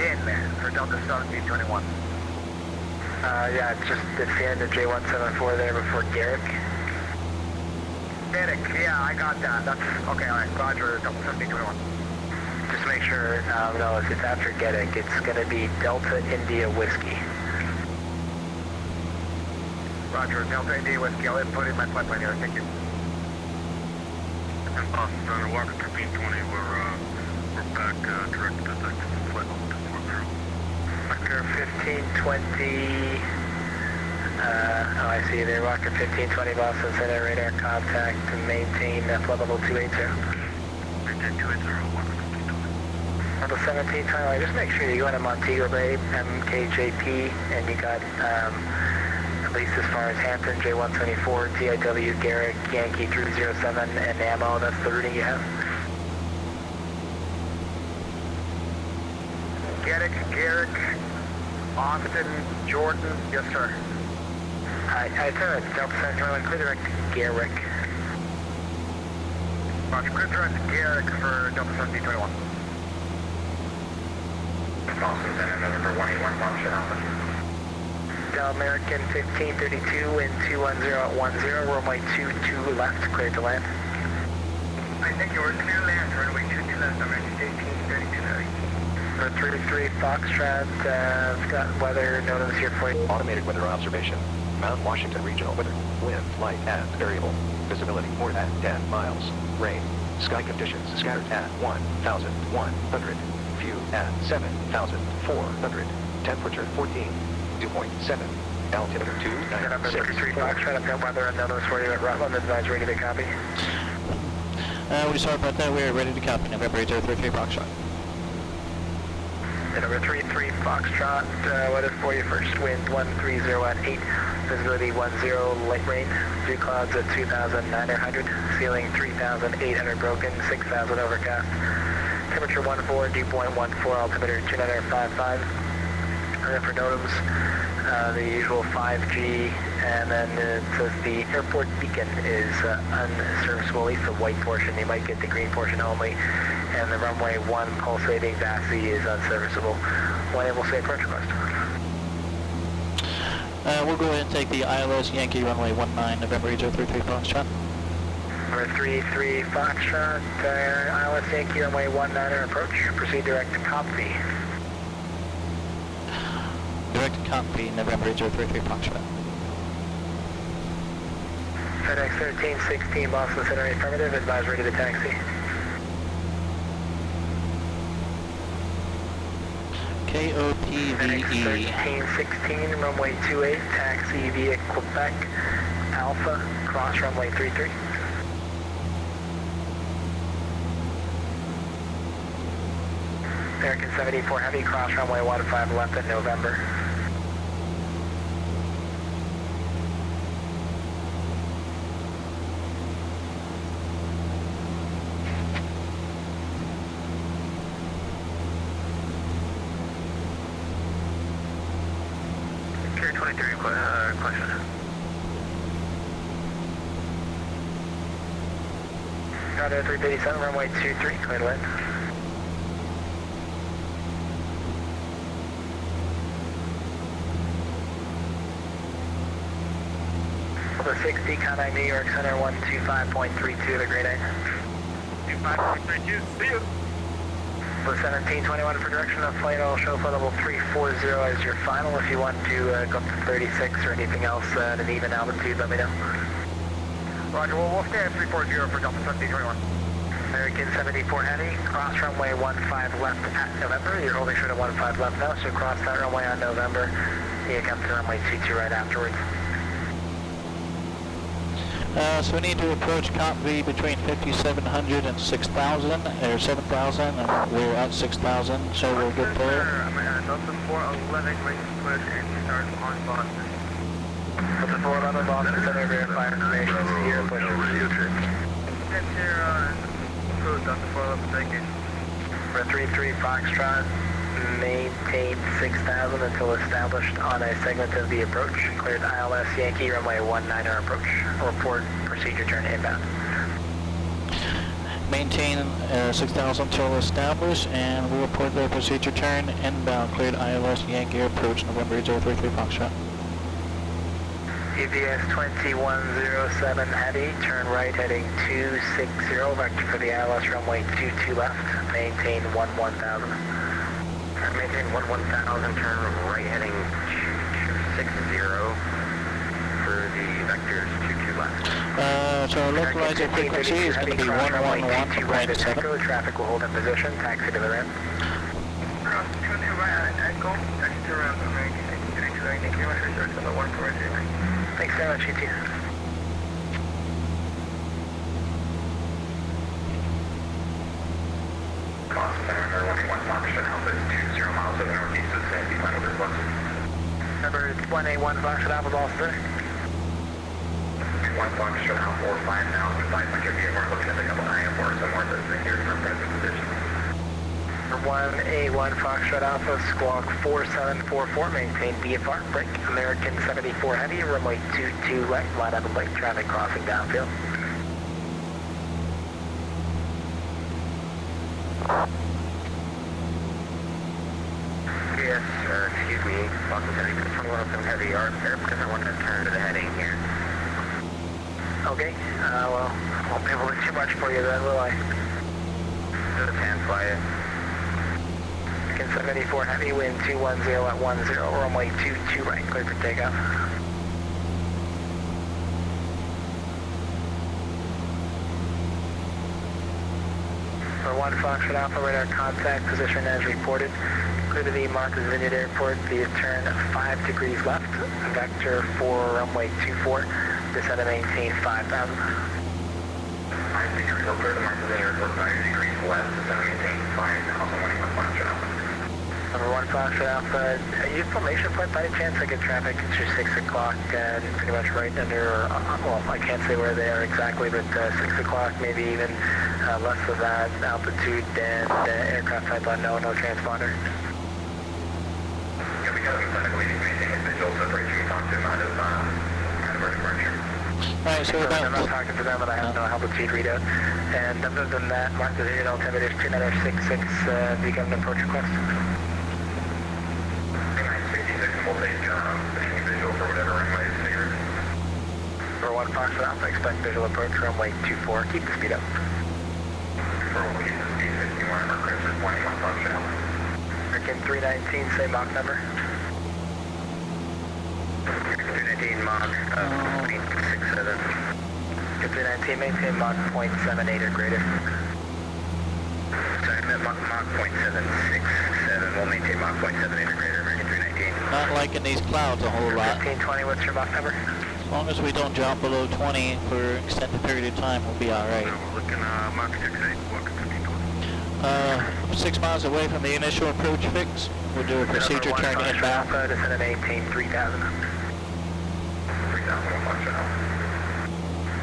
In for Delta 1721. Yeah, it's the end of J174 there before Garrick. Garrick, yeah, I got that. That's okay, alright, Roger, Delta 1721. Just make sure, no, if it's after Garrick, it's gonna be Delta India Whiskey. Roger, Delta India Whiskey, I'll input in my flight plan here, thank you. Center, Walker 1320, we're back direct to the flight level 240. Walker 1520, oh I see you there, Walker 1520 Boston Center, radar contact to maintain flight level 280. Maintain 280, Walker 1520. Level 1720, just make sure you go into Montego Bay, MKJP, and you got, at least as far as Hampton, J174, TIW, Garrick, Yankee 307, and ammo, that's the routing you have. Garrick, Austin, Jordan, yes sir. I said Delta 721, clear direct Garrick. Roger, clear direct Garrick for Delta 1721. Boston Center, November 181, Washington Alpha. Del American 1532 and 210 at 10, runway 22 left, clear to land. I think you were clear land, runway 22 left, American 1832. For 33 Foxtrot, got weather notice here for you. Automated weather observation. Mount Washington regional weather. Wind, light, and variable. Visibility more than 10 miles. Rain. Sky conditions scattered at 1,100. View at 7,400. Temperature 14. Dew point 7. Altimeter 296. 33 Foxtrot, I've got weather and notice for you at Rutland. Advise ready to copy. We're sorry about that. We're ready to copy. November 803 Foxtrot. Number 33 Foxtrot, weather for you first, wind 130 at 8, visibility 10, light rain, dew clouds at 2,900, ceiling 3,800 broken, 6,000 overcast, temperature 14, dew point 14, altimeter 2955, and then for NOTAMs, the usual 5G, and then it says the airport beacon is unserviceable, at least the white portion, you might get the green portion only, and the runway 1 pulsating VATSIM is unserviceable. When able to say approach request. We'll go ahead and take the ILS Yankee runway 19, November 8033 Foxtrot. Number 33 Foxtrot, ILS Yankee runway 19 approach. Proceed direct to copy. Direct to copy, November 8033 Foxtrot. FedEx 1316 Boston Center affirmative, advise ready to taxi. KOPVE. 1316, runway 28, taxi via Quebec, Alpha, cross runway 33. American 74 Heavy, cross runway 15 left in November. Question. Roger, 387, runway 23, clear to land. Over 60, contact New York Center 125.32, the grade A. 25.32, see you. For 1721 for direction of flight, I'll show flight level 340 as your final. If you want to go up to 36 or anything else at an even altitude, let me know. Roger, we'll stay at 340 for Delta 1721. American 74 Heavy, cross runway 15 left at November. You're holding short at 15 left now, so cross that runway on November. You come to runway 22 right afterwards. So we need to approach copy between 5,700 and 6,000, or 7,000, and we're at 6,000, so we'll get there. Delta 411, ready to push and start on Boston. Delta 411, Boston Center, verify information, here, push. That's here, crew, Delta 411, thank you. For 33 Foxtrot, Maintain 6,000 until established on a segment of the approach. Cleared ILS Yankee runway 19 approach. Report procedure turn inbound. Maintain 6,000 till established, and we report the procedure turn inbound. Cleared ILS Yankee approach November 033 Foxtrot. EVS 2107 heavy, turn right heading 260, vector for the ILS runway 22 left, maintain 11,000. Maintain 11,000, turn right heading 260 for the vectors 22 left. So localizer frequency is going to be 111.7. Traffic will hold in position, taxi to the ramp. 22 right, echo, taxi to ramp, American 632, thank you very much, research on the 143. Thanks very much, ET. Boston Center, 181 Foxtrot Alpha is 20 miles to the northeast of Sandy, final response. Number 181 Foxtrot Alpha, Boston. 1 Foxtrot Alpha, 5,000, 500 VFR, looking at the couple IM4 somewhere that's here from present position. 181 Foxtrot Alpha, squawk 4744, maintain BFR, break, American 74 heavy, runway 22 left, line up and lake, traffic crossing downfield. Yes, excuse me, Boston Heavy, 2107 Heavy, because I wanted to turn to the heading here. Okay, well, I won't be able to do too much for you then, will I? Just hand fly it. 74 heavy, wind 210 at 10, runway 22 right, clear for takeoff. For 1 Foxtrot Alpha, radar contact position as reported. Clear to the Marcus Vineyard Airport via turn 5 degrees left, vector for runway 24, descend and maintain 5,000. 5 degrees, so clear to Marcus Vineyard Airport, 5 degrees left, descend and maintain 5,000, 181 Foxtrot Alpha. Number 1 Foxtrot Alpha, your formation point by any chance? I get traffic, it's your 6 o'clock and pretty much right under, well, I can't say where they are exactly, but 6 o'clock, maybe even less of that altitude and aircraft type unknown, no transponder. Yeah, we got them technically maintain a visual separation, we talked to him out of our departure. Alright, so I'm not talking to them, but I have no altitude readout. And other than that, mark the visual altimeter 2966, the government approach request. 2966, we'll take any visual for whatever runway is figured. For 1 Foxtrot Alpha, expect visual approach runway 24, keep the speed up. For we'll keep the speed 51, our Chris is 181 Foxtrot Alpha. American 319, same Mach number. 319 Mach, 0.67. 319, maintain Mach 0.78 or greater. Sorry, I meant Mach 0.767. We'll maintain Mach 0.78 or greater, American 319. not liking these clouds a whole lot. 1520, what's your Mach number? As long as we don't drop below 20 for an extended period of time, we'll be alright. We're looking Mach 68, welcome to 1520. 6 miles away from the initial approach fix. We'll do a procedure turn inbound. Alpha, descend and maintain 3000. 3000, 1 Foxtrot Alpha.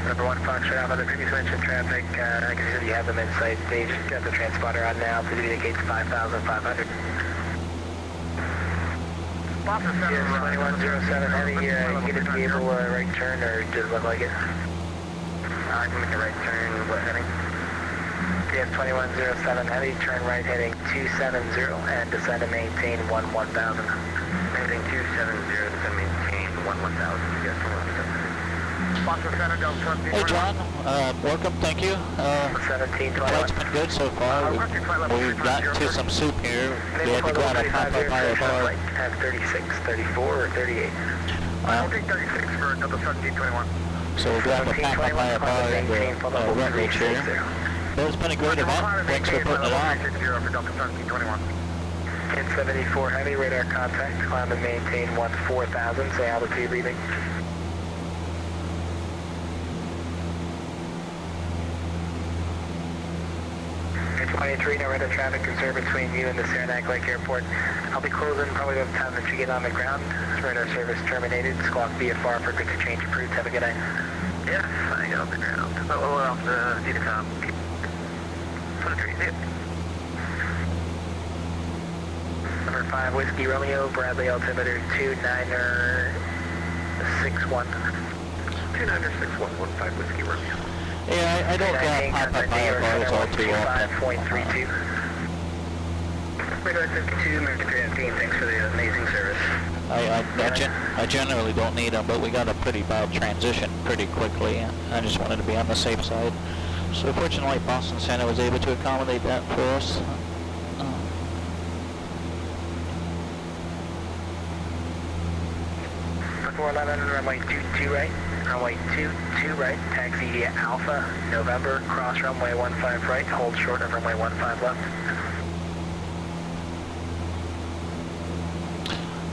Number 1 Foxtrot Alpha, the previous mentioned traffic, I can see you have them in sight. They just got the transponder on now. Altitude indicates 5,500. Boston Center, Yes, 2107 heavy, you get to be able right turn, or does it look like it? I can make a right turn, what heading? Yes, 2107 heavy, turn right heading 270 and descend and maintain 11,000. Maintain 270, descend maintain 11,000. Yes, 11,000. Boston Center, Delta 20. Hey John, welcome, thank you. 1721. Flight's been good so far. We've gotten to some soup here. We had to go out a pop-up higher bar. Have 36, 34, or 38. I'll take 36 for Delta 1721. So we'll grab a pop-up higher bar and the run reach here. But it's been a great event. Thanks for putting it on. 60 for Delta 1721. 1074 heavy, radar contact, climb and maintain 14,000, say altitude leaving. 23, no radar traffic conserve between you and the Saranac Lake Airport. I'll be closing probably by the time that you get on the ground. Radar service terminated. Squawk VFR for good to change approved. Have a good night. Yes, I got off the ground. Oh, we're off the DTCOM. For the tree, see it. 5 Whiskey Romeo, Bradley altimeter 2961. 2961, 15 Whiskey Romeo. Yeah, I don't get pop-up power bars all too often. 5.32. Radar 52, American 315, thanks for the amazing service. I generally don't need them, but we got a pretty bad transition pretty quickly, and I just wanted to be on the safe side. So fortunately, Boston Center was able to accommodate that for us. 411, runway 22 right, runway 22 right, taxi via Alpha, November, cross runway 15 right, hold short of runway 15 left.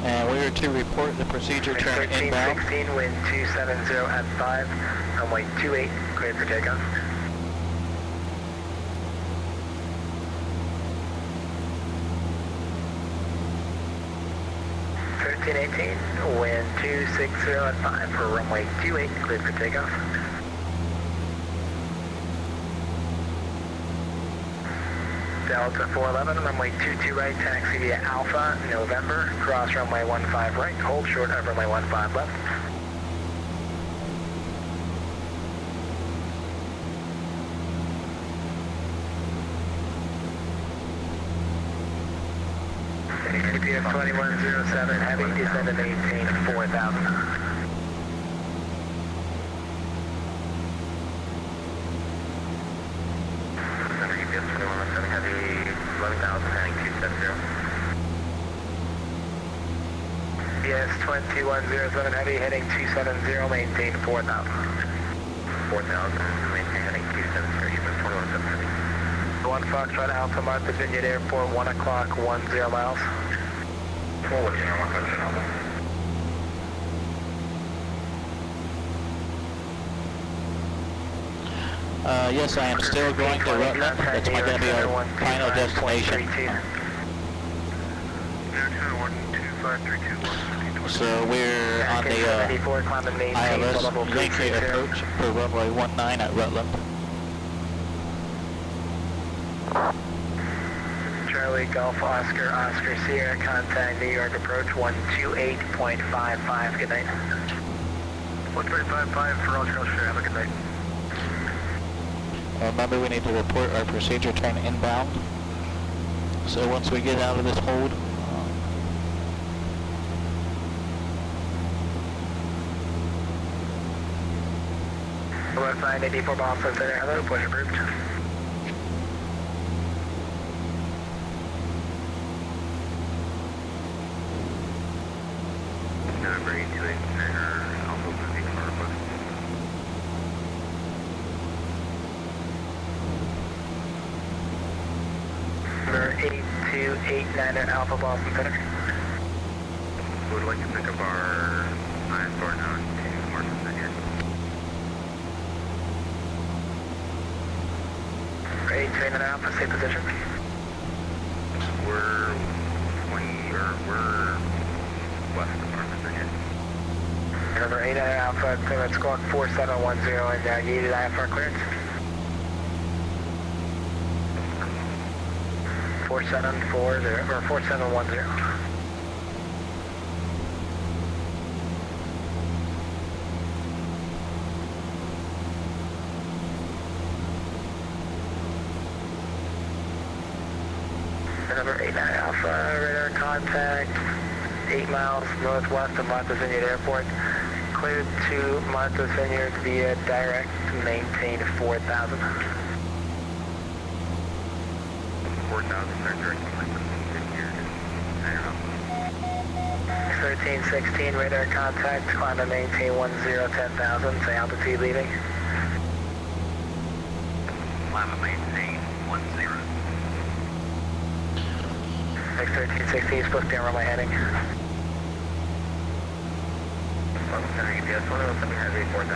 And we are to report the procedure turn inbound. 1316, wind 270 at 5, runway 28, cleared for takeoff. Wind 260 at 5 for runway 28, cleared for takeoff. Delta 411, runway 22 right, taxi via Alpha, November, cross runway 15 right, hold short of runway 15 left. Bfr 2107, heavy, descend and maintain 4000. Center UPS 2107, heavy, 11,000, heading 270. BS 2107, heavy, heading 270, maintain 4000. 4000, maintain heading 270, UPS 2107, heavy. 1 Foxtrot Alpha, Martha's Vineyard Airport, 1 o'clock, 10 miles. Yes, I am still going to Rutland. That's going to be our final destination. So we're on the ILS Yankee approach for runway 19 at Rutland. Charlie Golf Oscar Oscar Sierra, contact New York approach 128.55, good night. 128.55 for all trails, have a good night. Remember, we need to report our procedure turn inbound. So once we get out of this hold, We're flying 84 Boston Center, hello, push approved. Number 828 Center, Alpha moving northwest. Number 8289 Alpha Boston Center. We would like to pick up our ISR now to Martha's Vineyard. 829 Alpha, same position. We're west of Martha's Vineyard. Number 89 Alpha, let's squawk 4710 and you needed IFR clearance. 4740 or 4710. Number 89 Alpha, radar contact, 8 miles northwest of Martha's Vineyard Airport. Cleared to Martha's Vineyard via direct, maintain 4000. 4000, start direct to Martha's Vineyard. 1316, radar contact, climb and maintain 10,000, say altitude leaving. Climb and maintain 10. 1316, split down runway heading. Center UPS 107 heavy 4000.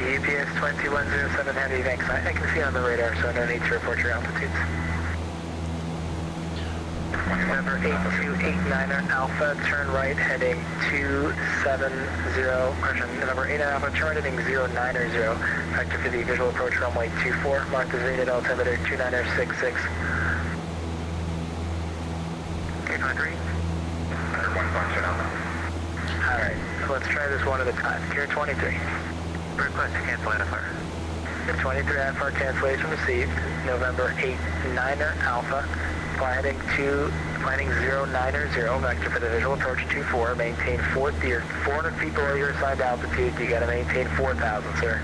UPS 2107 heavy, thanks. I can see on the radar, so no need to report your altitudes. Number 8289 Alpha, turn right, heading 270, number 89 Alpha, turn right, heading 090, factor for the visual approach runway 24, Martha's Vineyard altimeter 2966. 323. 1.0 Alpha. Alright, so let's try this one at a time. Gear 23. Request to cancel IFR. Gear 23 IFR cancellation received. November 89er Alpha. Planning 090, vector for the visual approach 24. Maintain 400 feet below your assigned altitude. You gotta maintain 4,000, sir.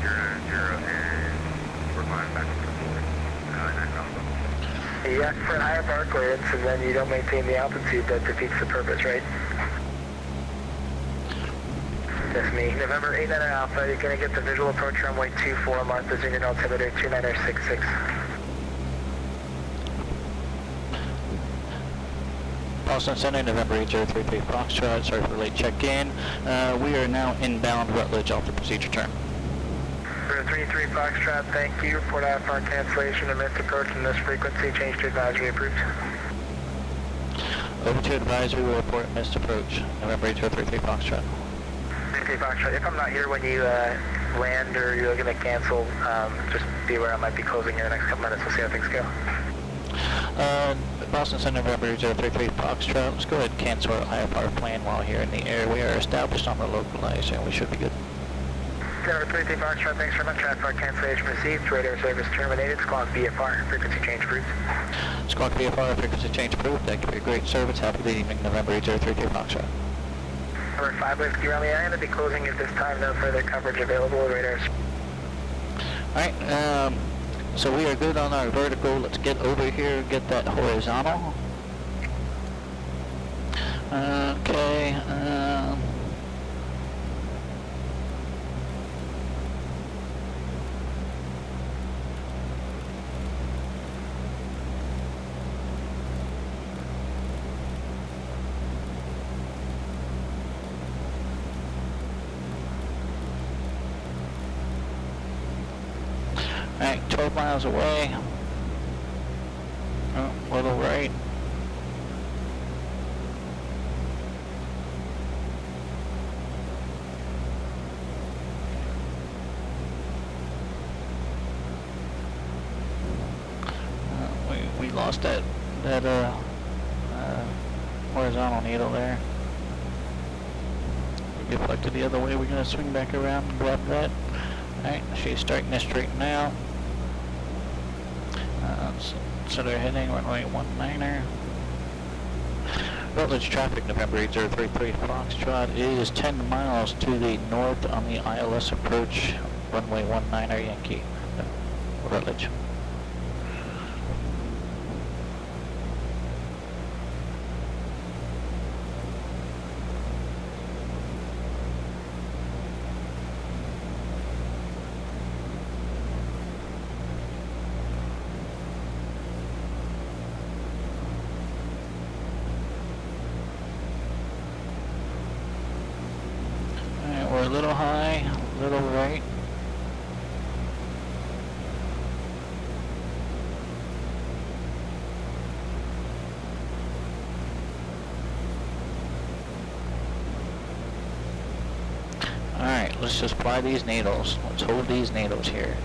090, and we're flying back to 9 Alpha. You ask for an IFR clearance and then you don't maintain the altitude, that defeats the purpose, right? That's me. November 89er Alpha, you're gonna get the visual approach runway 24, Martha's Union altimeter 29066. Boston Center, November 8033 Foxtrot, sorry for late check-in. We are now inbound Rutledge off the procedure turn. 033 Foxtrot, thank you. Report IFR cancellation and missed approach in this frequency. Change to advisory approved. Over to advisory, will report missed approach. November 8033 Foxtrot. 33 Foxtrot, if I'm not here when you land or you're looking to cancel, just be aware I might be closing in the next couple minutes. We'll see how things go. Boston Center, November 8033 Foxtrot. Let's go ahead and cancel our IFR plan while here in the air. We are established on the localizer and we should be good. Denver 33 Foxtrot, thanks very much. IFR cancellation received. Radar service terminated. Squawk BFR. Frequency change approved. Squawk VFR, frequency change approved. Thank you for your great service. Have a good evening, November 8033 Foxtrot. Number 5, let's be around the island. Be closing at this time. No further coverage available. Radars. Alright, so we are good on our vertical. Let's get over here, get that horizontal. Okay, Alright, 12 miles away. Oh, little right. We lost that horizontal needle there. We deflected the other way. We're gonna swing back around and grab that. Alright, she's starting this straight now. So they're heading runway 19er. Rutledge traffic, November 8033 Foxtrot. It is 10 miles to the north on the ILS approach, runway 19er Yankee, Rutledge. We're a little high, a little right. Alright, let's just fly these needles. Let's hold these needles here.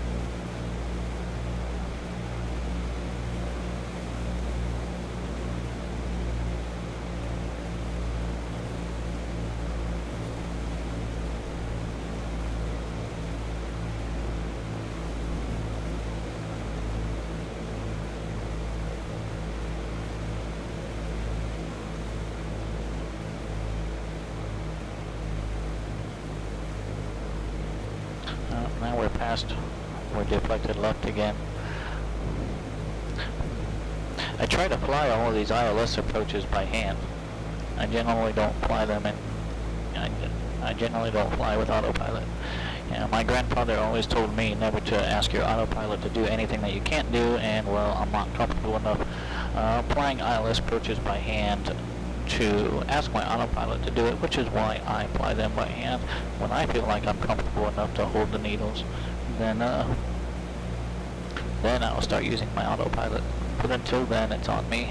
Now we're past, we're deflected left again. I try to fly all of these ILS approaches by hand. I generally don't fly them in, I generally don't fly with autopilot. You know, my grandfather always told me never to ask your autopilot to do anything that you can't do, and well, I'm not comfortable enough flying ILS approaches by hand to ask my autopilot to do it, which is why I fly them by hand. When I feel like I'm comfortable enough to hold the needles, then I'll start using my autopilot. But until then, it's on me.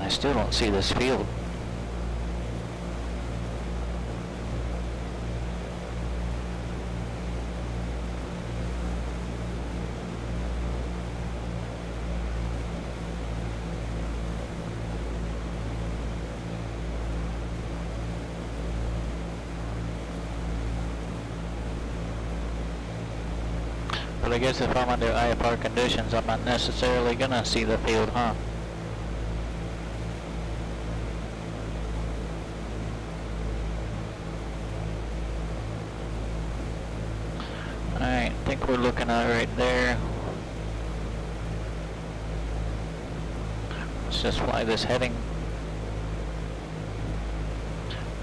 I still don't see this field. But I guess if I'm under IFR conditions, I'm not necessarily gonna see the field, huh? Alright, I think we're looking at right there. Let's just fly this heading.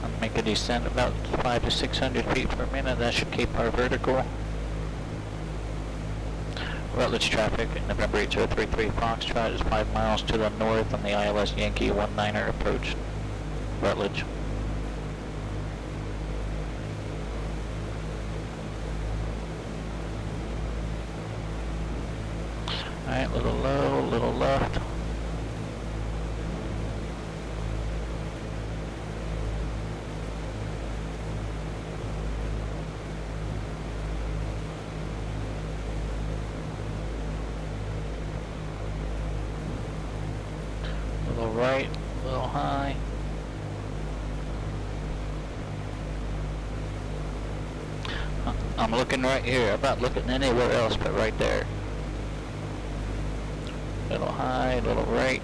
I'll make a descent about 500 to 600 feet per minute. That should keep our vertical. Rutledge traffic, November 8033 Foxtrot is 5 miles to the north on the ILS Yankee 19er approach. Rutledge. Alright, little low, little left. Little right, little high. I'm looking right here. I'm not looking anywhere else but right there. Little high, little right.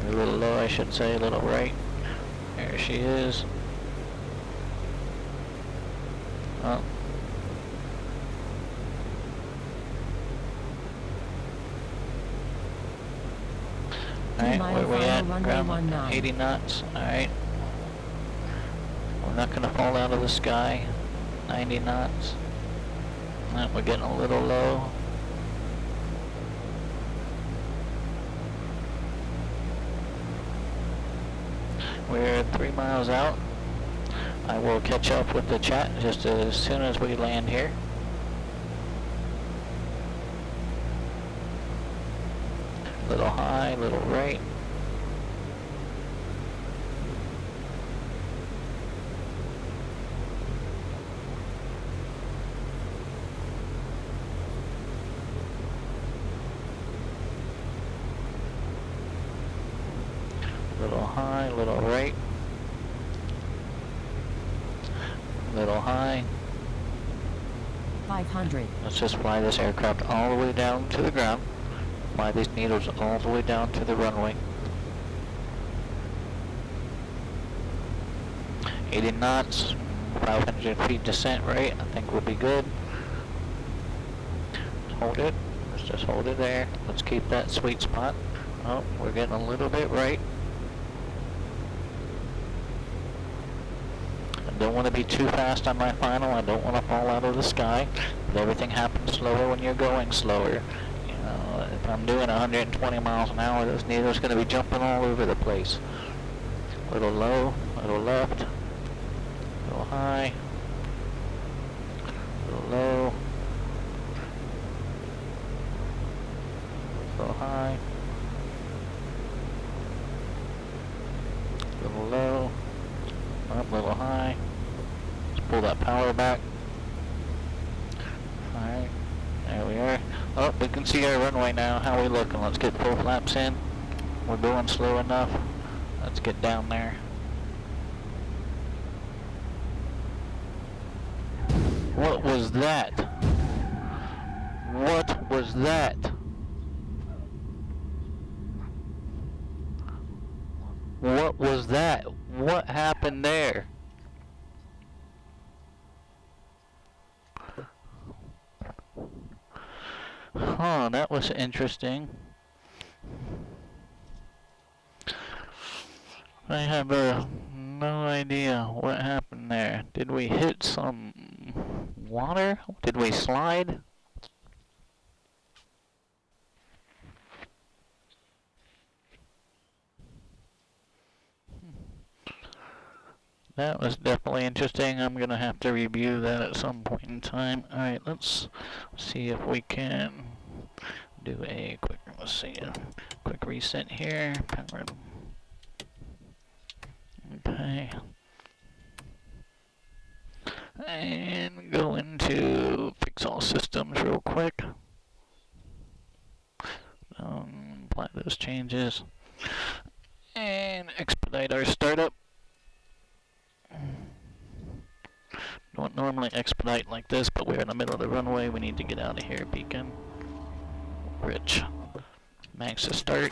A little low, I should say, little right. There she is. Oh. Alright, where we at? Ground 80 knots. Alright. We're not gonna fall out of the sky. 90 knots. Alright, we're getting a little low. We're 3 miles out. I will catch up with the chat just as soon as we land here. Little high, little right. Little high, little right. Little high. 500. Let's just fly this aircraft all the way down to the ground. Fly these needles all the way down to the runway. 80 knots, 500 feet descent rate. I think we'll be good. Hold it. Let's just hold it there. Let's keep that sweet spot. Oh, we're getting a little bit right. I don't want to be too fast on my final. I don't want to fall out of the sky. But everything happens slower when you're going slower. You know, if I'm doing 120 miles an hour, those needles are going to be jumping all over the place. Little low, little left, little high, little low, little high, little low, up, little high. Let's pull that power back. Alright, there we are. Oh, we can see our runway now. How are we looking? Let's get full flaps in. We're going slow enough. Let's get down there. What was that? What was that? What was that? What happened there? Huh, that was interesting. I have no idea what happened there. Did we hit some water? Did we slide? That was definitely interesting. I'm gonna have to review that at some point in time. Alright, let's see if we can do a quick reset here. Power. Okay. And go into fix all systems real quick. Apply those changes. And expedite our startup. Don't normally expedite like this, but we're in the middle of the runway. We need to get out of here, beacon. Rich. Max to start.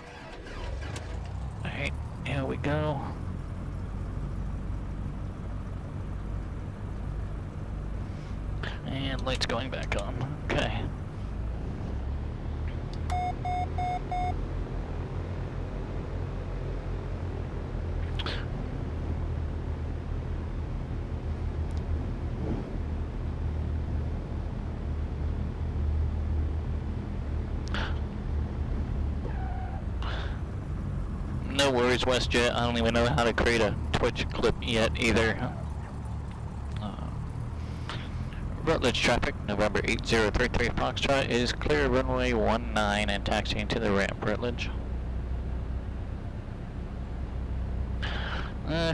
Alright, here we go. And lights going back on. Okay. No worries, WestJet. I don't even know how to create a Twitch clip yet either. Rutledge traffic, November 8033 Foxtrot is clear runway 19 and taxiing to the ramp, Rutledge.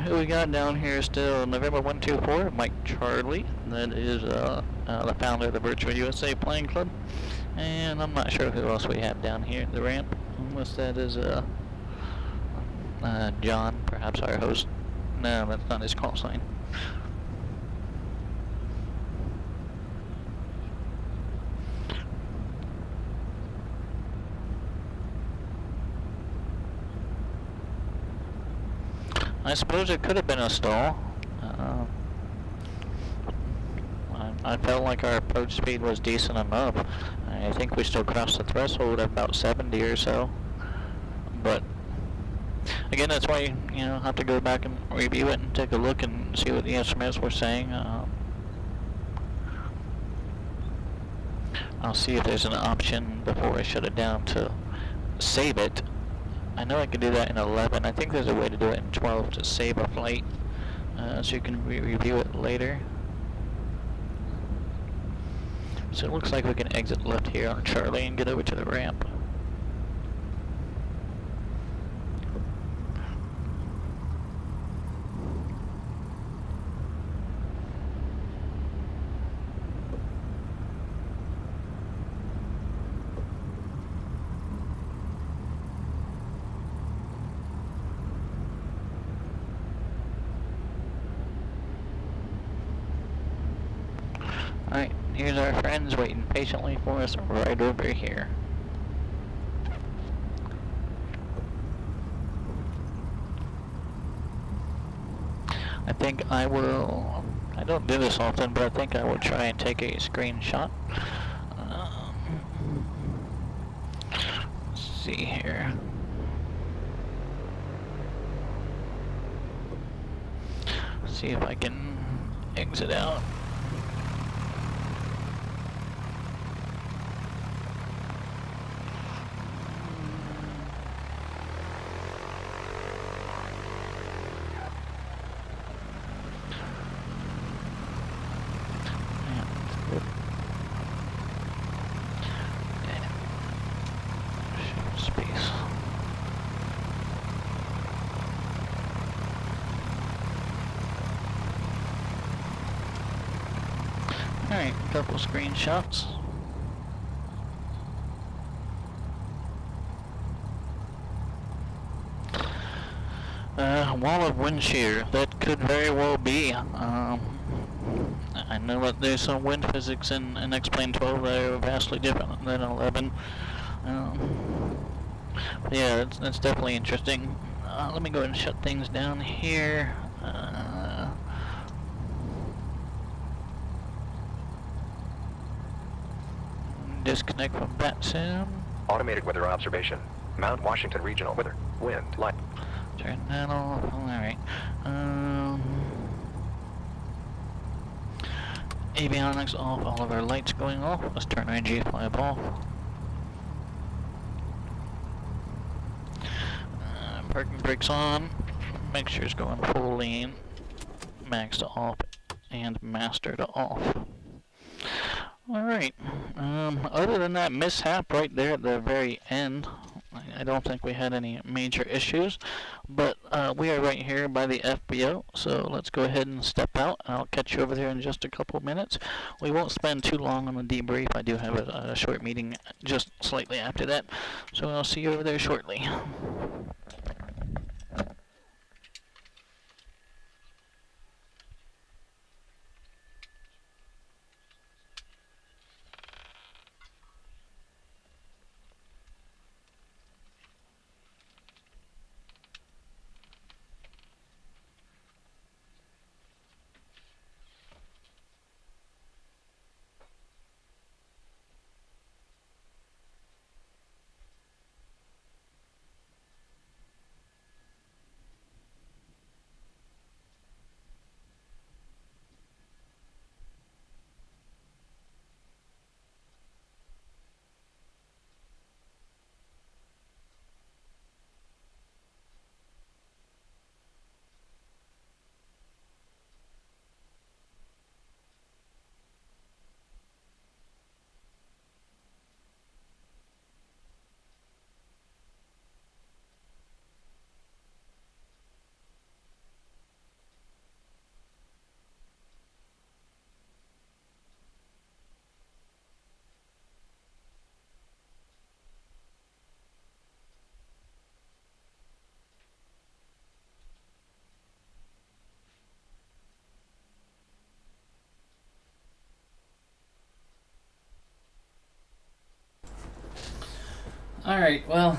Who we got down here still? November 124, Mike Charlie. That is the founder of the Virtual USA Playing Club. And I'm not sure who else we have down here at the ramp. Unless that is John, perhaps our host. No, that's not his call sign. I suppose it could have been a stall. I felt like our approach speed was decent enough. I think we still crossed the threshold at about 70 or so. But again, that's why you have to go back and review it and take a look and see what the instruments were saying. I'll see if there's an option before I shut it down to save it. I know I can do that in 11. I think there's a way to do it in 12 to save a flight, so you can review it later. So it looks like we can exit left here on Charlie and get over to the ramp. Alright, here's our friends waiting patiently for us right over here. I think I will, I don't do this often, but I think I will try and take a screenshot. Let's see here. See if I can exit out. Alright, a couple screenshots. Wall of wind shear, that could very well be. I know that there's some wind physics in X-Plane 12 that are vastly different than 11. But yeah, that's definitely interesting. Let me go ahead and shut things down here. Disconnect from VATSIM. Automated weather observation. Mount Washington Regional weather. Wind, light. Turn that off. Alright. Avionics off. All of our lights going off. Let's turn our G5 off. Parking brakes on. Make sure it's going full lean. Max to off and master to off. Alright, other than that mishap right there at the very end, I don't think we had any major issues, but we are right here by the FBO, so let's go ahead and step out. I'll catch you over there in just a couple of minutes. We won't spend too long on the debrief. I do have a short meeting just slightly after that, so I'll see you over there shortly. All right, well,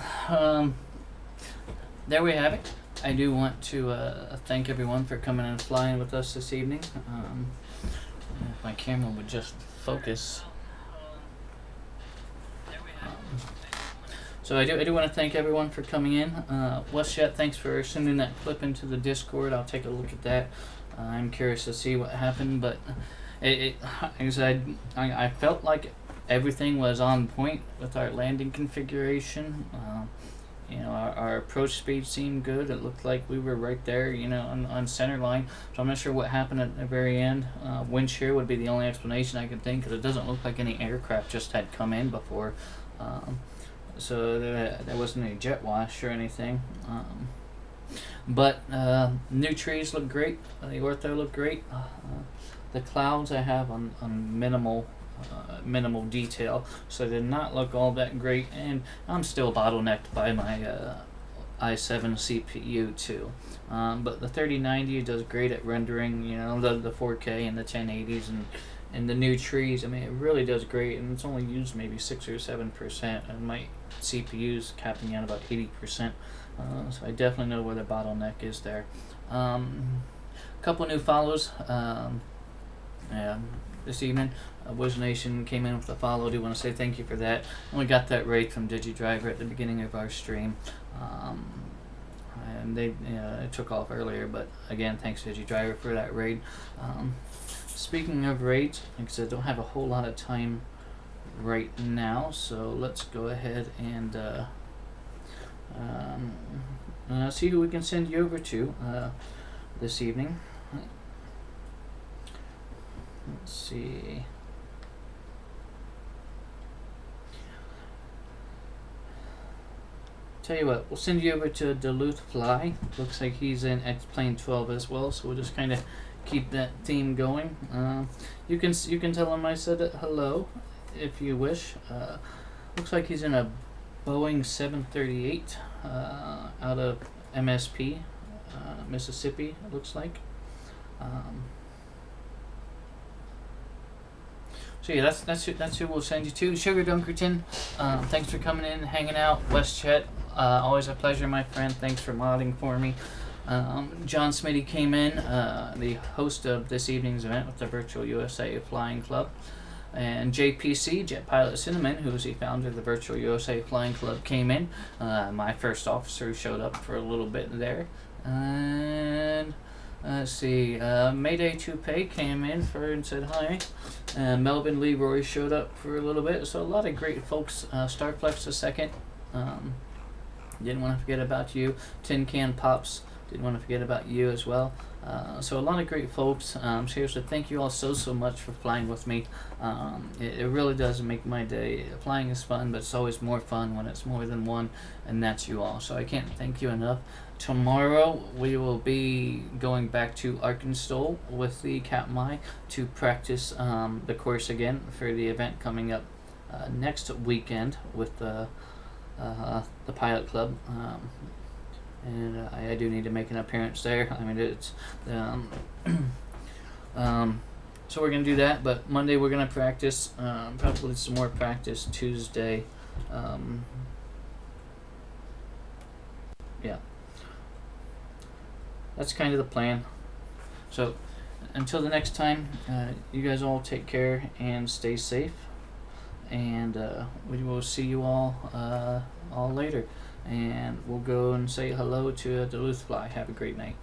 there we have it. I do want to thank everyone for coming and flying with us this evening. If my camera would just focus. So I do want to thank everyone for coming in. WestJet, thanks for sending that clip into the Discord. I'll take a look at that. I'm curious to see what happened, but like I said, I felt like everything was on point with our landing configuration. You know, our approach speed seemed good. It looked like we were right there, you know, on center line. So I'm not sure what happened at the very end. Wind shear would be the only explanation I can think, because it doesn't look like any aircraft just had come in before. So there wasn't any jet wash or anything. But new trees look great. The ortho looked great. The clouds I have on minimal detail, so they did not look all that great, and I'm still bottlenecked by my i7 CPU too. But the 3090 does great at rendering, you know, the 4K and the 1080s and the new trees. I mean, it really does great, and it's only used maybe 6 or 7%, and my CPU's capping out about 80%. So I definitely know where the bottleneck is there. Couple new follows this evening. Wiz Nation came in with a follow. I do want to say thank you for that. We got that raid from DigiDriver at the beginning of our stream. And they it took off earlier, but again, thanks DigiDriver for that raid. Speaking of raids, like I said, I don't have a whole lot of time right now, so let's go ahead and see who we can send you over to this evening. Let's see. Tell you what, we'll send you over to Duluth Fly. Looks like he's in X-Plane 12 as well, so we'll just kind of keep that theme going. You can tell him I said hello if you wish. Looks like he's in a Boeing 738 out of MSP, Mississippi. It looks like. So yeah, that's who we'll send you to. Sugar Dunkerton, thanks for coming in, hanging out. WestJet, always a pleasure, my friend. Thanks for modding for me. John Smitty came in, the host of this evening's event with the Virtual USA Flying Club. And JPC, Jet Pilot Cinnamon, who is the founder of the Virtual USA Flying Club, came in. My first officer who showed up for a little bit there. And let's see, Mayday Toupee came in and said hi. Melvin Leroy showed up for a little bit. So a lot of great folks. Starflex the second. Didn't want to forget about you. Tin Can Pops didn't want to forget about you as well. So a lot of great folks. Seriously, thank you all so much for flying with me. It really does make my day. Flying is fun, but it's always more fun when it's more than one, and that's you all. So I can't thank you enough. Tomorrow we will be going back to Arkansas with the Katmai to practice the course again for the event coming up next weekend with the Pilot Club. And I do need to make an appearance there. I mean, it's so we're gonna do that. But Monday we're gonna practice. Probably some more practice Tuesday. Yeah, that's kind of the plan. So until the next time, you guys all take care and stay safe. And we will see you all later. And we'll go and say hello to Duluth Fly. Have a great night.